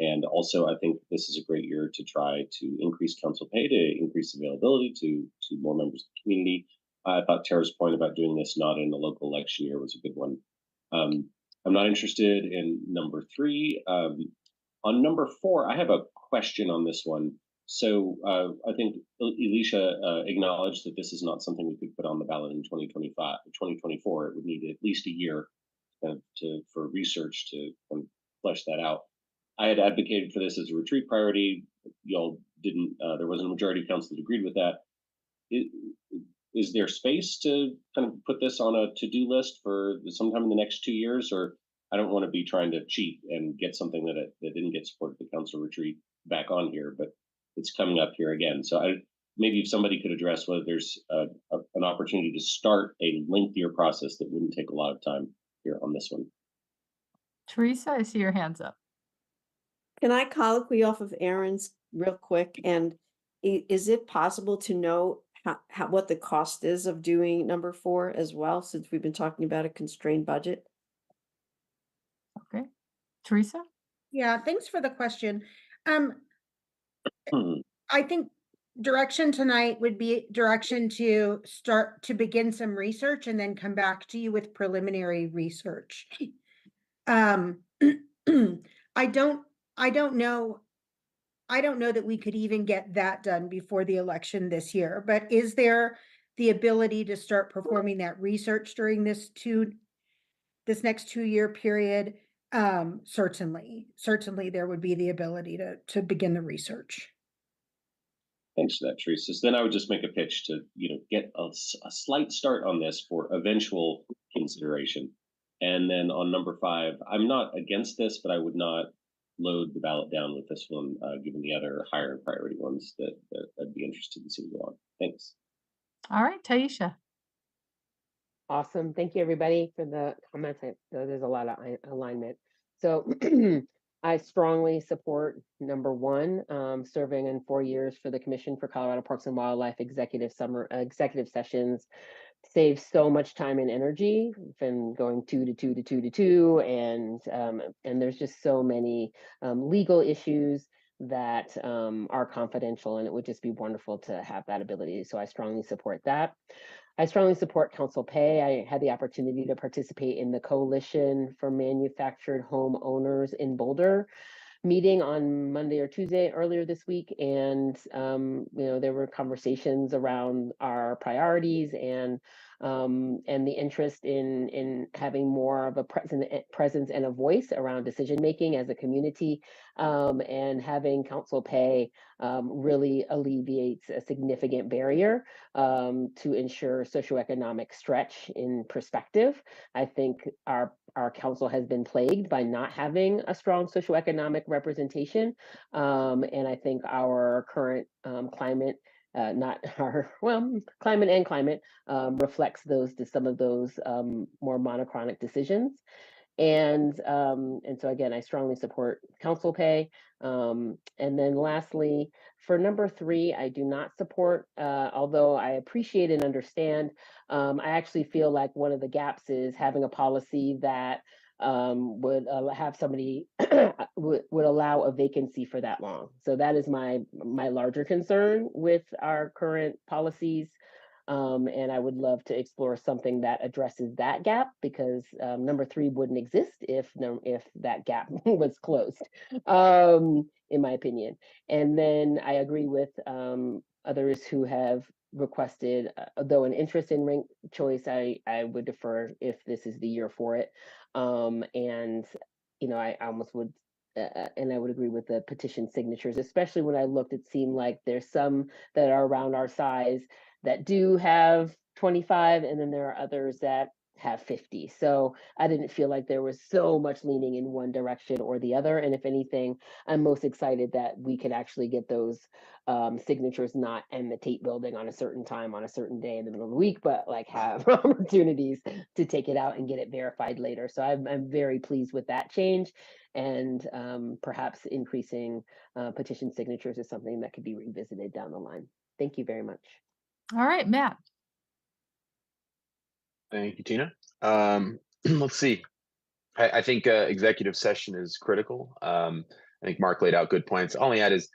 R: And also, I think this is a great year to try to increase council pay, to increase availability to more members of the community. I thought Tara's point about doing this not in a local election year was a good one. I'm not interested in number 3. On number 4, I have a question on this one. So I think Elisha acknowledged that this is not something we could put on the ballot in 2024. It would need at least a year for research to flesh that out. I had advocated for this as a retreat priority. Y'all didn't. There wasn't a majority of council that agreed with that. Is there space to kind of put this on a to-do list for sometime in the next 2 years? Or I don't want to be trying to cheat and get something that didn't get support at the council retreat back on here, but it's coming up here again. So maybe if somebody could address whether there's an opportunity to start a lengthier process that wouldn't take a lot of time here on this one.
A: Teresa, I see your hands up.
Q: Can I colloquy off of Aaron's real quick? And is it possible to know what the cost is of doing number 4 as well, since we've been talking about a constrained budget?
A: Okay. Teresa?
U: Yeah, thanks for the question. I think direction tonight would be direction to start to begin some research and then come back to you with preliminary research. I don't know that we could even get that done before the election this year, but is there the ability to start performing that research during this next 2-year period? Certainly there would be the ability to begin the research.
R: Thanks for that, Teresa. So then I would just make a pitch to get a slight start on this for eventual consideration. And then on number 5, I'm not against this, but I would not load the ballot down with this one, given the other higher priority ones that I'd be interested in seeing go on. Thanks.
A: All right, Taisha.
K: Awesome. Thank you, everybody, for the comments. There's a lot of alignment. So I strongly support number 1, serving in 4 years for the Commission for Colorado Parks and Wildlife executive sessions. Saves so much time and energy from going 2 to 2 to 2 to 2, and there's just so many legal issues that are confidential, and it would just be wonderful to have that ability. So I strongly support that. I strongly support council pay. I had the opportunity to participate in the Coalition for Manufactured Home Owners in Boulder meeting on Monday or Tuesday earlier this week, and there were conversations around our priorities and the interest in having more of a presence and a voice around decision making as a community, and having council pay really alleviates a significant barrier to ensure socioeconomic stretch in perspective. I think our council has been plagued by not having a strong socioeconomic representation. And I think our current climate, climate and climate reflects some of those more monochronic decisions. And so again, I strongly support council pay. And then lastly, for number 3, I do not support, although I appreciate and understand. I actually feel like one of the gaps is having a policy that would have somebody would allow a vacancy for that long. So that is my larger concern with our current policies. And I would love to explore something that addresses that gap, because number 3 wouldn't exist if that gap was closed, in my opinion. And then I agree with others who have requested, though an interest in ranked choice, I would defer if this is the year for it. And I almost would. And I would agree with the petition signatures, especially when I looked, it seemed like there's some that are around our size that do have 25, and then there are others that have 50. So I didn't feel like there was so much leaning in one direction or the other. And if anything, I'm most excited that we could actually get those signatures not in the Tate building on a certain time, on a certain day in the middle of the week, but like have opportunities to take it out and get it verified later. So I'm very pleased with that change. And perhaps increasing petition signatures is something that could be revisited down the line. Thank you very much.
A: All right, Matt.
B: Thank you, Tina. Let's see. I think executive session is critical.
L: I think Mark laid out good points. All I add is,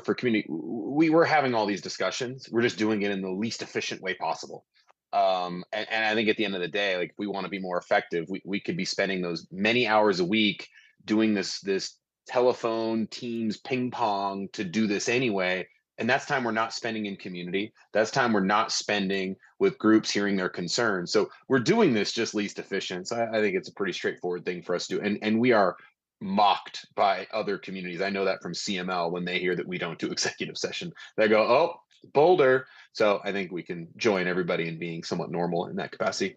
L: for community, we were having all these discussions. We're just doing it in the least efficient way possible. And I think at the end of the day, like, if we want to be more effective, we could be spending those many hours a week doing this telephone Teams ping pong to do this anyway. And that's time we're not spending in community. That's time we're not spending with groups hearing their concerns. So we're doing this just least efficient. So I think it's a pretty straightforward thing for us to do. And we are mocked by other communities. I know that from CML when they hear that we don't do executive session. They go, oh, Boulder. So I think we can join everybody in being somewhat normal in that capacity.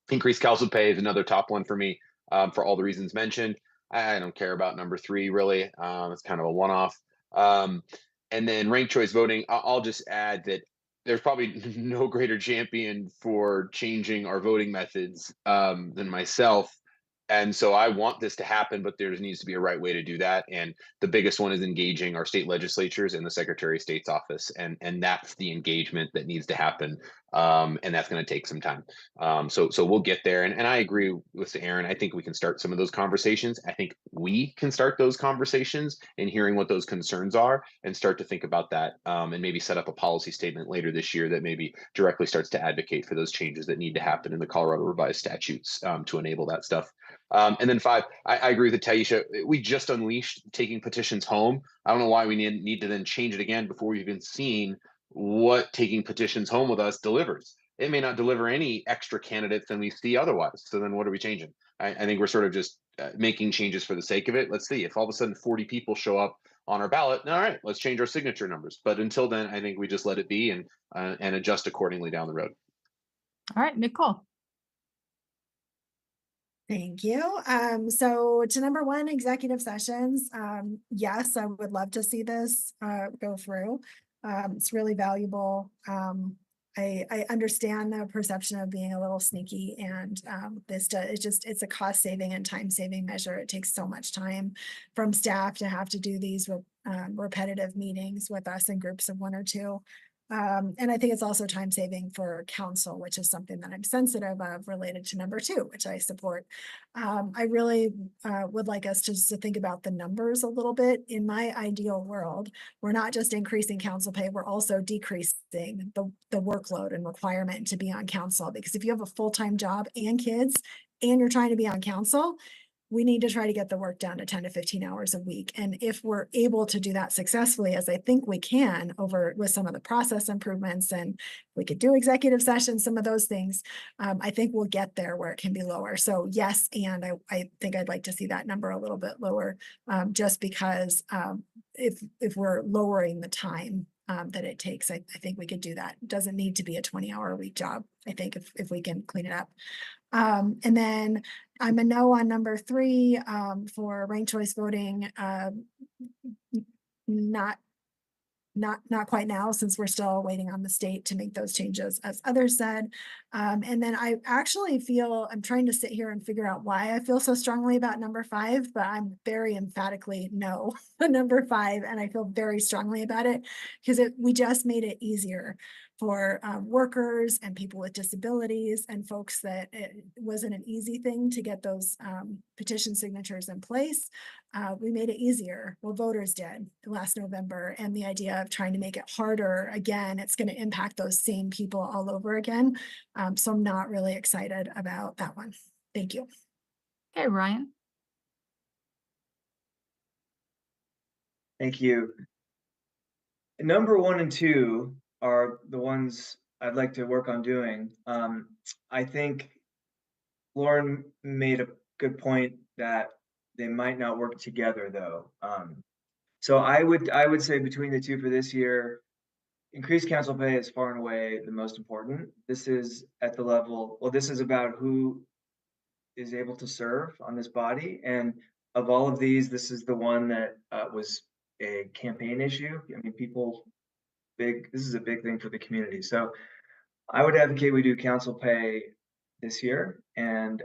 L: Increased council pay is another top one for me, for all the reasons mentioned. I don't care about number 3 really. It's kind of a one-off. And then ranked choice voting, I'll just add that there's probably no greater champion for changing our voting methods than myself. And so I want this to happen, but there needs to be a right way to do that. And the biggest one is engaging our state legislatures and the Secretary of State's office. And that's the engagement that needs to happen. And that's going to take some time. So we'll get there. And I agree with Aaron. I think we can start some of those conversations. I think we can start those conversations and hearing what those concerns are and start to think about that, and maybe set up a policy statement later this year that maybe directly starts to advocate for those changes that need to happen in the Colorado revised statutes to enable that stuff. And then 5, I agree with Taisha. We just unleashed taking petitions home. I don't know why we need to then change it again before we've even seen what taking petitions home with us delivers. It may not deliver any extra candidates than we see otherwise. So then what are we changing? I think we're sort of just making changes for the sake of it. Let's see if all of a sudden 40 people show up on our ballot. All right, let's change our signature numbers. But until then, I think we just let it be and adjust accordingly down the road.
A: All right, Nicole.
I: Thank you. So to number 1, executive sessions. Yes, I would love to see this go through. It's really valuable. I understand the perception of being a little sneaky, and it's a cost saving and time saving measure. It takes so much time from staff to have to do these repetitive meetings with us in groups of 1 or 2. And I think it's also time saving for council, which is something that I'm sensitive of related to number 2, which I support. I really would like us to think about the numbers a little bit. In my ideal world, we're not just increasing council pay, we're also decreasing the workload and requirement to be on council. Because if you have a full-time job and kids and you're trying to be on council, we need to try to get the work done to 10 to 15 hours a week. And if we're able to do that successfully, as I think we can with some of the process improvements, and we could do executive sessions, some of those things, I think we'll get there where it can be lower. So yes, and I think I'd like to see that number a little bit lower, just because if we're lowering the time that it takes, I think we could do that. It doesn't need to be a 20-hour-a-week job, I think, if we can clean it up. And then I'm a no on number 3 for ranked choice voting. Not quite now, since we're still waiting on the state to make those changes, as others said. And then I actually feel, I'm trying to sit here and figure out why I feel so strongly about number 5, but I'm very emphatically no on number 5. And I feel very strongly about it because we just made it easier for workers and people with disabilities and folks that it wasn't an easy thing to get those petition signatures in place. We made it easier. Well, voters did last November. And the idea of trying to make it harder, again, it's going to impact those same people all over again. So I'm not really excited about that one. Thank you.
A: Okay, Ryan.
J: Thank you. Number 1 and 2 are the ones I'd like to work on doing. I think Lauren made a good point that they might not work together though. So I would say between the 2 for this year, increased council pay is far and away the most important. This is at the level, well, this is about who is able to serve on this body. And of all of these, this is the one that was a campaign issue. I mean, this is a big thing for the community. So I would advocate we do council pay this year and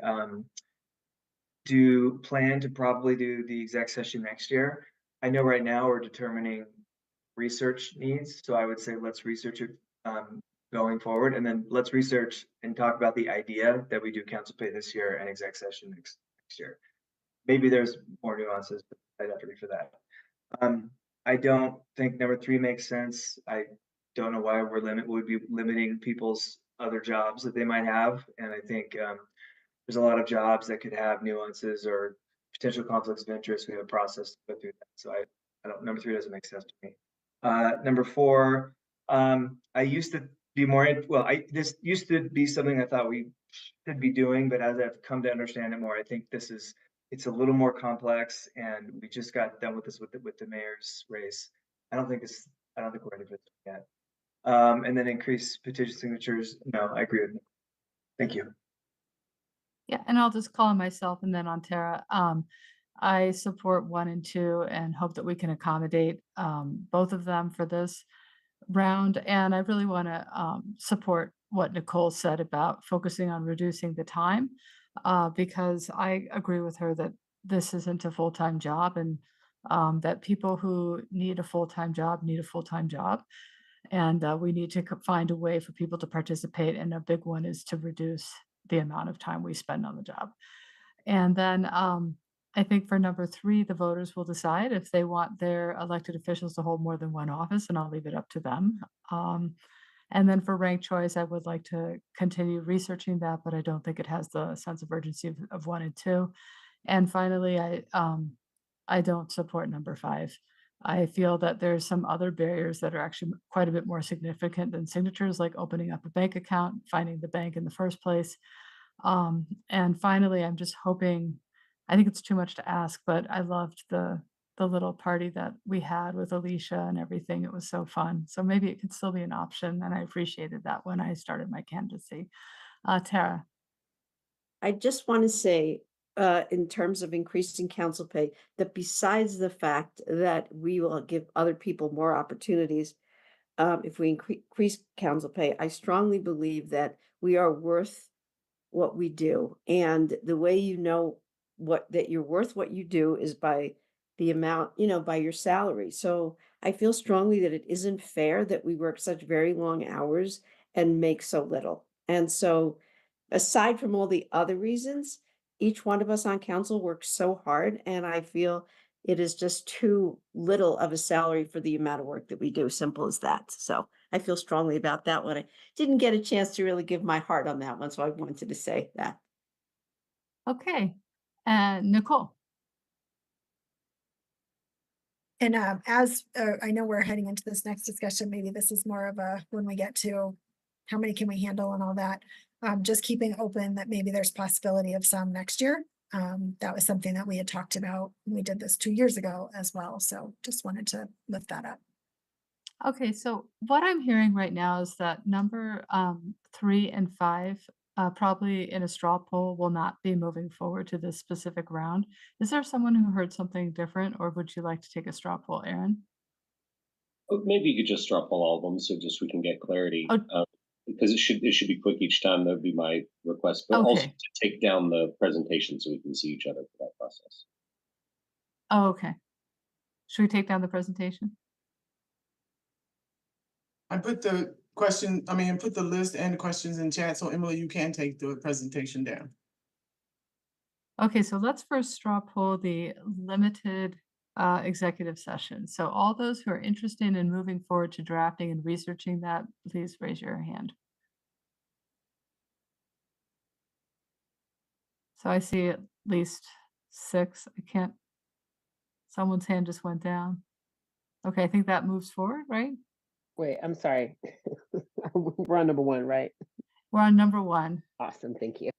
J: do plan to probably do the exec session next year. I know right now we're determining research needs. So I would say let's research it going forward, and then let's research and talk about the idea that we do council pay this year and exec session next year. Maybe there's more nuances, but I'd have to read for that. I don't think number 3 makes sense. I don't know why would be limiting people's other jobs that they might have, and I think, there's a lot of jobs that could have nuances or potential conflicts of interest. We have a process to go through that. So I don't, number 3 doesn't make sense to me. Number 4, I used to be more, this used to be something I thought we should be doing, but as I've come to understand it more, I think it's a little more complex, and we just got done with this with the mayor's race. I don't think we're ready for this yet. And then increase petition signatures. No, I agree with you. Thank you.
A: Yeah, and I'll just call on myself and then on Tara. I support 1 and 2 and hope that we can accommodate both of them for this round. And I really want to support what Nicole said about focusing on reducing the time, because I agree with her that this isn't a full-time job, and that people who need a full-time job need a full-time job. And we need to find a way for people to participate. And a big one is to reduce the amount of time we spend on the job. And then I think for number 3, the voters will decide if they want their elected officials to hold more than 1 office, and I'll leave it up to them. And then for ranked choice, I would like to continue researching that, but I don't think it has the sense of urgency of 1 and 2. And finally, I don't support number 5. I feel that there's some other barriers that are actually quite a bit more significant than signatures, like opening up a bank account, finding the bank in the first place. And finally, I'm just hoping, I think it's too much to ask, but I loved the little party that we had with Alicia and everything. It was so fun. So maybe it could still be an option, and I appreciated that when I started my candidacy. Tara.
Q: I just want to say, in terms of increasing council pay, that besides the fact that we will give other people more opportunities, if we increase council pay, I strongly believe that we are worth what we do. And the way you know that you're worth what you do is by the amount, by your salary. So I feel strongly that it isn't fair that we work such very long hours and make so little. And so aside from all the other reasons, each one of us on council works so hard, and I feel it is just too little of a salary for the amount of work that we do. Simple as that. So I feel strongly about that one. I didn't get a chance to really give my heart on that one, so I wanted to say that.
A: Okay. Nicole.
I: And as I know we're heading into this next discussion, maybe this is more of a, when we get to how many can we handle and all that, just keeping open that maybe there's possibility of some next year. That was something that we had talked about when we did this 2 years ago as well. So just wanted to lift that up.
A: Okay, so what I'm hearing right now is that number 3 and 5, probably in a straw poll, will not be moving forward to this specific round. Is there someone who heard something different, or would you like to take a straw poll, Aaron?
R: Maybe you could just drop all of them so just we can get clarity. Because it should be quick each time. That would be my request, but also
A: Okay.
R: to take down the presentation so we can see each other for that process.
A: Oh, okay. Should we take down the presentation?
T: I put the put the list and the questions in chat, so Emily, you can take the presentation down.
A: Okay, so let's first straw poll the limited executive session. So all those who are interested in moving forward to drafting and researching that, please raise your hand. So I see at least 6. Someone's hand just went down. Okay, I think that moves forward, right?
K: Wait, I'm sorry. We're on number 1, right?
A: We're on number 1.
K: Awesome, thank you.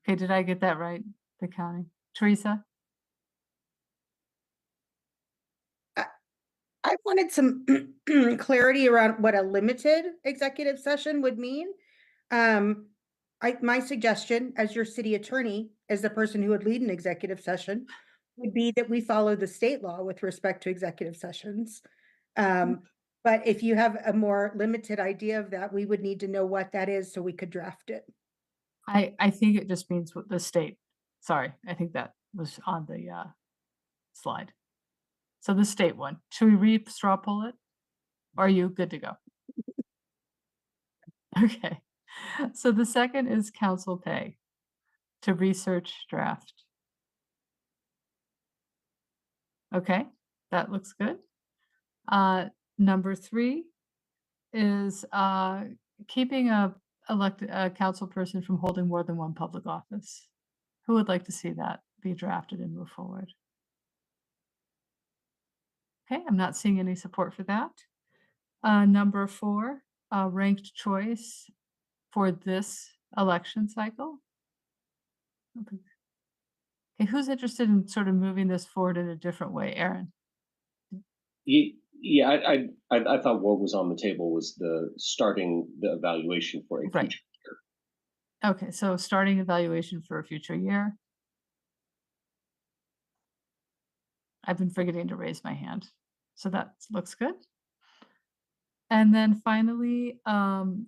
A: Okay, did I get that right? The counting. Teresa?
U: I wanted some clarity around what a limited executive session would mean. My suggestion as your city attorney, as the person who would lead an executive session, would be that we follow the state law with respect to executive sessions. But if you have a more limited idea of that, we would need to know what that is so we could draft it.
A: I think it just means the state. Sorry, I think that was on the slide. So the state one. Should we re-straw poll it? Or are you good to go? Okay. So the second is council pay to research draft. Okay, that looks good. Number 3 is keeping a elected council person from holding more than one public office. Who would like to see that be drafted and move forward? Okay, I'm not seeing any support for that. Number 4, ranked choice for this election cycle. Okay. Okay, who's interested in sort of moving this forward in a different way? Aaron?
R: Yeah, I thought what was on the table was the starting the evaluation for a
A: Right.
R: future year.
A: Okay, so starting evaluation for a future year. I've been forgetting to raise my hand. So that looks good. And then finally,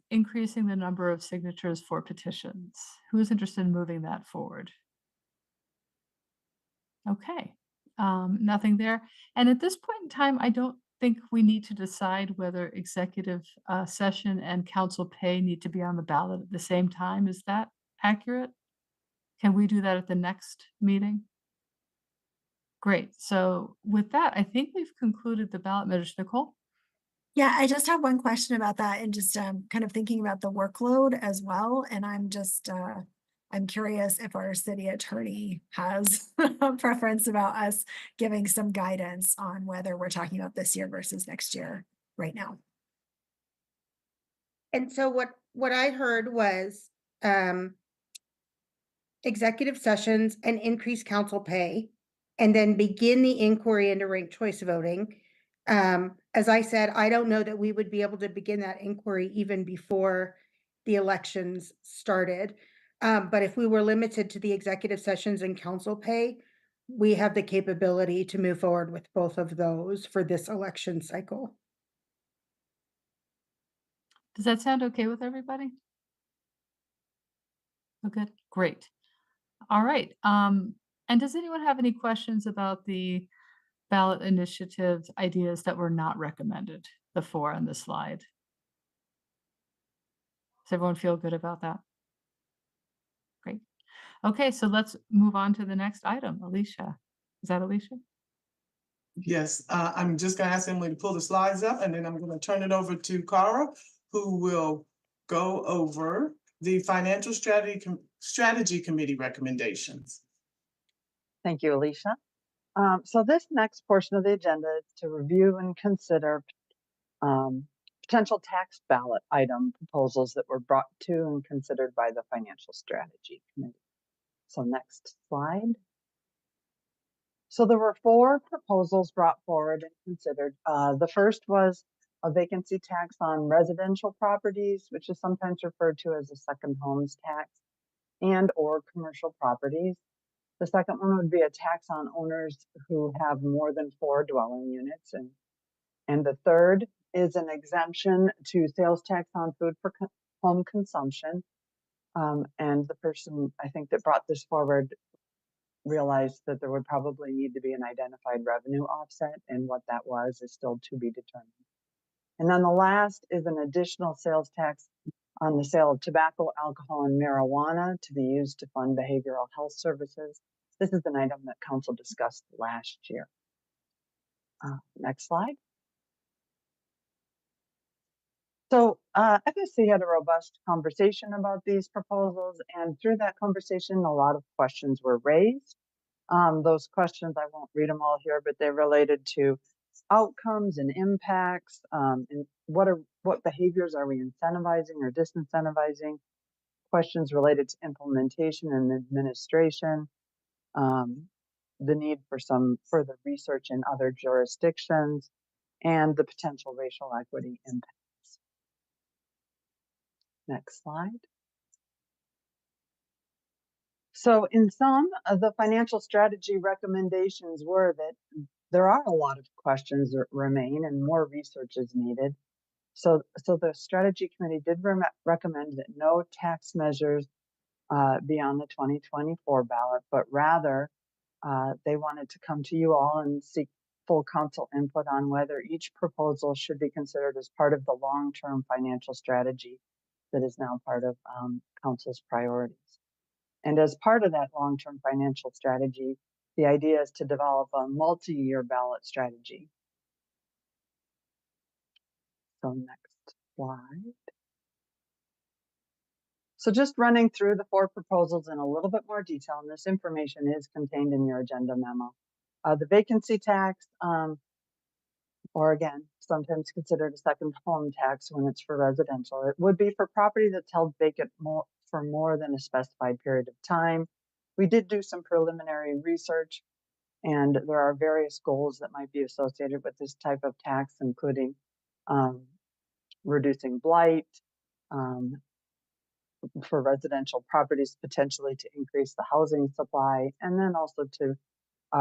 A: increasing the number of signatures for petitions. Who's interested in moving that forward? Okay, nothing there. And at this point in time, I don't think we need to decide whether executive session and council pay need to be on the ballot at the same time. Is that accurate? Can we do that at the next meeting? Great. So with that, I think we've concluded the ballot measures. Nicole?
I: Yeah, I just have one question about that and just kind of thinking about the workload as well. And I'm just I'm curious if our city attorney has a preference about us giving some guidance on whether we're talking about this year versus next year right now.
U: And so what I heard was executive sessions and increase council pay, and then begin the inquiry into ranked choice voting. As I said, I don't know that we would be able to begin that inquiry even before the elections started. But if we were limited to the executive sessions and council pay, we have the capability to move forward with both of those for this election cycle.
A: Does that sound okay with everybody? Oh, good. Great. All right. And does anyone have any questions about the ballot initiatives ideas that were not recommended, the 4 on the slide? Does everyone feel good about that? Great. Okay, so let's move on to the next item. Alicia. Is that Alicia?
T: Yes, I'm just gonna ask Emily to pull the slides up, and then I'm gonna turn it over to Cara, who will go over the Financial Strategy Committee recommendations.
C: Thank you, Alicia. So this next portion of the agenda is to review and consider potential tax ballot item proposals that were brought to and considered by the Financial Strategy Committee. So next slide. So there were 4 proposals brought forward and considered. The first was a vacancy tax on residential properties, which is sometimes referred to as a second homes tax, and or commercial properties. The second one would be a tax on owners who have more than 4 dwelling units. And the third is an exemption to sales tax on food for home consumption. And the person, I think, that brought this forward realized that there would probably need to be an identified revenue offset, and what that was is still to be determined. And then the last is an additional sales tax on the sale of tobacco, alcohol, and marijuana to be used to fund behavioral health services. This is an item that council discussed last year. Next slide. So FSC had a robust conversation about these proposals, and through that conversation, a lot of questions were raised. Those questions, I won't read them all here, but they're related to outcomes and impacts, and what behaviors are we incentivizing or disincentivizing, questions related to implementation and administration, the need for some further research in other jurisdictions, and the potential racial equity impacts. Next slide. So in sum, the financial strategy recommendations were that there are a lot of questions that remain and more research is needed. So the strategy committee did recommend that no tax measures be on the 2024 ballot, but rather they wanted to come to you all and seek full council input on whether each proposal should be considered as part of the long-term financial strategy that is now part of council's priorities. And as part of that long-term financial strategy, The idea is to develop a multi-year ballot strategy. So next slide. So just running through the 4 proposals in a little bit more detail, and this information is contained in your agenda memo. The vacancy tax, or again, sometimes considered a second home tax when it's for residential. It would be for property that's held vacant for more than a specified period of time. We did do some preliminary research, and there are various goals that might be associated with this type of tax, including reducing blight, for residential properties, potentially to increase the housing supply, and then also to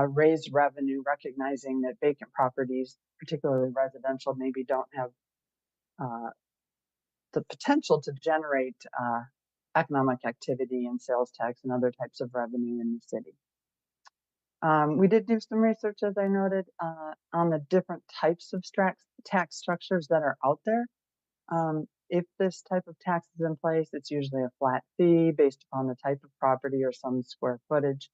C: raise revenue, recognizing that vacant properties, particularly residential, maybe don't have the potential to generate economic activity and sales tax and other types of revenue in the city. We did do some research, as I noted, on the different types of tax structures that are out there. If this type of tax is in place, it's usually a flat fee based upon the type of property or some square footage.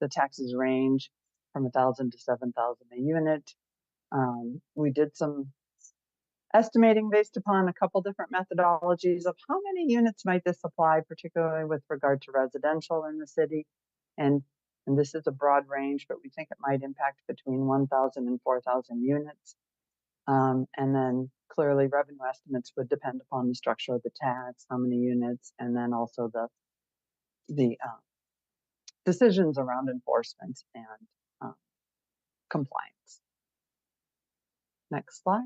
C: The taxes range from 1,000 to 7,000 a unit. We did some estimating based upon a couple different methodologies of how many units might this apply, particularly with regard to residential in the city. And this is a broad range, but we think it might impact between 1,000 and 4,000 units. And then clearly revenue estimates would depend upon the structure of the tax, how many units, and then also the decisions around enforcement and compliance. Next slide.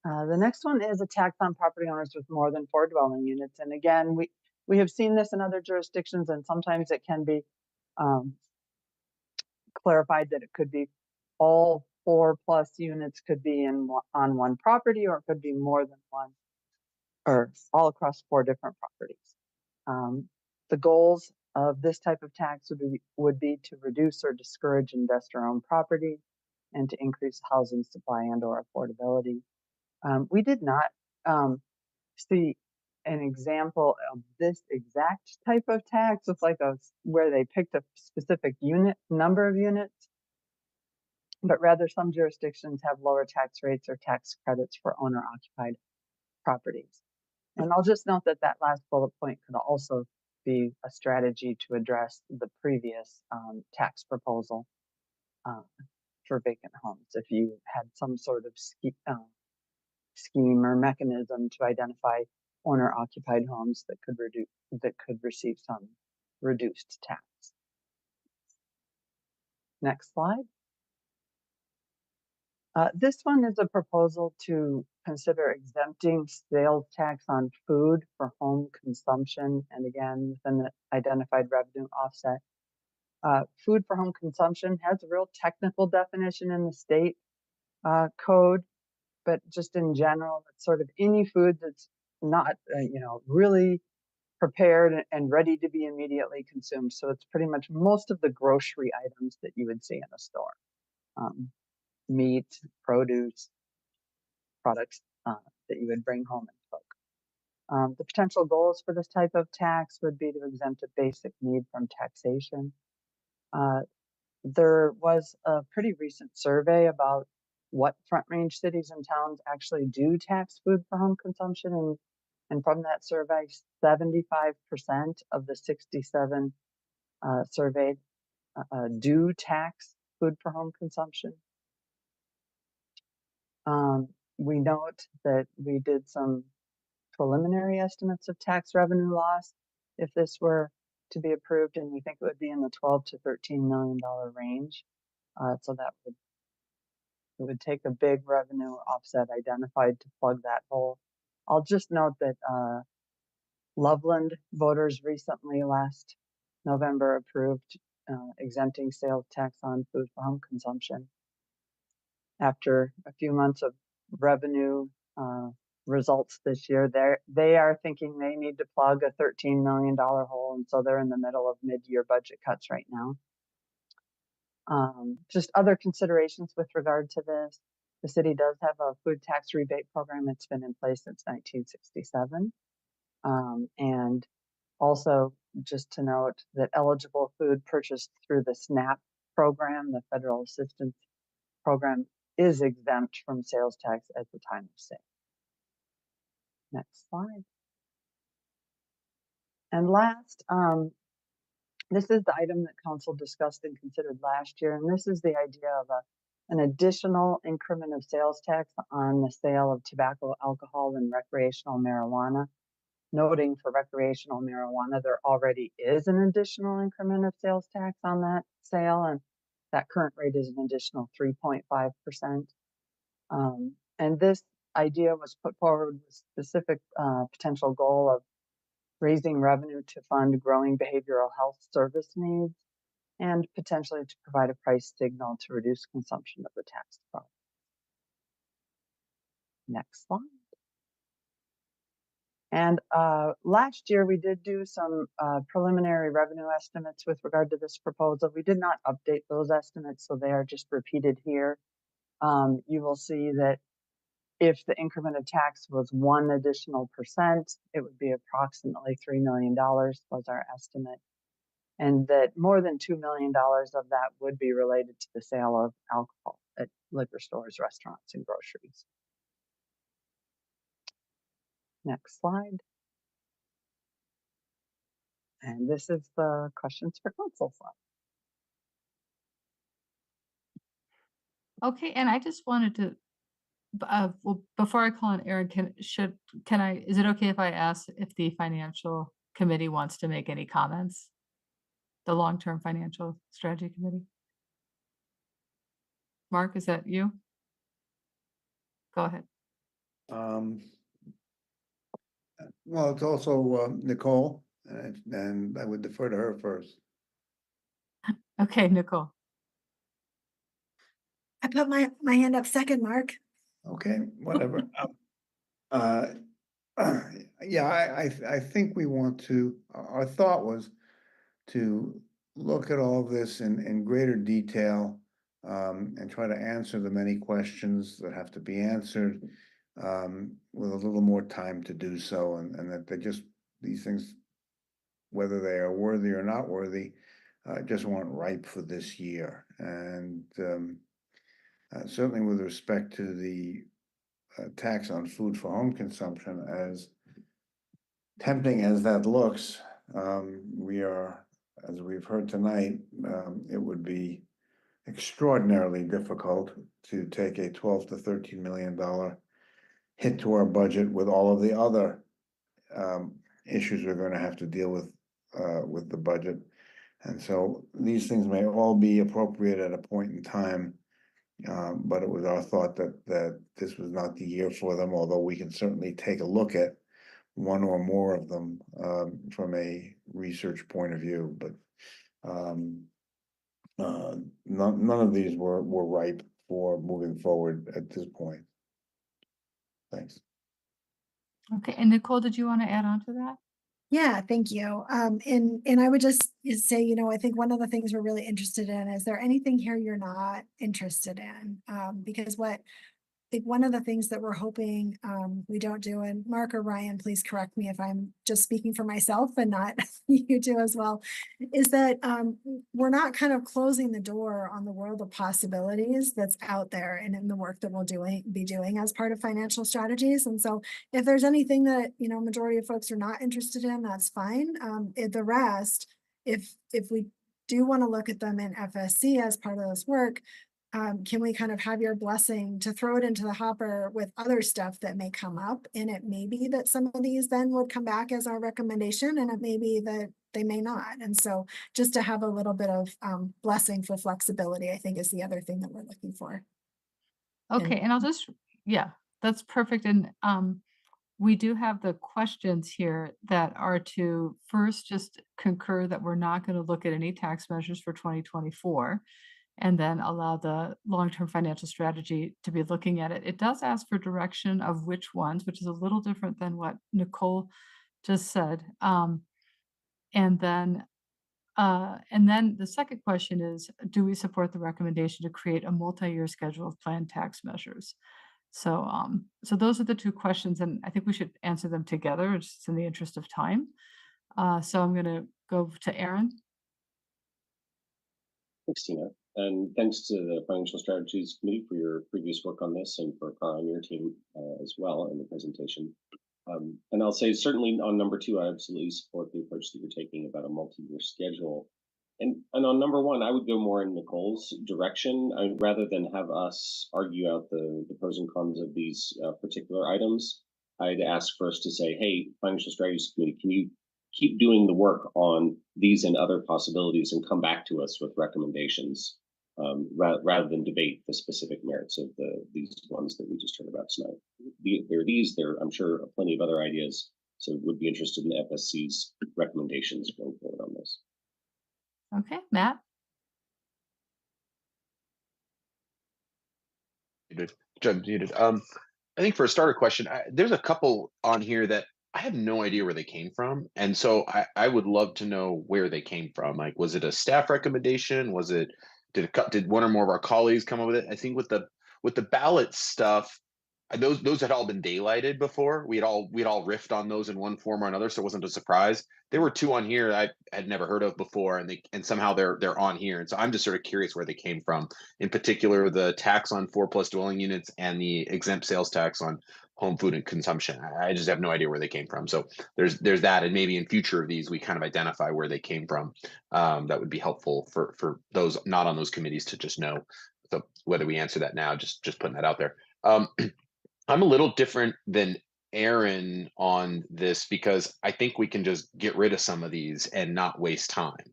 C: The next one is a tax on property owners with more than 4 dwelling units. And again, we have seen this in other jurisdictions, and sometimes it can be clarified that it could be all 4+ units could be on one property, or it could be more than one, or all across 4 different properties. The goals of this type of tax would be to reduce or discourage investor-owned property and to increase housing supply and/or affordability. We did not see an example of this exact type of tax with where they picked a specific number of units, but rather some jurisdictions have lower tax rates or tax credits for owner-occupied properties. And I'll just note that that last bullet point could also be a strategy to address the previous tax proposal for vacant homes. If you had some sort of scheme or mechanism to identify owner-occupied homes that could receive some reduced tax. Next slide. This one is a proposal to consider exempting sales tax on food for home consumption, and again, within the identified revenue offset. Food for home consumption has a real technical definition in the state code, but just in general, it's sort of any food that's not, really prepared and ready to be immediately consumed. So it's pretty much most of the grocery items that you would see in a store. Meat, produce, products that you would bring home and cook. The potential goals for this type of tax would be to exempt a basic need from taxation. There was a pretty recent survey about what Front Range cities and towns actually do tax food for home consumption. And from that survey, 75% of the 67 surveyed do tax food for home consumption. We note that we did some preliminary estimates of tax revenue loss if this were to be approved, and we think it would be in the $12 to $13 million range. So that it would take a big revenue offset identified to plug that hole. I'll just note that Loveland voters recently last November approved exempting sales tax on food for home consumption. After a few months of revenue results this year, they are thinking they need to plug a $13 million hole, and so they're in the middle of mid-year budget cuts right now. Just other considerations with regard to this. The city does have a food tax rebate program. It's been in place since 1967. And also just to note that eligible food purchased through the SNAP program, the Federal Assistance Program, is exempt from sales tax at the time of sale. Next slide. And last, this is the item that council discussed and considered last year, and this is the idea of an additional increment of sales tax on the sale of tobacco, alcohol, and recreational marijuana. Noting for recreational marijuana, there already is an additional increment of sales tax on that sale, and that current rate is an additional 3.5%. And this idea was put forward with specific potential goal of raising revenue to fund growing behavioral health service needs and potentially to provide a price signal to reduce consumption of the tax product. Next slide. And last year we did do some preliminary revenue estimates with regard to this proposal. We did not update those estimates, so they are just repeated here. You will see that if the increment of tax was 1 additional %, it would be approximately $3 million was our estimate. And that more than $2 million of that would be related to the sale of alcohol at liquor stores, restaurants, and groceries. Next slide. And this is the questions for council slide.
A: Okay, and I just wanted to, well, before I call on Aaron, is it okay if I ask if the financial committee wants to make any comments? The long-term financial strategy committee? Mark, is that you? Go ahead.
E: Well, it's also Nicole, and I would defer to her first.
A: Okay, Nicole.
I: I put my hand up second, Mark.
E: Okay, whatever. Yeah, I think we want to, our thought was to look at all of this in greater detail and try to answer the many questions that have to be answered with a little more time to do so, and that these things, whether they are worthy or not worthy, just weren't ripe for this year. And certainly with respect to the tax on food for home consumption, as tempting as that looks, we are, as we've heard tonight, it would be extraordinarily difficult to take a $12 to $13 million hit to our budget with all of the other issues we're going to have to deal with the budget. And so these things may all be appropriate at a point in time, but it was our thought that this was not the year for them, although we can certainly take a look at one or more of them from a research point of view. But none of these were ripe for moving forward at this point. Thanks.
A: Okay, and Nicole, did you want to add on to that?
I: Yeah, thank you. And I would just say, I think one of the things we're really interested in, is there anything here you're not interested in? Because I think one of the things that we're hoping we don't do, and Mark or Ryan, please correct me if I'm just speaking for myself and not you two as well, is that we're not kind of closing the door on the world of possibilities that's out there and in the work that we'll be doing as part of financial strategies. And so if there's anything that, majority of folks are not interested in, that's fine. The rest, if we do want to look at them in FSC as part of this work, can we kind of have your blessing to throw it into the hopper with other stuff that may come up? And it may be that some of these then would come back as our recommendation, and it may be that they may not. And so just to have a little bit of blessing for flexibility, I think, is the other thing that we're looking for.
A: Okay, and I'll just, yeah, that's perfect. And we do have the questions here that are to first just concur that we're not going to look at any tax measures for 2024. And then allow the long-term financial strategy to be looking at it. It does ask for direction of which ones, which is a little different than what Nicole just said. And then the second question is, do we support the recommendation to create a multi-year schedule of planned tax measures? So those are the two questions, and I think we should answer them together, just in the interest of time. So I'm going to go to Aaron.
R: Thanks, Tina. And thanks to the Financial Strategies Committee for your previous work on this and for Carl and your team as well in the presentation. And I'll say certainly on number 2, I absolutely support the approach that you're taking about a multi-year schedule. And on number 1, I would go more in Nicole's direction. Rather than have us argue out the pros and cons of these particular items, I'd ask for us to say, hey, Financial Strategies Committee, can you keep doing the work on these and other possibilities and come back to us with recommendations rather than debate the specific merits of these ones that we just heard about tonight. There are I'm sure, plenty of other ideas. So would be interested in the FSC's recommendations going forward on this.
A: Okay, Matt.
L: Muted. I think for a starter question, there's a couple on here that I have no idea where they came from, and so I would love to know where they came from. Like, was it a staff recommendation? Was it did one or more of our colleagues come up with it? I think with the ballot stuff, those had all been daylighted before. We'd all riffed on those in one form or another, so it wasn't a surprise. There were 2 on here I had never heard of before, and somehow they're on here, and so I'm just sort of curious where they came from. In particular, the tax on 4+ dwelling units and the exempt sales tax on home food and consumption. I just have no idea where they came from. So there's that, and maybe in future of these we kind of identify where they came from. That would be helpful for those not on those committees to just know. So whether we answer that now, just putting that out there. I'm a little different than Aaron on this because I think we can just get rid of some of these and not waste time.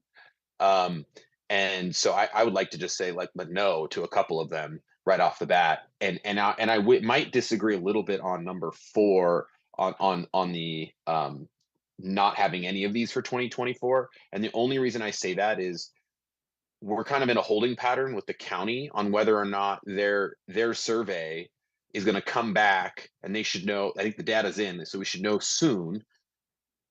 L: And so I would like to just say but no to a couple of them right off the bat. And I might disagree a little bit on number 4 on the not having any of these for 2024. And the only reason I say that is we're kind of in a holding pattern with the county on whether or not their survey is going to come back, and they should know. I think the data's in, so we should know soon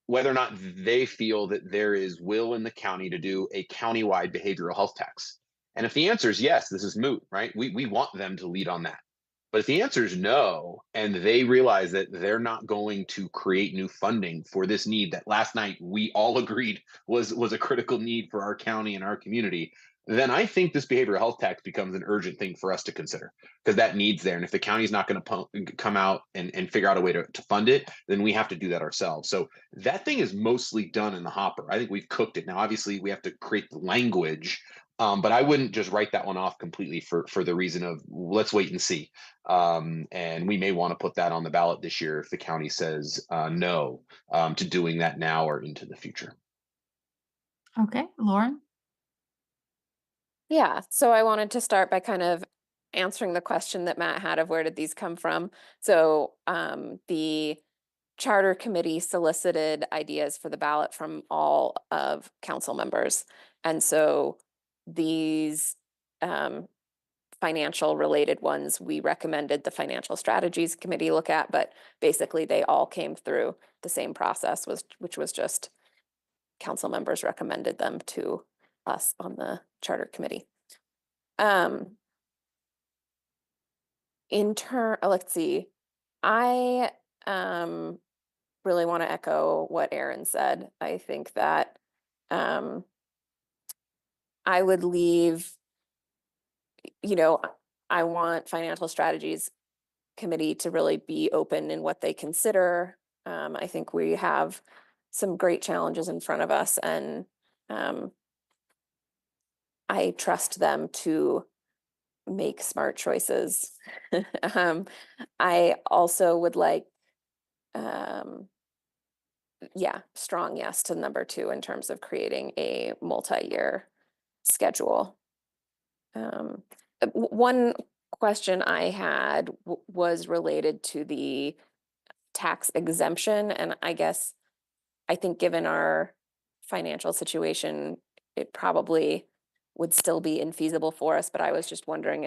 L: whether or not they feel that there is will in the county to do a countywide behavioral health tax. And if the answer is yes, this is moot, right? We want them to lead on that. But if the answer is no, and they realize that they're not going to create new funding for this need that last night we all agreed was a critical need for our county and our community, then I think this behavioral health tax becomes an urgent thing for us to consider because that need's there. And if the county's not going to come out and figure out a way to fund it, then we have to do that ourselves. So that thing is mostly done in the hopper. I think we've cooked it. Now, obviously, we have to create the language, but I wouldn't just write that one off completely for the reason of let's wait and see. And we may want to put that on the ballot this year if the county says no to doing that now or into the future.
A: Okay, Lauren.
G: Yeah, so I wanted to start by kind of answering the question that Matt had of where did these come from. So the charter committee solicited ideas for the ballot from all of council members. And so these financial related ones, we recommended the Financial Strategies Committee look at, but basically they all came through the same process, which was just council members recommended them to us on the charter committee. Let's see, I really want to echo what Aaron said. I think that I would leave, I want Financial Strategies Committee to really be open in what they consider. I think we have some great challenges in front of us, and I trust them to make smart choices. I also would like, strong yes to number 2 in terms of creating a multi-year schedule. One question I had was related to the tax exemption, and I think given our financial situation, it probably would still be infeasible for us, but I was just wondering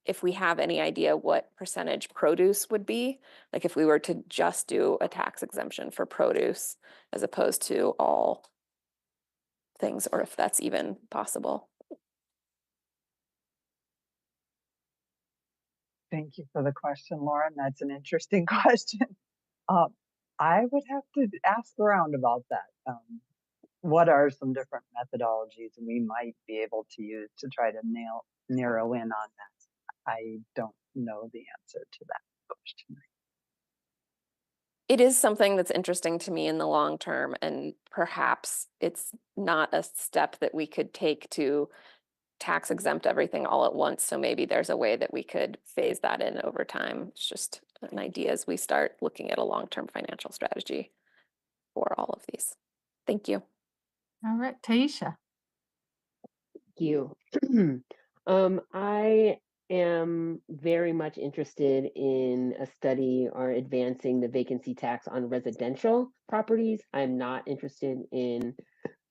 G: if we have any idea what percentage produce would be, like if we were to just do a tax exemption for produce as opposed to all things, or if that's even possible.
C: Thank you for the question, Lauren. That's an interesting question. I would have to ask around about that. what are some different methodologies we might be able to use to try to narrow in on that? I don't know the answer to that question.
G: It is something that's interesting to me in the long term, and perhaps it's not a step that we could take to tax exempt everything all at once. So maybe there's a way that we could phase that in over time. It's just an idea as we start looking at a long-term financial strategy for all of these. Thank you.
A: All right, Taisha.
K: You. I am very much interested in a study or advancing the vacancy tax on residential properties. I'm not interested in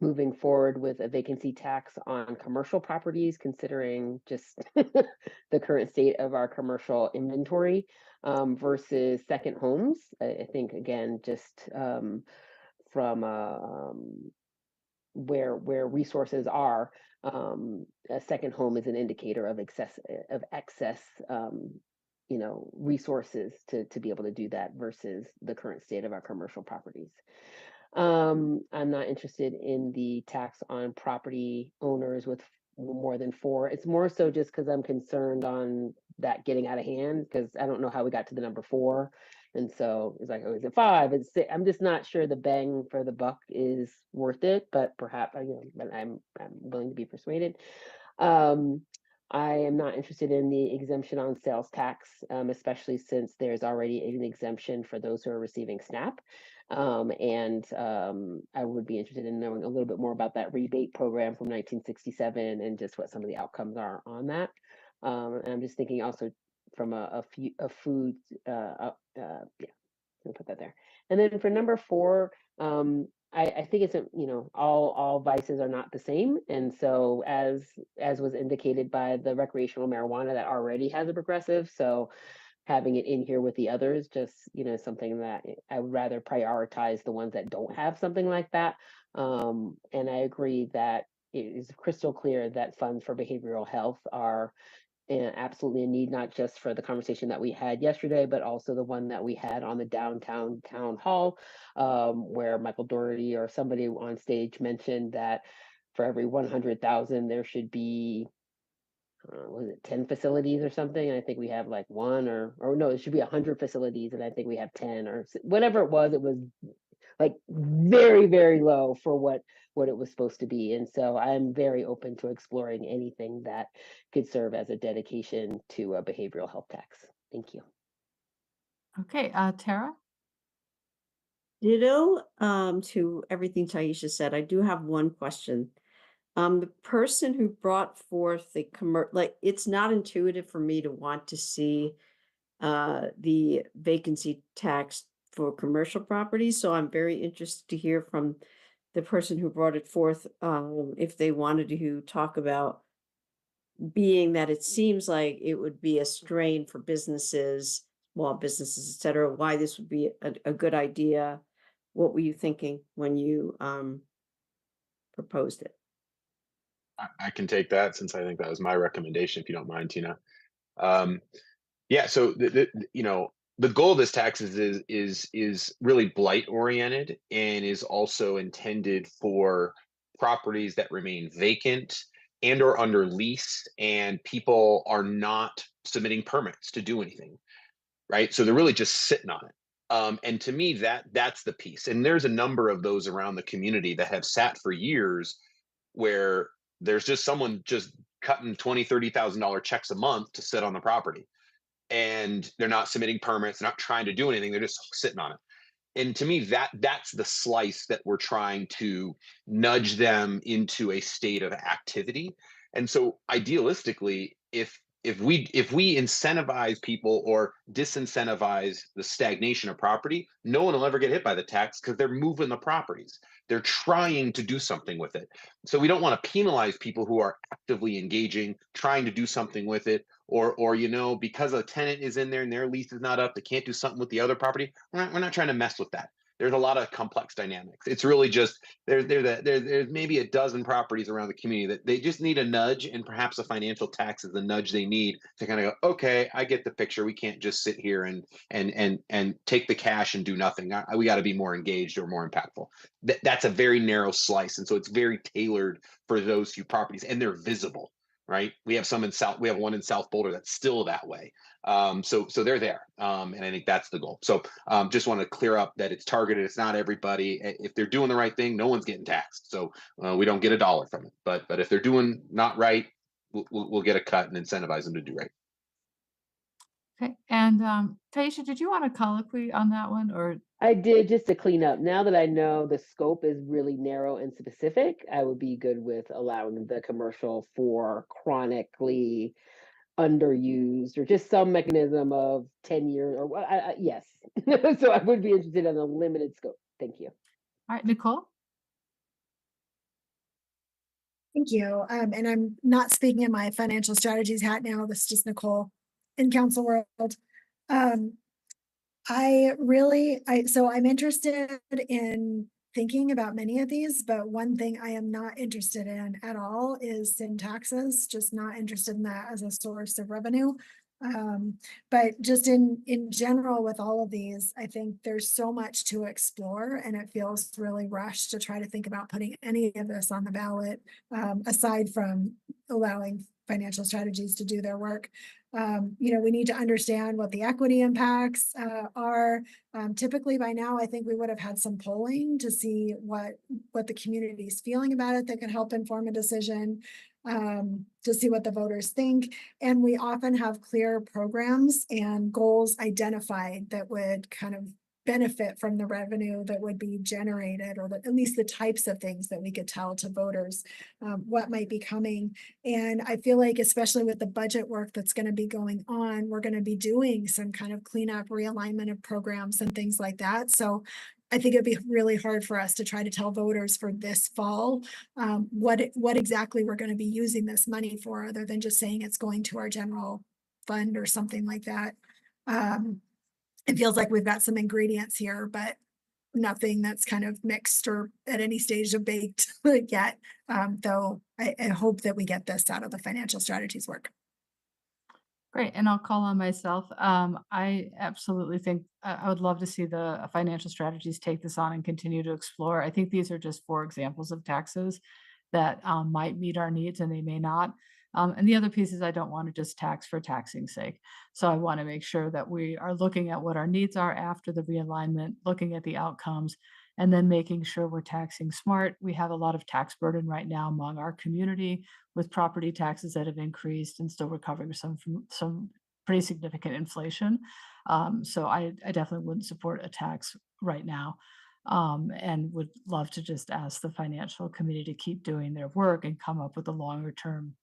K: moving forward with a vacancy tax on commercial properties, considering just the current state of our commercial inventory versus second homes. I think, again, just from where resources are, a second home is an indicator of excess resources to be able to do that versus the current state of our commercial properties. I'm not interested in the tax on property owners with more than 4. It's more so just because I'm concerned on that getting out of hand, because I don't know how we got to the number 4. And so it's like, oh, is it 5? It's 6. I'm just not sure the bang for the buck is worth it, but perhaps, but I'm willing to be persuaded. I am not interested in the exemption on sales tax, especially since there's already an exemption for those who are receiving SNAP. I would be interested in knowing a little bit more about that rebate program from 1967 and just what some of the outcomes are on that. And I'm just thinking also from a food, I'll put that there. And then for number 4, I think it's all vices are not the same, and so as was indicated by the recreational marijuana that already has a progressive, so having it in here with the others, just something that I would rather prioritize the ones that don't have something like that. And I agree that it is crystal clear that funds for behavioral health are absolutely a need, not just for the conversation that we had yesterday, but also the one that we had on the downtown town hall, where Michael Doherty or somebody on stage mentioned that for every 100,000, there should be, was it 10 facilities or something? And I think we have like 1 or no, it should be 100 facilities. And I think we have 10 or whatever it was like very, very low for what it was supposed to be. And so I'm very open to exploring anything that could serve as a dedication to a behavioral health tax. Thank you.
A: Okay, Tara.
Q: Ditto to everything Taisha said. I do have one question. The person who brought forth the it's not intuitive for me to want to see the vacancy tax for commercial properties. So I'm very interested to hear from the person who brought it forth, if they wanted to talk about, being that it seems like it would be a strain for businesses, small businesses, et cetera, why this would be a good idea. What were you thinking when you proposed it?
L: I can take that since I think that was my recommendation, if you don't mind, Tina. Yeah, so the goal of this tax is really blight oriented and is also intended for properties that remain vacant and or under lease, and people are not submitting permits to do anything, right? So they're really just sitting on it. And to me, that's the piece. And there's a number of those around the community that have sat for years where there's just someone just cutting $20,000-$30,000 checks a month to sit on the property, and they're not submitting permits, they're not trying to do anything, they're just sitting on it. And to me, that's the slice that we're trying to nudge them into a state of activity. And so idealistically, if we incentivize people or disincentivize the stagnation of property, no one will ever get hit by the tax because they're moving the properties. They're trying to do something with it. So we don't want to penalize people who are actively engaging, trying to do something with it, or because a tenant is in there and their lease is not up, they can't do something with the other property. We're not trying to mess with that. there's a lot of complex dynamics. It's really just there's maybe a dozen properties around the community that they just need a nudge, and perhaps a financial tax is the nudge they need to kind of go, okay, I get the picture. We can't just sit here and take the cash and do nothing. We got to be more engaged or more impactful. That's a very narrow slice, and so it's very tailored for those few properties, and they're visible. Right, we have one in South Boulder that's still that way. So they're there, and I think that's the goal. So just want to clear up that it's targeted. It's not everybody. If they're doing the right thing, no one's getting taxed, so we don't get $1 from it. But if they're doing not right, we'll get a cut and incentivize them to do right.
A: Okay, and Taisha, did you want a colloquy on that one, or?
K: I did, just to clean up. Now that I know the scope is really narrow and specific, I would be good with allowing the commercial for chronically underused or just some mechanism of 10 years or what. Yes. So I would be interested in a limited scope. Thank you.
A: All right, Nicole?
I: Thank you. And I'm not speaking in my financial strategies hat now. This is just Nicole in council world. So I'm interested in thinking about many of these, but one thing I am not interested in at all is sin taxes, just not interested in that as a source of revenue. But just in general with all of these, I think there's so much to explore, and it feels really rushed to try to think about putting any of this on the ballot, aside from allowing financial strategies to do their work. We need to understand what the equity impacts are. Typically by now, I think we would have had some polling to see what the community is feeling about it that could help inform a decision, to see what the voters think. And we often have clear programs and goals identified that would kind of benefit from the revenue that would be generated, or at least the types of things that we could tell to voters what might be coming. And I feel like, especially with the budget work that's going to be going on, we're going to be doing some kind of cleanup, realignment of programs and things like that. So I think it'd be really hard for us to try to tell voters for this fall what exactly we're going to be using this money for, other than just saying it's going to our general fund or something like that. It feels like we've got some ingredients here, but nothing that's kind of mixed or at any stage of baked yet. Though I hope that we get this out of the financial strategies work.
A: Great, and I'll call on myself. I absolutely think I would love to see the financial strategies take this on and continue to explore. I think these are just 4 examples of taxes that might meet our needs, and they may not. And the other piece is I don't want to just tax for taxing's sake. So I want to make sure that we are looking at what our needs are after the realignment, looking at the outcomes, and then making sure we're taxing smart. We have a lot of tax burden right now among our community, with property taxes that have increased and still recovering from some pretty significant inflation. So I definitely wouldn't support a tax right now, and would love to just ask the financial committee to keep doing their work and come up with a longer term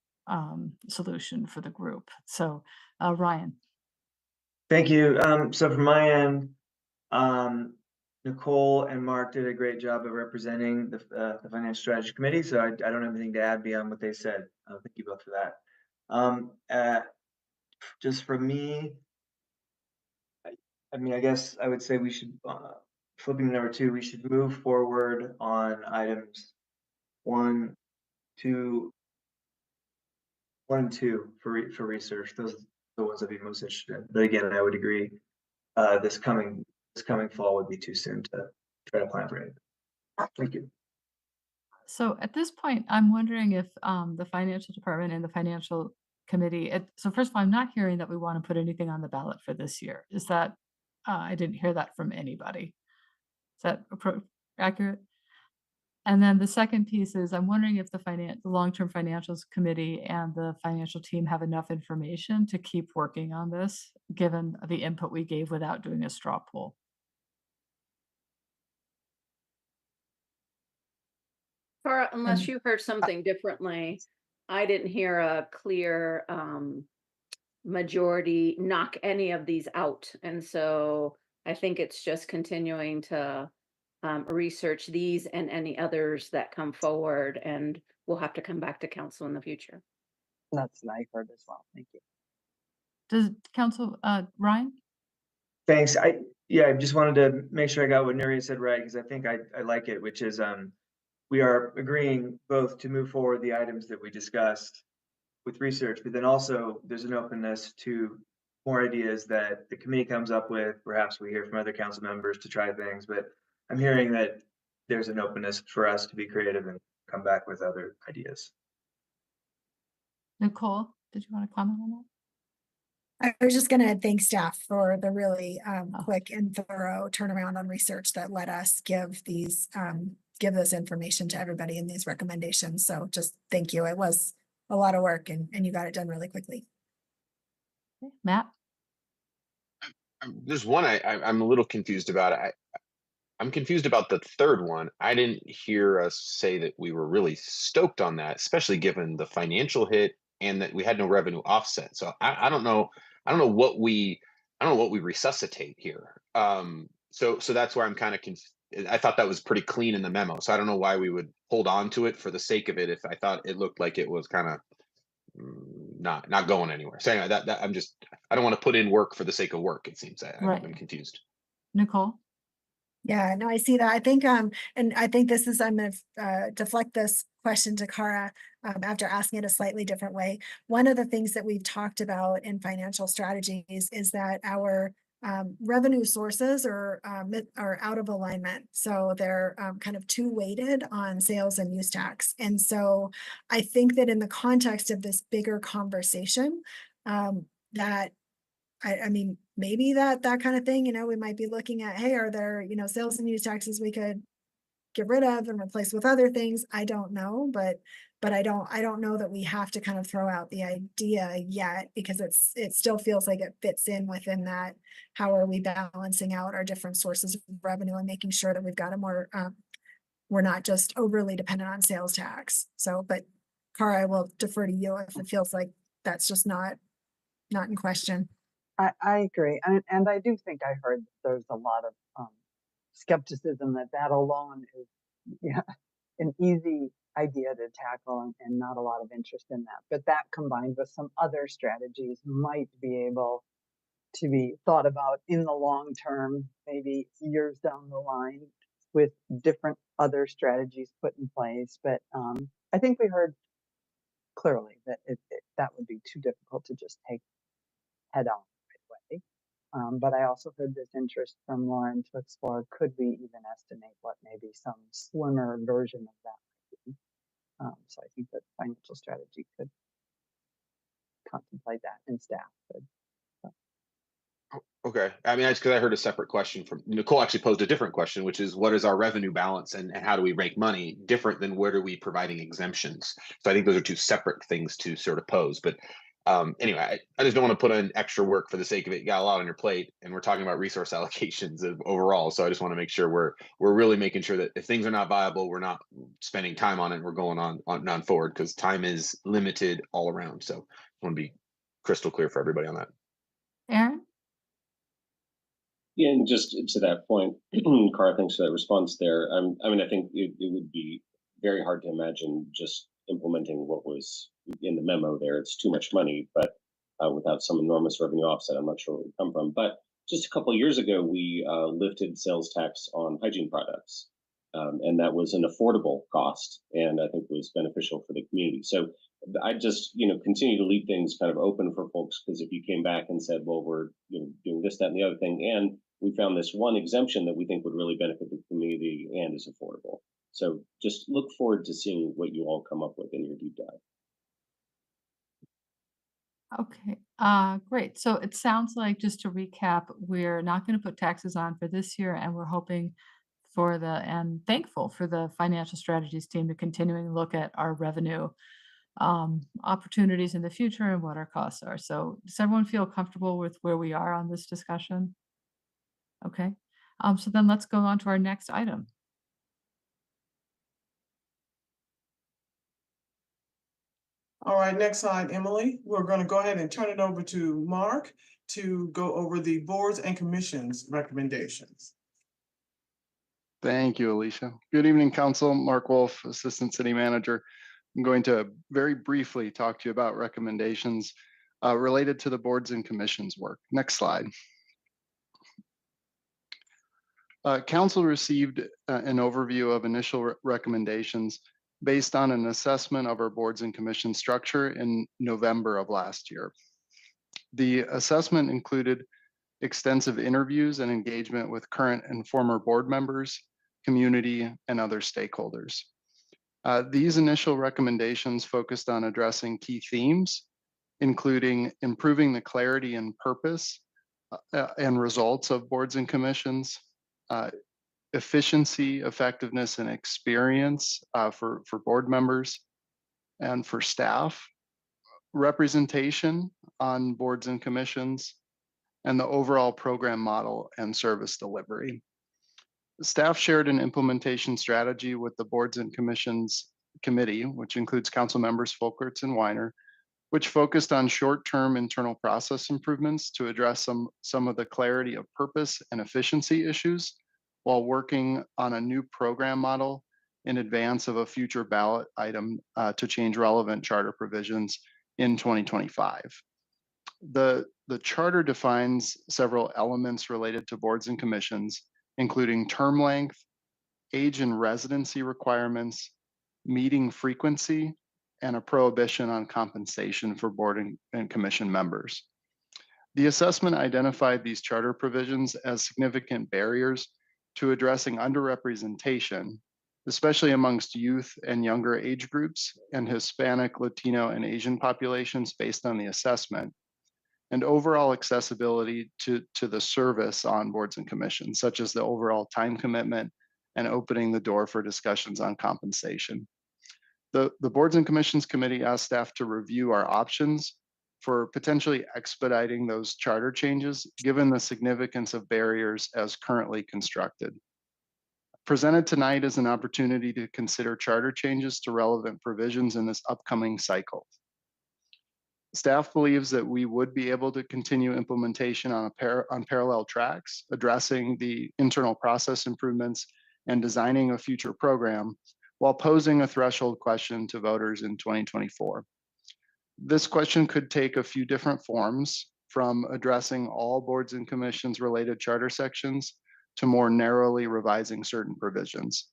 A: solution for the group. So Ryan.
J: Thank you. So from my end, Nicole and Mark did a great job of representing the Financial Strategy Committee, so I don't have anything to add beyond what they said. Thank you both for that. Just for me, I guess I would say we should, flipping to number 2, we should move forward on items 1, 2, 1 and 2 for research. Those are the ones I'd be most interested in. But again, I would agree, this coming fall would be too soon to try to plan for anything. Thank you.
A: So at this point, I'm wondering if the financial department and the financial committee, so first of all, I'm not hearing that we want to put anything on the ballot for this year. Is that, I didn't hear that from anybody. Is that accurate? And then the second piece is I'm wondering if the long-term financials committee and the financial team have enough information to keep working on this, given the input we gave without doing a straw poll.
P: Cara, unless you heard something differently, I didn't hear a clear majority knock any of these out. And so I think it's just continuing to research these and any others that come forward, and we'll have to come back to council in the future.
C: That's what I heard as well. Thank you.
A: Does Council Ryan?
J: Thanks. I just wanted to make sure I got what Nuria said right, because I think I like it, which is we are agreeing both to move forward the items that we discussed with research, but then also there's an openness to more ideas that the committee comes up with. Perhaps we hear from other council members to try things, but I'm hearing that there's an openness for us to be creative and come back with other ideas.
A: Nicole, did you want to comment on that?
I: I was just going to thank staff for the really quick and thorough turnaround on research that let us give these give this information to everybody in these recommendations. So just thank you. It was a lot of work and you got it done really quickly.
A: Matt?
L: There's one I'm a little confused about. I'm confused about the third one. I didn't hear us say that we were really stoked on that, especially given the financial hit and that we had no revenue offset. So I don't know. I don't know what we resuscitate here. So that's where I'm kind of I thought that was pretty clean in the memo. So I don't know why we would hold on to it for the sake of it if I thought it looked like it was kind of not going anywhere. So anyway, that I don't want to put in work for the sake of work. It seems I'm confused.
A: Nicole?
I: Yeah, no, I see that. I think, and I think this is, I'm going to deflect this question to Cara after asking it a slightly different way. One of the things that we've talked about in financial strategies is that our revenue sources are out of alignment. So they're kind of too weighted on sales and use tax. And so I think that in the context of this bigger conversation, that I mean, maybe that kind of thing, we might be looking at, hey, are there, sales and use taxes we could get rid of and replace with other things? I don't know, but I don't know that we have to kind of throw out the idea yet, because it still feels like it fits in within that. How are we balancing out our different sources of revenue and making sure that we've got a more, we're not just overly dependent on sales tax. So, but Cara, I will defer to you if it feels like that's just not in question.
C: I agree. And I do think I heard there's a lot of skepticism that alone is an easy idea to tackle and not a lot of interest in that. But that combined with some other strategies might be able to be thought about in the long term, maybe years down the line, with different other strategies put in place. But I think we heard clearly that that would be too difficult to just take head on right away. But I also heard this interest from Lauren to explore, could we even estimate what maybe some slimmer version of that might be? So I think that financial strategy could contemplate that, and staff could.
L: Okay. I mean, that's because I heard a separate question from Nicole. Actually posed a different question, which is what is our revenue balance and how do we make money, different than where are we providing exemptions? So I think those are two separate things to sort of pose. But anyway, I just don't want to put in extra work for the sake of it. You got a lot on your plate, and we're talking about resource allocations overall. So I just want to make sure we're really making sure that if things are not viable, we're not spending time on it. We're going on forward, because time is limited all around. So I want to be crystal clear for everybody on that.
A: Aaron?
R: Yeah, and just to that point, Cara, thanks for that response there. I mean, I think it would be very hard to imagine just implementing what was in the memo there. It's too much money, but without some enormous revenue offset, I'm not sure where it would come from. But just a couple of years ago, we lifted sales tax on hygiene products. And that was an affordable cost, and I think was beneficial for the community. So I just, continue to leave things kind of open for folks, because if you came back and said, well, we're doing this, that, and the other thing, and we found this one exemption that we think would really benefit the community and is affordable. So just look forward to seeing what you all come up with in your deep dive.
A: Okay, great. So it sounds like, just to recap, we're not going to put taxes on for this year, and we're hoping for and thankful for the financial strategies team to continuing to look at our revenue opportunities in the future and what our costs are. So does everyone feel comfortable with where we are on this discussion? Okay, so then let's go on to our next item.
T: All right, next slide, Emily. We're going to go ahead and turn it over to Mark to go over the boards and commissions recommendations.
B: Thank you, Alicia. Good evening, Council. Mark Wolf, Assistant City Manager. I'm going to very briefly talk to you about recommendations related to the boards and commissions work. Next slide. Council received an overview of initial recommendations based on an assessment of our boards and commission structure in November of last year. The assessment included extensive interviews and engagement with current and former board members, community, and other stakeholders. These initial recommendations focused on addressing key themes, including improving the clarity and purpose and results of boards and commissions, efficiency, effectiveness, and experience for board members and for staff, representation on boards and commissions, and the overall program model and service delivery. Staff shared an implementation strategy with the boards and commissions committee, which includes council members Folkerts and Weiner, which focused on short-term internal process improvements to address some of the clarity of purpose and efficiency issues while working on a new program model in advance of a future ballot item to change relevant charter provisions in 2025. The charter defines several elements related to boards and commissions, including term length, age and residency requirements, meeting frequency, and a prohibition on compensation for board and commission members. The assessment identified these charter provisions as significant barriers to addressing underrepresentation, especially amongst youth and younger age groups and Hispanic, Latino, and Asian populations based on the assessment, and overall accessibility to the service on boards and commissions, such as the overall time commitment and opening the door for discussions on compensation. The Boards and Commissions Committee asked staff to review our options for potentially expediting those charter changes, given the significance of barriers as currently constructed. Presented tonight is an opportunity to consider charter changes to relevant provisions in this upcoming cycle. Staff believes that we would be able to continue implementation on parallel tracks, addressing the internal process improvements and designing a future program while posing a threshold question to voters in 2024. This question could take a few different forms, from addressing all boards and commissions related charter sections to more narrowly revising certain provisions.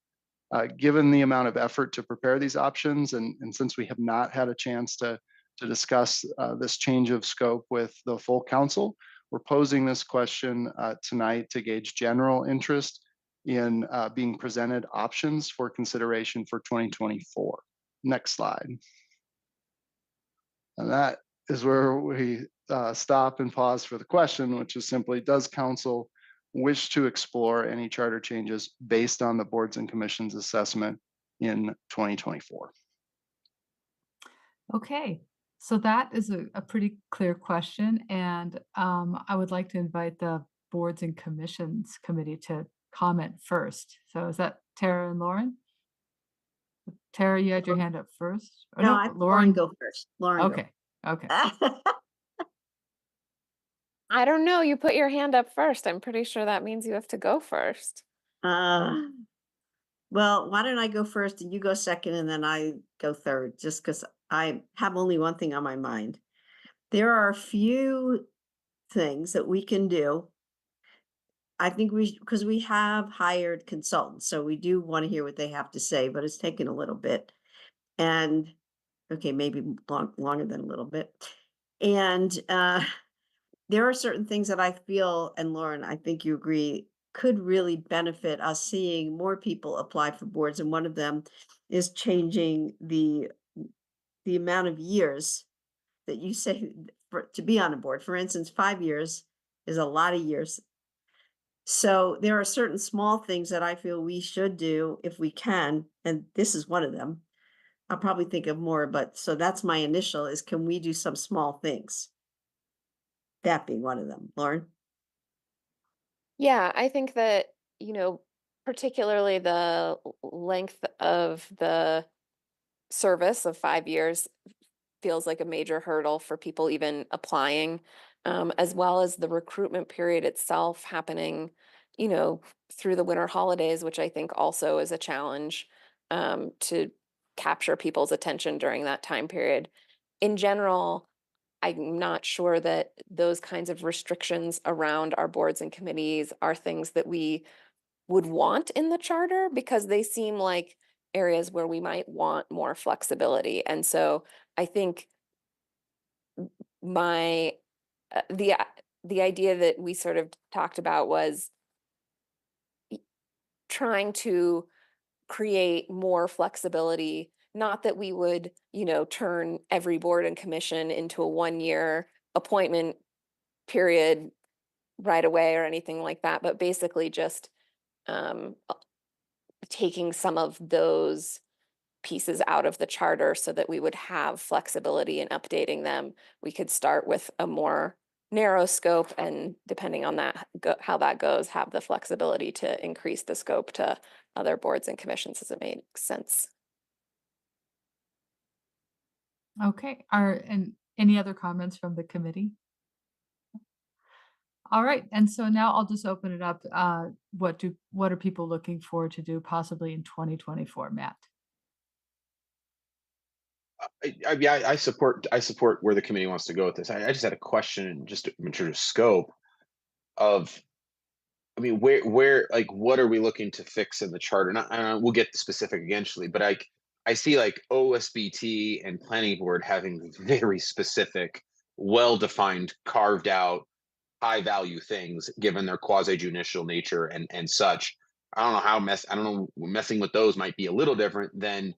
B: Given the amount of effort to prepare these options, and since we have not had a chance to discuss this change of scope with the full council, we're posing this question tonight to gauge general interest in being presented options for consideration for 2024. Next slide. And that is where we stop and pause for the question, which is simply, does council wish to explore any charter changes based on the boards and commissions assessment in 2024?
A: Okay, so that is a pretty clear question, and I would like to invite the Boards and Commissions Committee to comment first. So is that Tara and Lauren? Tara, you had your hand up first. Oh,
Q: No, Lauren go first. Lauren go.
A: Okay, okay.
G: I don't know. You put your hand up first. I'm pretty sure that means you have to go first.
Q: Well, why don't I go first and you go second and then I go third, just because I have only one thing on my mind. There are a few things that we can do. I think because we have hired consultants, so we do want to hear what they have to say, but it's taken a little bit. And okay, maybe longer than a little bit. And there are certain things that I feel, and Lauren, I think you agree, could really benefit us seeing more people apply for boards. And one of them is changing the amount of years that you say to be on a board. For instance, 5 years is a lot of years. So there are certain small things that I feel we should do if we can, and this is one of them. I'll probably think of more, but so that's my initial is, can we do some small things? That being one of them. Lauren?
G: Yeah, I think that, particularly the length of the service of 5 years feels like a major hurdle for people even applying, as well as the recruitment period itself happening, through the winter holidays, which I think also is a challenge to capture people's attention during that time period. In general, I'm not sure that those kinds of restrictions around our boards and committees are things that we would want in the charter, because they seem like areas where we might want more flexibility. And so I think my the idea that we sort of talked about was trying to create more flexibility, not that we would, turn every board and commission into a 1-year appointment period right away or anything like that, but basically just taking some of those pieces out of the charter so that we would have flexibility in updating them. We could start with a more narrow scope, and depending on that, how that goes, have the flexibility to increase the scope to other boards and commissions as it makes sense.
A: Okay, and any other comments from the committee? All right, and so now I'll just open it up. What are people looking forward to do possibly in 2024, Matt?
L: I support where the committee wants to go with this. I just had a question, just in terms of scope of, I mean, where like what are we looking to fix in the charter? Not, we'll get specific eventually, but I see like OSBT and planning board having very specific, well-defined, carved out, high value things given their quasi judicial nature and such. I don't know I don't know, messing with those might be a little different than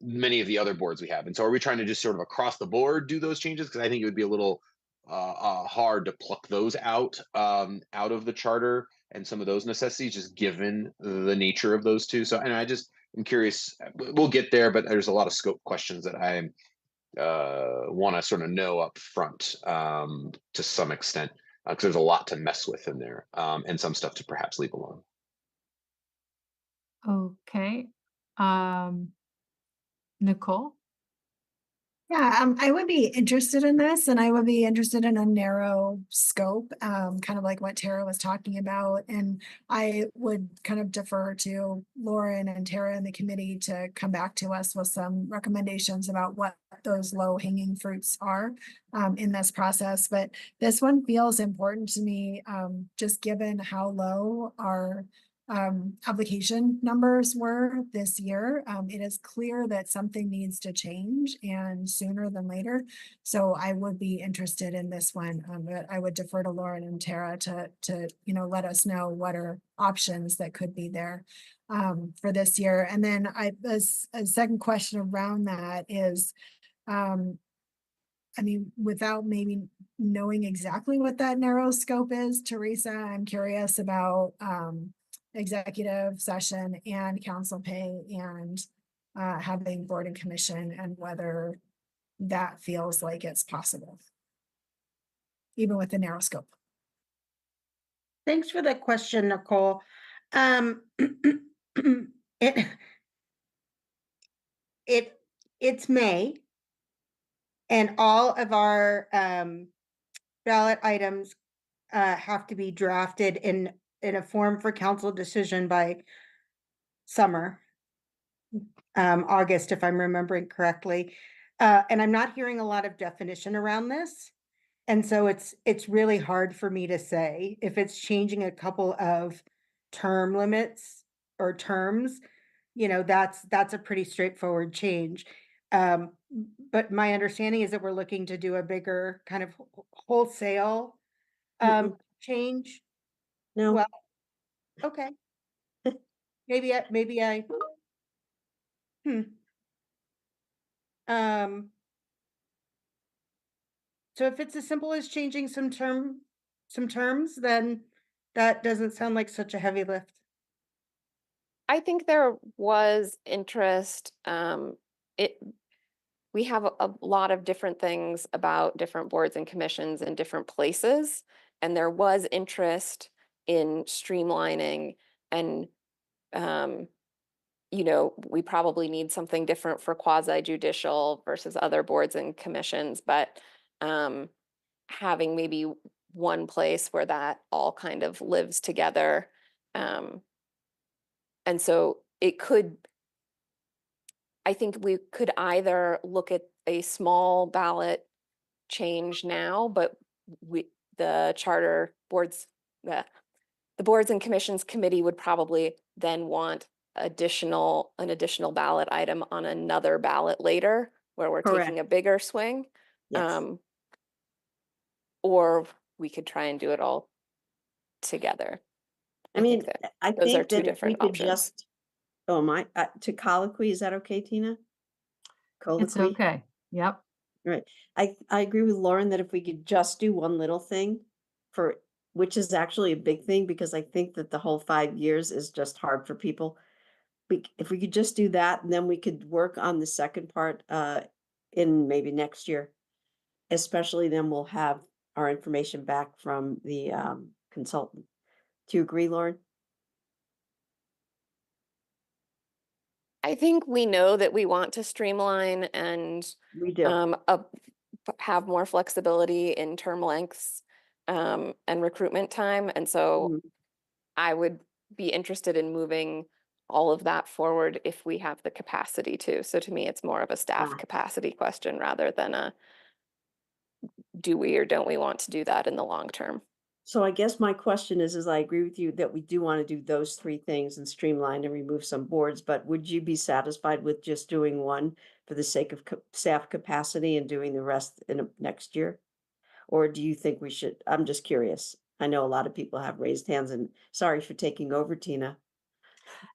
L: many of the other boards we have. And so are we trying to just sort of across the board do those changes? Because I think it would be a little hard to pluck those out of the charter and some of those necessities, just given the nature of those two. So, and I'm curious, we'll get there, but there's a lot of scope questions that I want to sort of know up front to some extent, because there's a lot to mess with in there, and some stuff to perhaps leave alone.
A: Okay. Nicole?
I: Yeah, I would be interested in this, and I would be interested in a narrow scope, kind of like what Tara was talking about. And I would kind of defer to Lauren and Tara and the committee to come back to us with some recommendations about what those low hanging fruits are in this process. But this one feels important to me, just given how low our application numbers were this year. It is clear that something needs to change, and sooner than later. So I would be interested in this one, but I would defer to Lauren and Tara to let us know what are options that could be there for this year. And then a second question around that is, I mean, without maybe knowing exactly what that narrow scope is, Teresa, I'm curious about executive session and council pay and having board and commission, and whether that feels like it's possible, even with the narrow scope.
U: Thanks for that question, Nicole. It's May, and all of our ballot items have to be drafted in a form for council decision by summer, August, if I'm remembering correctly. And I'm not hearing a lot of definition around this. And so it's really hard for me to say if it's changing a couple of term limits or terms, that's a pretty straightforward change. But my understanding is that we're looking to do a bigger kind of wholesale change.
Q: No.
U: Well, okay. maybe I so if it's as simple as changing some terms, then that doesn't sound like such a heavy lift.
G: I think there was interest. We have a lot of different things about different boards and commissions in different places, and there was interest in streamlining. And we probably need something different for quasi judicial versus other boards and commissions, but having maybe one place where that all kind of lives together. And so I think we could either look at a small ballot change now, but the charter boards, the boards and commissions committee would probably then want an additional ballot item on another ballot later, where we're
Q: Correct.
G: taking a bigger swing.
Q: Yes.
G: Or we could try and do it all together.
Q: I mean, I
G: those are
Q: think
G: two
Q: that if we
G: different
Q: could
G: options.
Q: just, oh my, to colloquy, is that okay, Tina?
A: It's
Q: Colloquy?
A: okay. Yep.
Q: Right. I agree with Lauren that if we could just do one little thing for, which is actually a big thing, because I think that the whole 5 years is just hard for people. If we could just do that, and then we could work on the second part in maybe next year. Especially then we'll have our information back from the consultant. Do you agree, Lauren?
G: I think we know that we want to streamline and
Q: we do.
G: Have more flexibility in term lengths and recruitment time. And so I would be interested in moving all of that forward if we have the capacity to. So to me, it's more of a staff capacity question rather than a do we or don't we want to do that in the long term.
Q: So I guess my question is I agree with you that we do want to do those 3 things and streamline and remove some boards, but would you be satisfied with just doing one for the sake of staff capacity and doing the rest in next year? Or do you think we should, I'm just curious. I know a lot of people have raised hands, and sorry for taking over, Tina.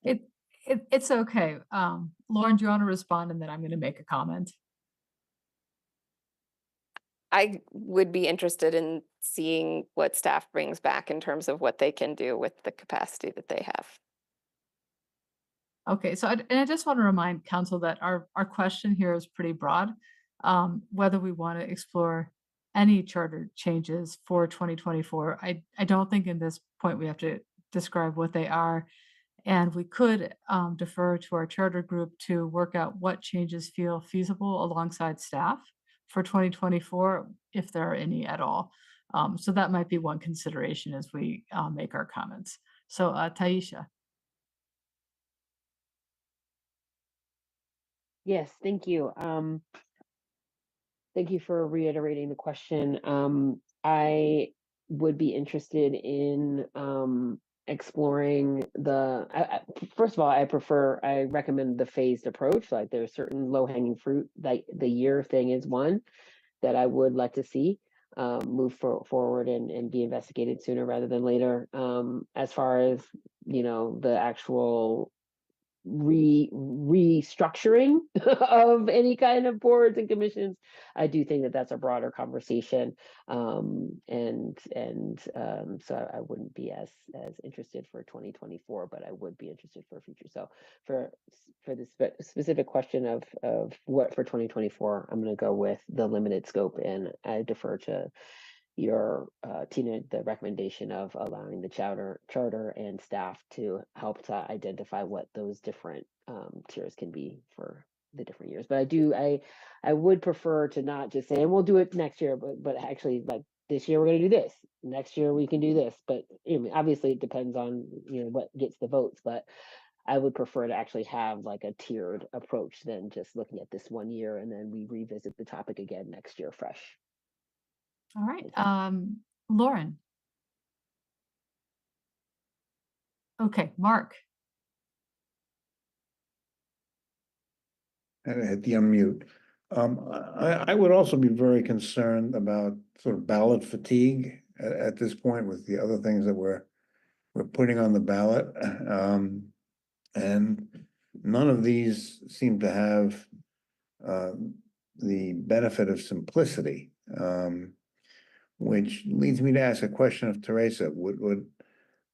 A: It's okay. Lauren, do you want to respond, and then I'm going to make a comment?
G: I would be interested in seeing what staff brings back in terms of what they can do with the capacity that they have.
A: Okay, so I just want to remind council that our question here is pretty broad. Whether we want to explore any charter changes for 2024. I don't think in this point we have to describe what they are. And we could defer to our charter group to work out what changes feel feasible alongside staff for 2024, if there are any at all. So that might be one consideration as we make our comments. So Taisha.
K: Yes, thank you. Thank you for reiterating the question. I would be interested in exploring first of all, I recommend the phased approach. Like there's certain low-hanging fruit, like the year thing is one that I would like to see move forward and be investigated sooner rather than later. As far as, the actual restructuring of any kind of boards and commissions, I do think that that's a broader conversation, so I wouldn't be as interested for 2024, but I would be interested for future. So for the specific question of what for 2024, I'm going to go with the limited scope, and I defer to your Tina, the recommendation of allowing the charter and staff to help to identify what those different tiers can be for the different years. But I would prefer to not just say, and we'll do it next year, but actually, like, this year we're going to do this, next year we can do this. But obviously it depends on what gets the votes, but I would prefer to actually have like a tiered approach than just looking at this one year and then we revisit the topic again next year fresh.
A: All right, Lauren. Okay, Mark.
E: I hit the unmute. I would also be very concerned about sort of ballot fatigue at this point with the other things that we're putting on the ballot. And none of these seem to have the benefit of simplicity, which leads me to ask a question of Teresa. Would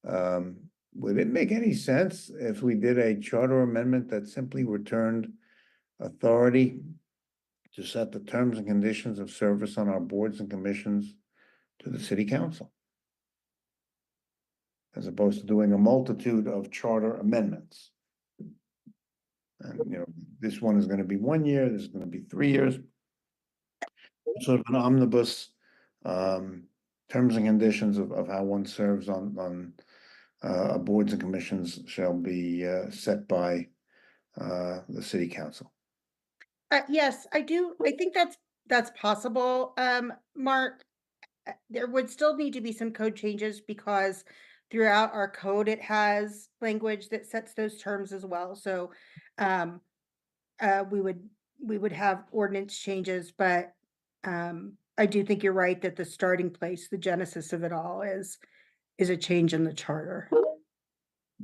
E: it make any sense if we did a charter amendment that simply returned authority to set the terms and conditions of service on our boards and commissions to the city council, as opposed to doing a multitude of charter amendments? And, this one is going to be 1 year, this is going to be 3 years. Sort of an omnibus terms and conditions of how one serves on boards and commissions shall be set by the city council.
U: Yes, I do. I think that's possible. Mark, there would still need to be some code changes because throughout our code, it has language that sets those terms as well. So um, we would have ordinance changes, but I do think you're right that the starting place, the genesis of it all is a change in the charter.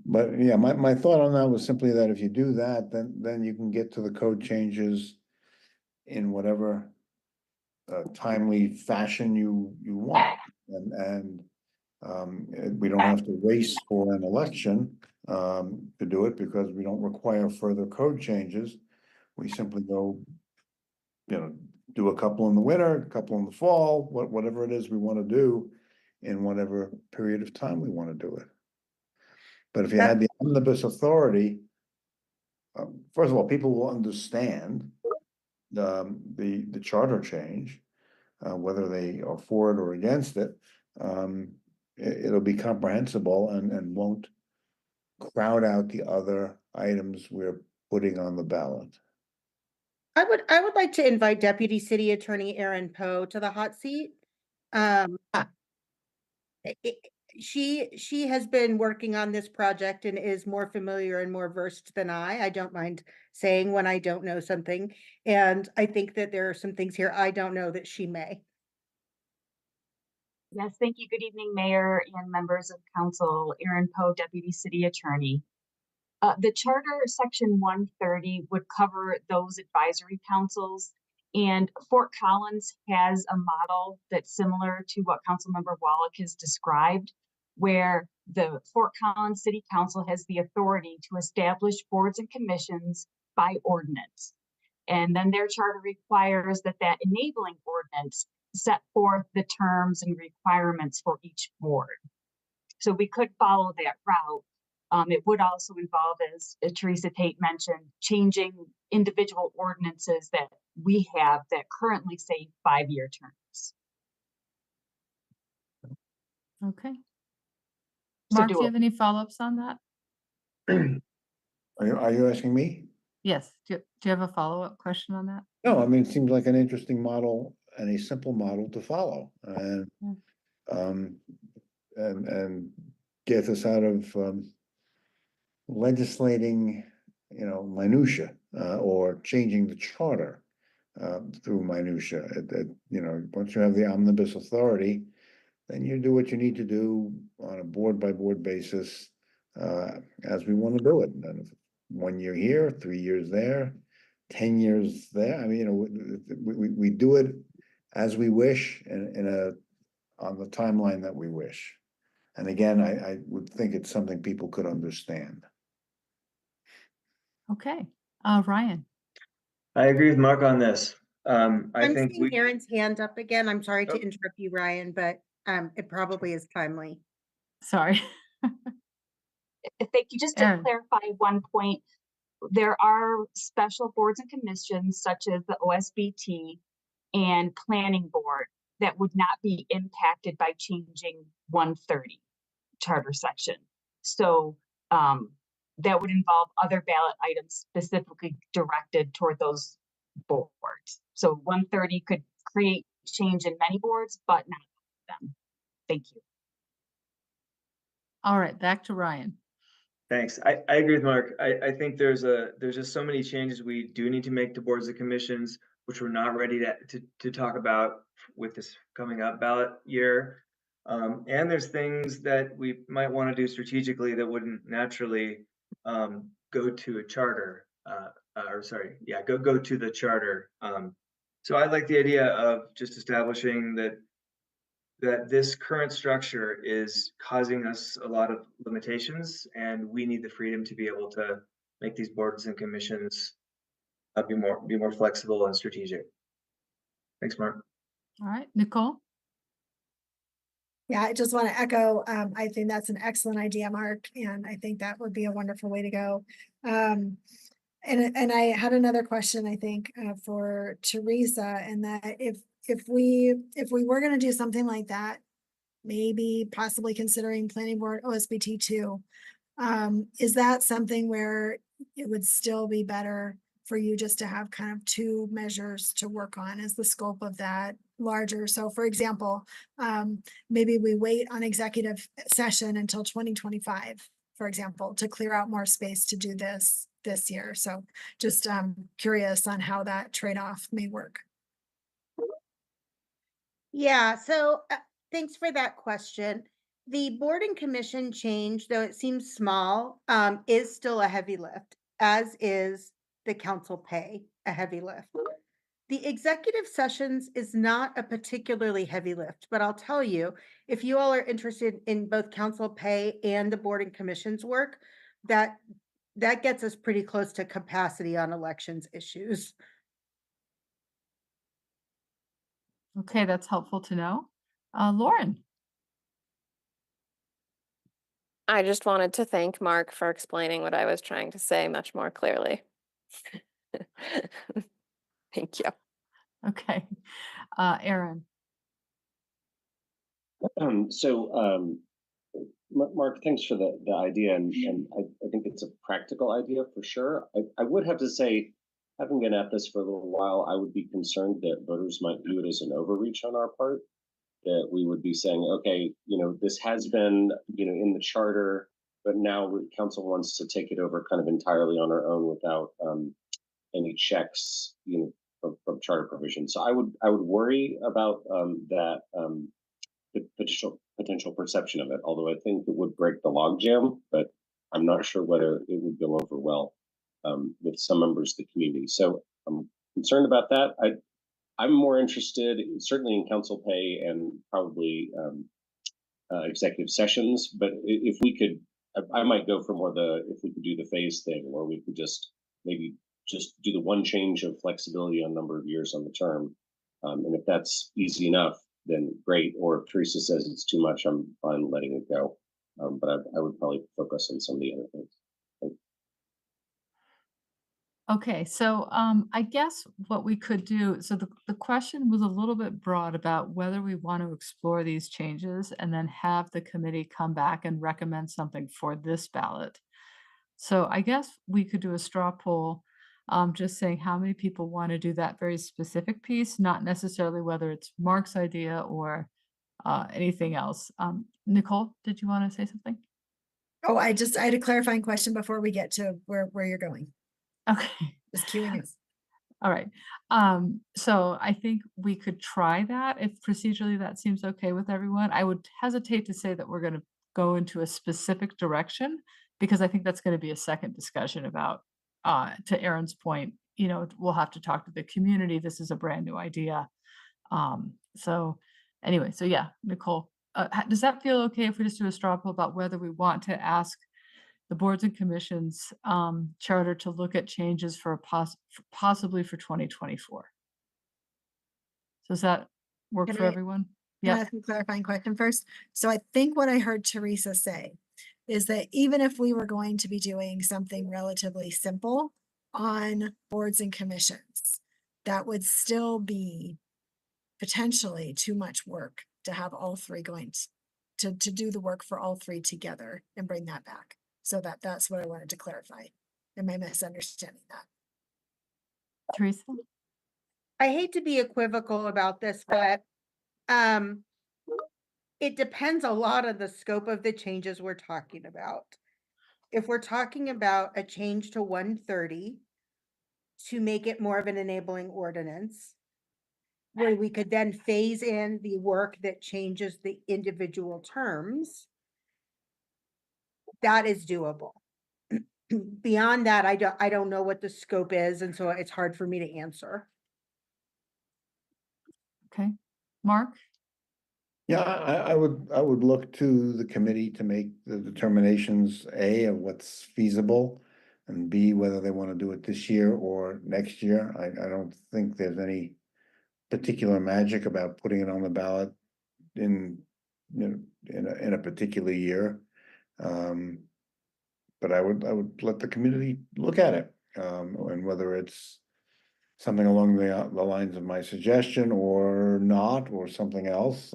E: But yeah, my thought on that was simply that if you do that, then you can get to the code changes in whatever timely fashion you want. We don't have to race for an election to do it because we don't require further code changes. We simply go, do a couple in the winter, a couple in the fall, whatever it is we want to do in whatever period of time we want to do it. But if you had the omnibus authority, first of all, people will understand the charter change, whether they are for it or against it. It'll be comprehensible and won't crowd out the other items we're putting on the ballot.
U: I would like to invite Deputy City Attorney Erin Poe to the hot seat. She has been working on this project and is more familiar and more versed than I. I don't mind saying when I don't know something. And I think that there are some things here I don't know that she may.
F: Yes, thank you. Good evening, Mayor and members of Council. Erin Poe, Deputy City Attorney. The Charter Section 130 would cover those advisory councils, and Fort Collins has a model that's similar to what Councilmember Wallach has described, where the Fort Collins City Council has the authority to establish boards and commissions by ordinance. And then their charter requires that enabling ordinance set forth the terms and requirements for each board. So we could follow that route. It would also involve, as Teresa Tate mentioned, changing individual ordinances that we have that currently say 5-year terms.
A: Okay. Mark, do you have any follow-ups on that?
E: Are you asking me?
A: Yes. Do you have a follow-up question on that?
E: No, I mean, it seems like an interesting model and a simple model to follow, and and get us out of legislating, minutia or changing the charter through minutia. Once you have the omnibus authority, then you do what you need to do on a board by board basis as we want to do it. And if 1 year here, 3 years there, 10 years there. I mean, we do it as we wish and on the timeline that we wish. And again, I would think it's something people could understand.
A: Okay. Ryan.
J: I agree with Mark on this. I
U: I'm
J: think
U: seeing Aaron's hand up again. I'm sorry to interrupt you, Ryan, but it probably is timely.
A: Sorry.
F: Thank you. Just to clarify one point, there are special boards and commissions such as the OSBT and Planning Board that would not be impacted by changing 130 charter section. So that would involve other ballot items specifically directed toward those boards. So 130 could create change in many boards, but not them. Thank you.
A: All right, back to Ryan.
J: Thanks. I agree with Mark. I think there's just so many changes we do need to make to boards and commissions, which we're not ready to talk about with this coming up ballot year. And there's things that we might want to do strategically that wouldn't naturally go to a charter. Go to the charter. So I like the idea of just establishing that this current structure is causing us a lot of limitations, and we need the freedom to be able to make these boards and commissions be more flexible and strategic. Thanks, Mark.
A: All right, Nicole.
I: Yeah, I just want to echo, I think that's an excellent idea, Mark, and I think that would be a wonderful way to go. And I had another question, I think, for Teresa, and that if we were going to do something like that, maybe possibly considering planning board OSBT 2, is that something where it would still be better for you just to have kind of 2 measures to work on? Is the scope of that larger. So for example, maybe we wait on executive session until 2025, for example, to clear out more space to do this year. So just curious on how that trade-off may work.
U: Yeah, so thanks for that question. The board and commission change, though it seems small, is still a heavy lift, as is the council pay a heavy lift. The executive sessions is not a particularly heavy lift, but I'll tell you, if you all are interested in both council pay and the board and commissions work, that gets us pretty close to capacity on elections issues.
A: Okay, that's helpful to know. Lauren.
G: I just wanted to thank Mark for explaining what I was trying to say much more clearly. Thank you.
A: Okay. Aaron.
R: Mark, thanks for the idea, and I think it's a practical idea for sure. I would have to say, having been at this for a little while, I would be concerned that voters might view it as an overreach on our part, that we would be saying, okay, this has been, in the charter, but now council wants to take it over kind of entirely on our own without any checks, from charter provision. So I would worry about that the potential perception of it. Although I think it would break the logjam, but I'm not sure whether it would go over well with some members of the community. So I'm concerned about that. I'm more interested, certainly, in council pay and probably executive sessions. But if we could, I might go for more if we could do the phase thing, where we could maybe just do the one change of flexibility on number of years on the term. And if that's easy enough, then great. Or if Teresa says it's too much, I'm fine letting it go. But I would probably focus on some of the other things.
A: Okay, so I guess what we could do, so the question was a little bit broad about whether we want to explore these changes and then have the committee come back and recommend something for this ballot. So I guess we could do a straw poll, just saying how many people want to do that very specific piece, not necessarily whether it's Mark's idea or anything else. Nicole, did you want to say something?
I: Oh, I had a clarifying question before we get to where you're going.
A: Okay.
I: Just queuing us.
A: All right. So I think we could try that if procedurally that seems okay with everyone. I would hesitate to say that we're going to go into a specific direction, because I think that's going to be a second discussion about, to Aaron's point, we'll have to talk to the community. This is a brand new idea. So anyway, so yeah, Nicole, does that feel okay if we just do a straw poll about whether we want to ask the boards and commissions charter to look at changes for possibly for 2024? So does that work
I: Can
A: for
I: I-
A: everyone?
I: Can I
A: Yeah.
I: ask a clarifying question first? So I think what I heard Teresa say is that even if we were going to be doing something relatively simple on boards and commissions, that would still be potentially too much work to have all three going to do the work for all three together and bring that back. So that's what I wanted to clarify. Am I misunderstanding that?
A: Teresa?
U: I hate to be equivocal about this, but it depends a lot on the scope of the changes we're talking about. If we're talking about a change to 130 to make it more of an enabling ordinance, where we could then phase in the work that changes the individual terms, that is doable. Beyond that, I don't know what the scope is, and so it's hard for me to answer.
A: Okay. Mark?
E: Yeah, I would look to the committee to make the determinations, A, of what's feasible, and B, whether they want to do it this year or next year. I don't think there's any particular magic about putting it on the ballot in a particular year. But I would let the community look at it, and whether it's something along the lines of my suggestion or not, or something else,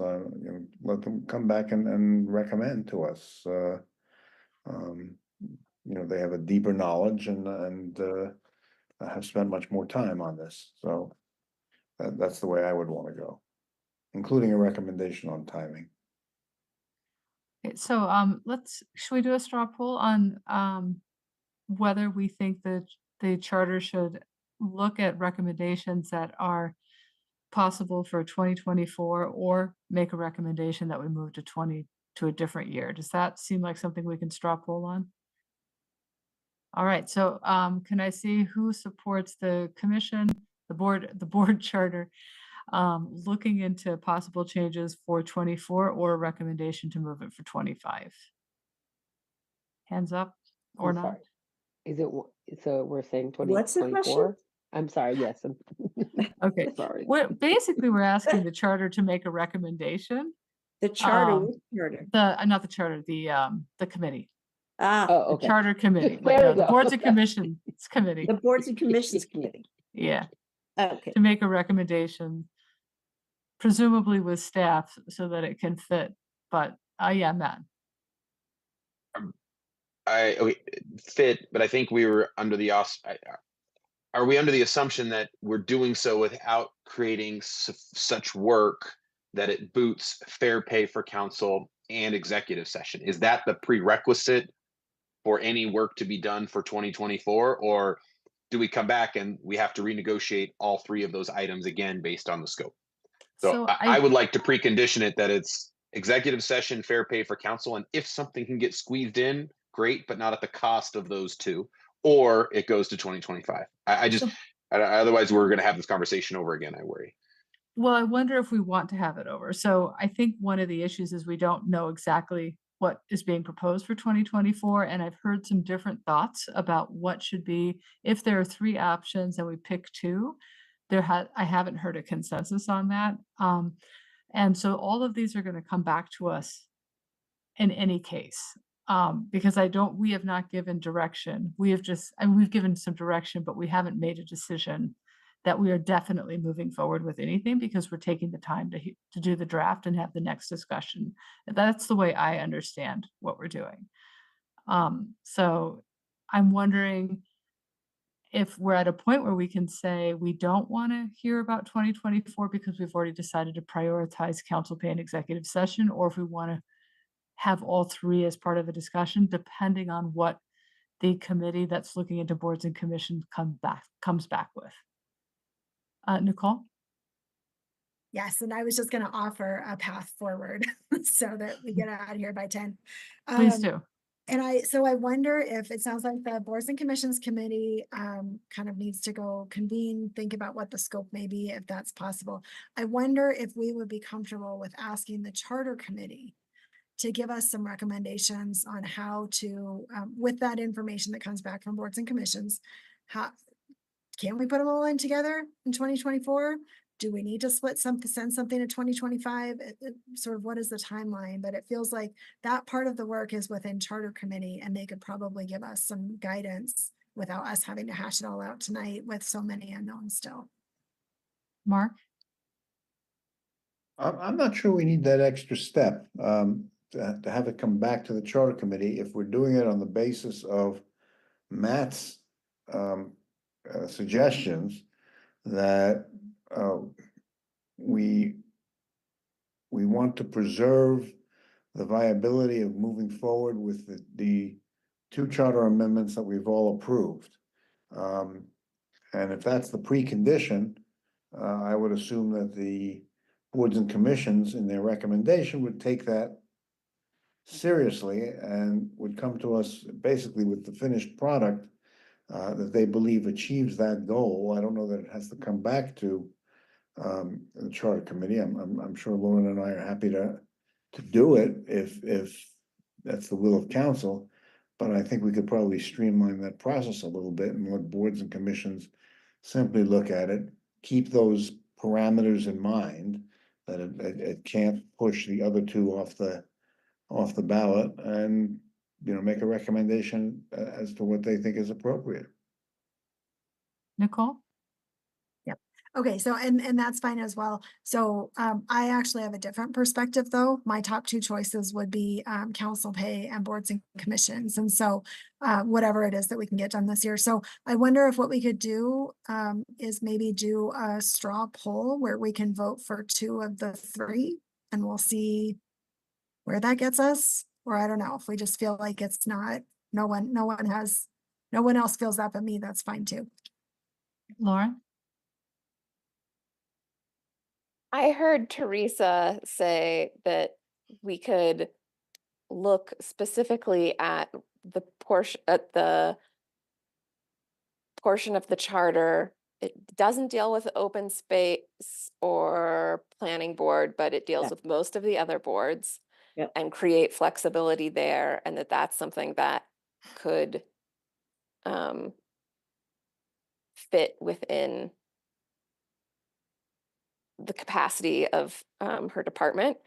E: let them come back and recommend to us. They have a deeper knowledge and have spent much more time on this, so that's the way I would want to go. including a recommendation on timing.
A: Okay, so should we do a straw poll on whether we think that the charter should look at recommendations that are possible for 2024 or make a recommendation that we move to a different year? Does that seem like something we can straw poll on? All right, so can I see who supports the commission, the board charter, looking into possible changes for 24 or a recommendation to move it for 25? Hands up or
K: I'm
A: not?
K: sorry. Is it, so we're saying
Q: What's the question?
K: 2024? I'm sorry, yes.
A: Okay.
K: Sorry.
A: Basically, we're asking the charter to make a recommendation.
Q: The charter,
A: Um,
Q: which charter?
A: Not the charter, the committee,
Q: Ah,
K: Oh,
A: the
K: okay.
A: charter committee.
K: There
A: No,
K: we
A: the
K: go.
A: boards and commissions committee.
Q: the boards and commissions committee.
A: Yeah,
Q: Okay.
A: to make a recommendation, presumably with staff, so that it can fit. But yeah, Matt.
L: Okay, fit, but I think we were under the are we under the assumption that we're doing so without creating such work that it boots fair pay for council and executive session? Is that the prerequisite for any work to be done for 2024? Or do we come back and we have to renegotiate all three of those items again based on the scope? So I would like to precondition it that it's executive session, fair pay for council, and if something can get squeezed in, great, but not at the cost of those two, or it goes to 2025. Otherwise we're going to have this conversation over again, I worry.
A: Well, I wonder if we want to have it over. So I think one of the issues is we don't know exactly what is being proposed for 2024. And I've heard some different thoughts about what should be, if there are three options and we pick two, I haven't heard a consensus on that. And so all of these are going to come back to us in any case. Because we have not given direction. We've given some direction, but we haven't made a decision that we are definitely moving forward with anything, because we're taking the time to do the draft and have the next discussion. That's the way I understand what we're doing. So I'm wondering if we're at a point where we can say we don't want to hear about 2024 because we've already decided to prioritize council pay and executive session, or if we want to have all three as part of a discussion, depending on what the committee that's looking into boards and commissions comes back with. Nicole?
I: Yes, and I was just going to offer a path forward so that we get out of here by 10.
A: Please do.
I: And I wonder if it sounds like the boards and commissions committee kind of needs to go convene, think about what the scope may be, if that's possible. I wonder if we would be comfortable with asking the charter committee to give us some recommendations on how to, with that information that comes back from boards and commissions, can we put them all in together in 2024? Do we need to send something to 2025? Sort of what is the timeline? But it feels like that part of the work is within charter committee, and they could probably give us some guidance without us having to hash it all out tonight with so many unknowns still.
A: Mark?
E: I'm not sure we need that extra step, to have it come back to the charter committee if we're doing it on the basis of Matt's suggestions that we want to preserve the viability of moving forward with the two charter amendments that we've all approved. And if that's the precondition, I would assume that the boards and commissions in their recommendation would take that seriously and would come to us basically with the finished product that they believe achieves that goal. I don't know that it has to come back to the charter committee. I'm sure Lauren and I are happy to do it if that's the will of council. But I think we could probably streamline that process a little bit and let boards and commissions simply look at it, keep those parameters in mind, that it can't push the other two off the ballot, and make a recommendation as to what they think is appropriate.
A: Nicole?
I: Yep. Okay, so and that's fine as well. So I actually have a different perspective though. My top two choices would be council pay and boards and commissions. And so whatever it is that we can get done this year. So I wonder if what we could do is maybe do a straw poll where we can vote for two of the three and we'll see where that gets us. Or I don't know, if we just feel like it's not, no one else feels that but me, that's fine too.
A: Lauren?
G: I heard Teresa say that we could look specifically at the portion of the charter. It doesn't deal with open space or planning board, but it deals
Q: Yeah.
G: with most of the other boards.
Q: Yep.
G: And create flexibility there, and that's something that could fit within the capacity of her department.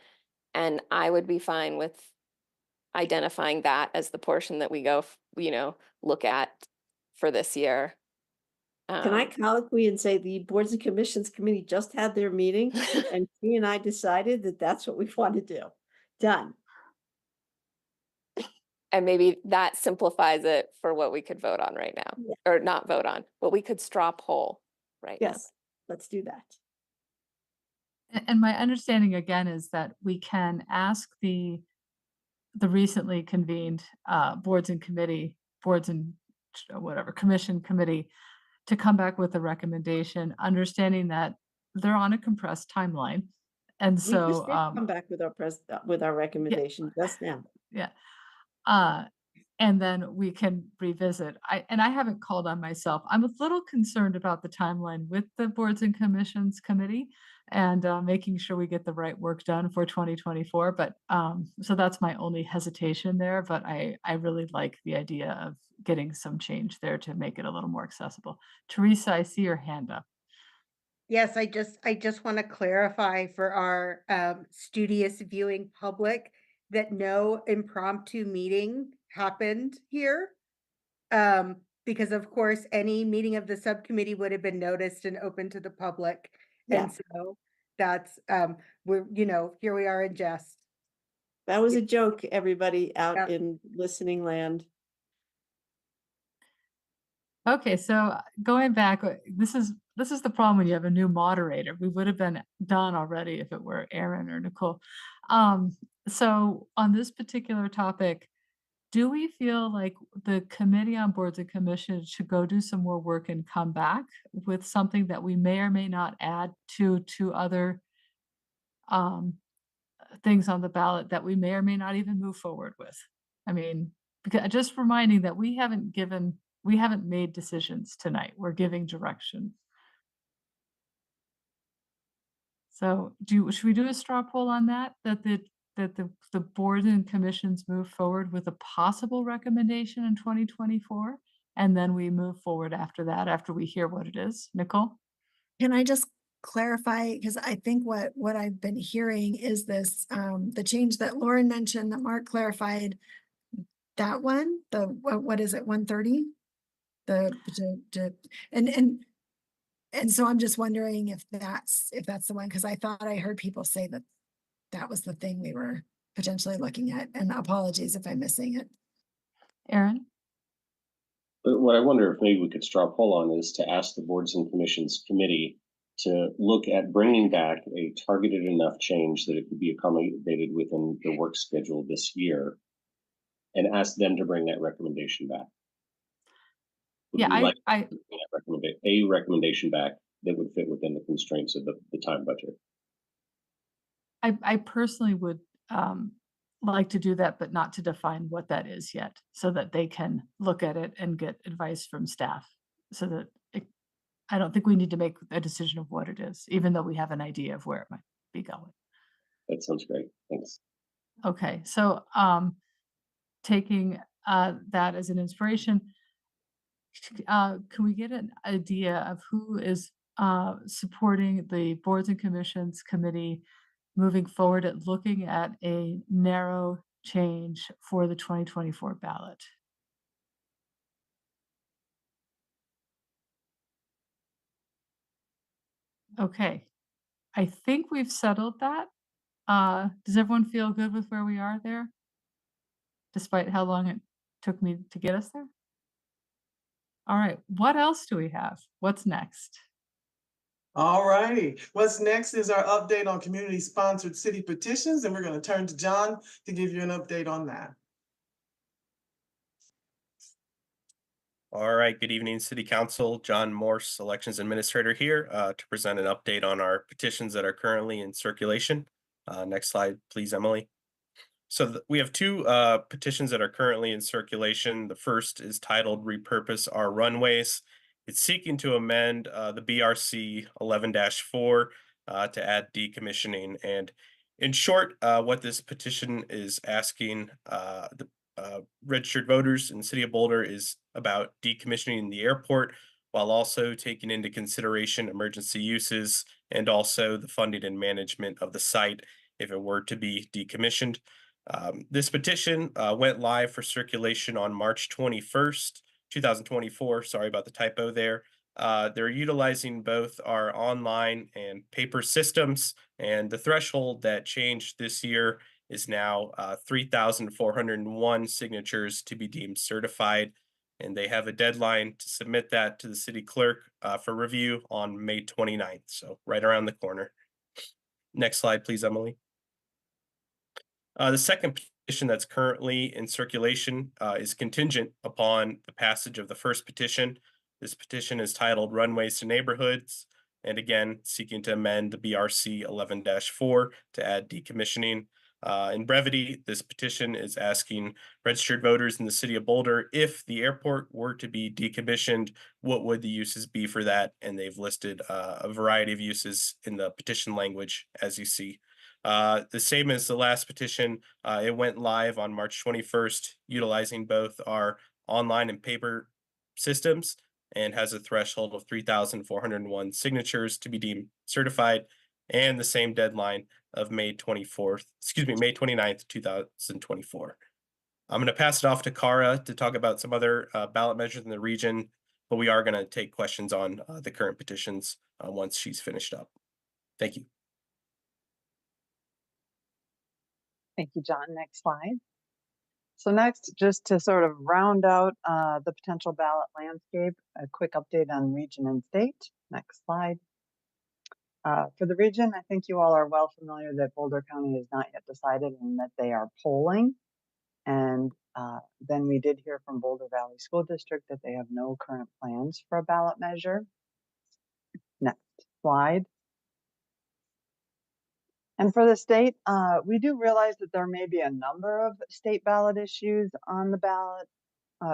G: And I would be fine with identifying that as the portion that we go, look at for this year.
Q: Can I colloquy and say the Boards and Commissions Committee just had their meeting and she and I decided that that's what we want to do. Done.
G: And maybe that simplifies it for what we could vote on right now,
Q: Yeah.
G: or not vote on, but we could straw poll right now.
Q: Yes, let's do that.
A: And my understanding again is that we can ask the recently convened boards and commission committee to come back with a recommendation, understanding that they're on a compressed timeline. And
Q: We just
A: so,
Q: did come back with our recommendation just now.
A: yeah. And then we can revisit. I haven't called on myself. I'm a little concerned about the timeline with the boards and commissions committee and making sure we get the right work done for 2024. But so that's my only hesitation there. But I really like the idea of getting some change there to make it a little more accessible. Teresa, I see your hand up.
U: Yes, I just want to clarify for our studious viewing public that no impromptu meeting happened here. Because of course, any meeting of the subcommittee would have been noticed and open to the public.
Q: Yeah.
U: And so that's we're, here we are in jest.
Q: That was a joke, everybody out
U: Yeah.
Q: in listening land.
A: Okay, so going back, this is the problem when you have a new moderator. We would have been done already if it were Aaron or Nicole. So on this particular topic, do we feel like the Committee on Boards and Commissions should go do some more work and come back with something that we may or may not add to other things on the ballot that we may or may not even move forward with? I mean, because just reminding that we haven't made decisions tonight. We're giving direction. So should we do a straw poll on that? That the board and commissions move forward with a possible recommendation in 2024, and then we move forward after that, after we hear what it is. Nicole?
I: Can I just clarify? Because I think what I've been hearing is this, the change that Lauren mentioned, that Mark clarified, that one, what is it, 130? And so I'm just wondering if that's the one, because I thought I heard people say that that was the thing we were potentially looking at, and apologies if I'm missing it.
A: Aaron?
R: But what I wonder if maybe we could straw poll on is to ask the boards and commissions committee to look at bringing back a targeted enough change that it could be accommodated within the work schedule this year, and ask them to bring that recommendation back. Would
A: Yeah,
R: we like
A: I
R: a recommendation back that would fit within the constraints of the time budget?
A: I personally would like to do that, but not to define what that is yet, so that they can look at it and get advice from staff. So that I don't think we need to make a decision of what it is, even though we have an idea of where it might be going.
R: That sounds great. Thanks.
A: Okay, so taking that as an inspiration, can we get an idea of who is supporting the boards and commissions committee moving forward at looking at a narrow change for the 2024 ballot? Okay, I think we've settled that. Does everyone feel good with where we are there? Despite how long it took me to get us there? All right, what else do we have? What's next?
T: All righty. What's next is our update on community-sponsored city petitions, and we're going to turn to John to give you an update on that.
D: All right, good evening, City Council. John Morse, Elections Administrator here to present an update on our petitions that are currently in circulation. Next slide, please, Emily. So we have two petitions that are currently in circulation. The first is titled Repurpose Our Runways. It's seeking to amend the BRC 11-4 to add decommissioning. And in short, what this petition is asking the registered voters in the city of Boulder is about decommissioning the airport while also taking into consideration emergency uses and also the funding and management of the site if it were to be decommissioned. This petition went live for circulation on March 21st, 2024. Sorry about the typo there. They're utilizing both our online and paper systems, and the threshold that changed this year is now 3,401 signatures to be deemed certified. And they have a deadline to submit that to the city clerk for review on May 29th. So right around the corner. Next slide, please, Emily. The second petition that's currently in circulation is contingent upon the passage of the first petition. This petition is titled Runways to Neighborhoods, and again, seeking to amend the BRC 11-4 to add decommissioning. In brevity, this petition is asking registered voters in the city of Boulder, if the airport were to be decommissioned, what would the uses be for that? And they've listed a variety of uses in the petition language, as you see. The same as the last petition, it went live on March 21st, utilizing both our online and paper systems, and has a threshold of 3,401 signatures to be deemed certified, and the same deadline of May 29th, 2024. I'm going to pass it off to Cara to talk about some other ballot measures in the region, but we are going to take questions on the current petitions once she's finished up. Thank you.
C: Thank you, John. Next slide. So next, just to sort of round out the potential ballot landscape, a quick update on region and state. Next slide. For the region, I think you all are well familiar that Boulder County has not yet decided and that they are polling. And then we did hear from Boulder Valley School District that they have no current plans for a ballot measure. Next slide. And for the state, we do realize that there may be a number of state ballot issues on the ballot.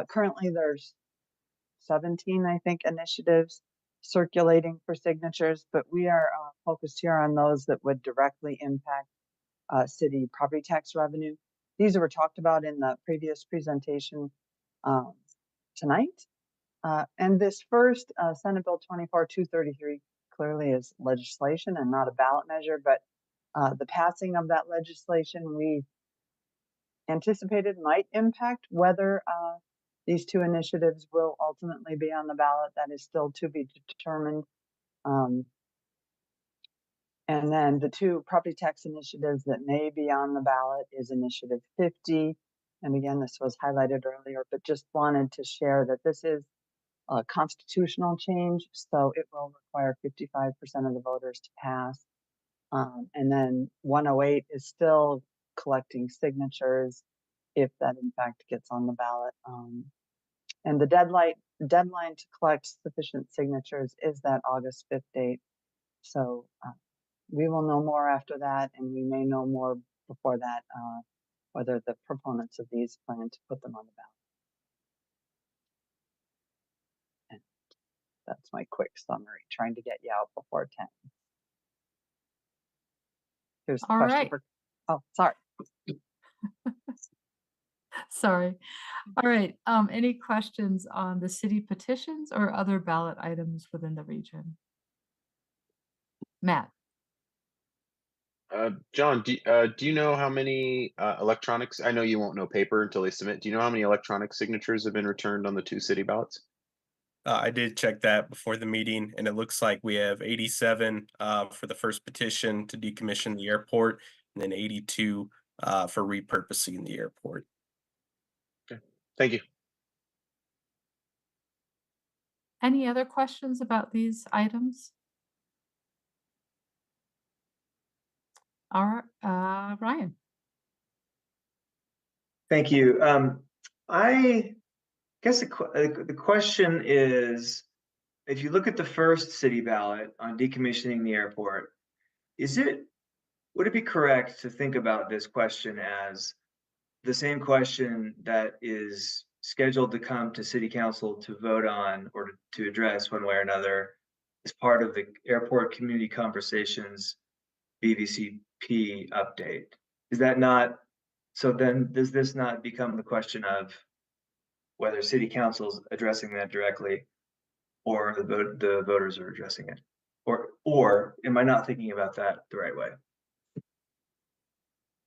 C: Currently, there's 17, I think, initiatives circulating for signatures, but we are focused here on those that would directly impact city property tax revenue. These were talked about in the previous presentation tonight. And this first Senate Bill 24-233 clearly is legislation and not a ballot measure, but the passing of that legislation we anticipated might impact whether these two initiatives will ultimately be on the ballot. That is still to be determined. And then the two property tax initiatives that may be on the ballot is Initiative 50. And again, this was highlighted earlier, but just wanted to share that this is a constitutional change, so it will require 55% of the voters to pass. And then 108 is still collecting signatures if that in fact gets on the ballot. And the deadline to collect sufficient signatures is that August 5th date. So we will know more after that, and we may know more before that, whether the proponents of these plan to put them on the ballot. And that's my quick summary, trying to get you out before 10. Here's the
A: All
C: question
A: right.
C: for, oh, sorry.
A: Sorry. All right. Any questions on the city petitions or other ballot items within the region? Matt.
V: John, do you know how many electronics? I know you won't know paper until they submit. Do you know how many electronic signatures have been returned on the two city ballots?
D: I did check that before the meeting, and it looks like we have 87 for the first petition to decommission the airport, and then 82 for repurposing the airport.
V: Thank you.
A: Any other questions about these items? All right, Ryan.
J: Thank you. I guess the question is, if you look at the first city ballot on decommissioning the airport, would it be correct to think about this question as the same question that is scheduled to come to city council to vote on or to address one way or another as part of the airport community conversations BVCP update? Is that not, so then does this not become the question of whether city council's addressing that directly or the voters are addressing it? Or am I not thinking about that the right way?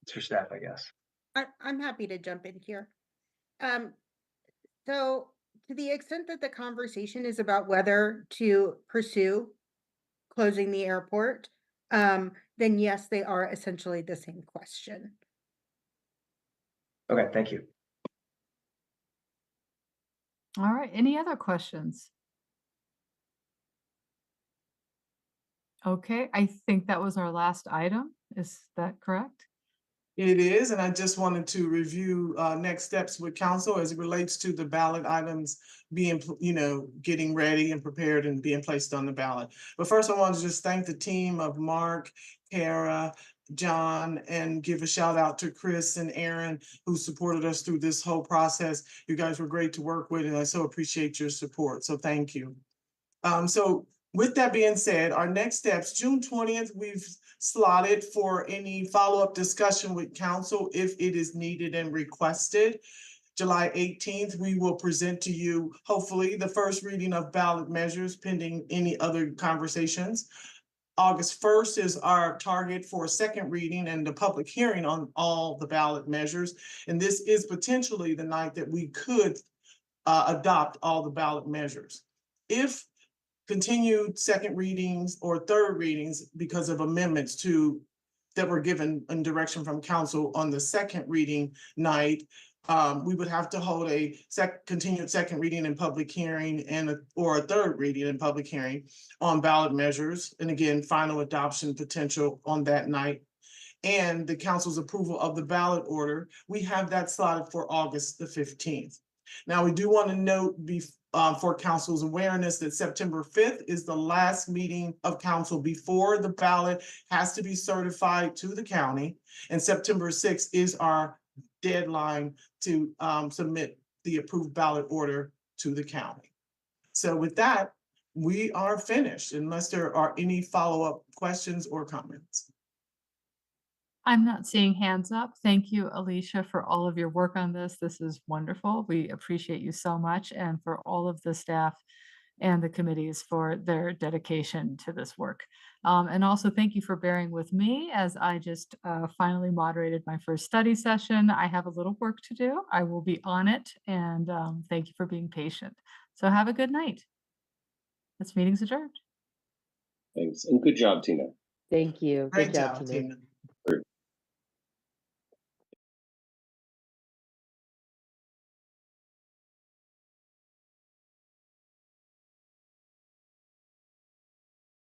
J: It's for staff, I guess.
U: I'm happy to jump in here. So to the extent that the conversation is about whether to pursue closing the airport, then yes, they are essentially the same question.
J: Okay, thank you.
A: All right, any other questions? Okay, I think that was our last item. Is that correct?
T: It is, and I just wanted to review next steps with council as it relates to the ballot items being, getting ready and prepared and being placed on the ballot. But first, I want to just thank the team of Mark, Kara, John, and give a shout out to Chris and Aaron who supported us through this whole process. You guys were great to work with, and I so appreciate your support. So thank you. So with that being said, our next steps, June 20th, we've slotted for any follow-up discussion with council if it is needed and requested. July 18th, we will present to you, hopefully, the first reading of ballot measures pending any other conversations. August 1st is our target for a second reading and the public hearing on all the ballot measures. And this is potentially the night that we could adopt all the ballot measures. If continued second readings or third readings because of amendments that were given in direction from council on the second reading night, we would have to hold a continued second reading and public hearing or a third reading and public hearing on ballot measures. And again, final adoption potential on that night. And the council's approval of the ballot order, we have that slotted for August the 15th. Now, we do want to note for council's awareness that September 5th is the last meeting of council before the ballot has to be certified to the county. And September 6th is our deadline to submit the approved ballot order to the county. So with that, we are finished unless there are any follow-up questions or comments.
A: I'm not seeing hands up. Thank you, Alicia, for all of your work on this. This is wonderful. We appreciate you so much, and for all of the staff and the committees for their dedication to this work. And also thank you for bearing with me as I just finally moderated my first study session. I have a little work to do. I will be on it, and thank you for being patient. So have a good night. This meeting's adjourned.
R: Thanks, and good job, Tina.
K: Thank you.
T: Great
K: Good job,
T: job,
K: Tina.
T: Tina.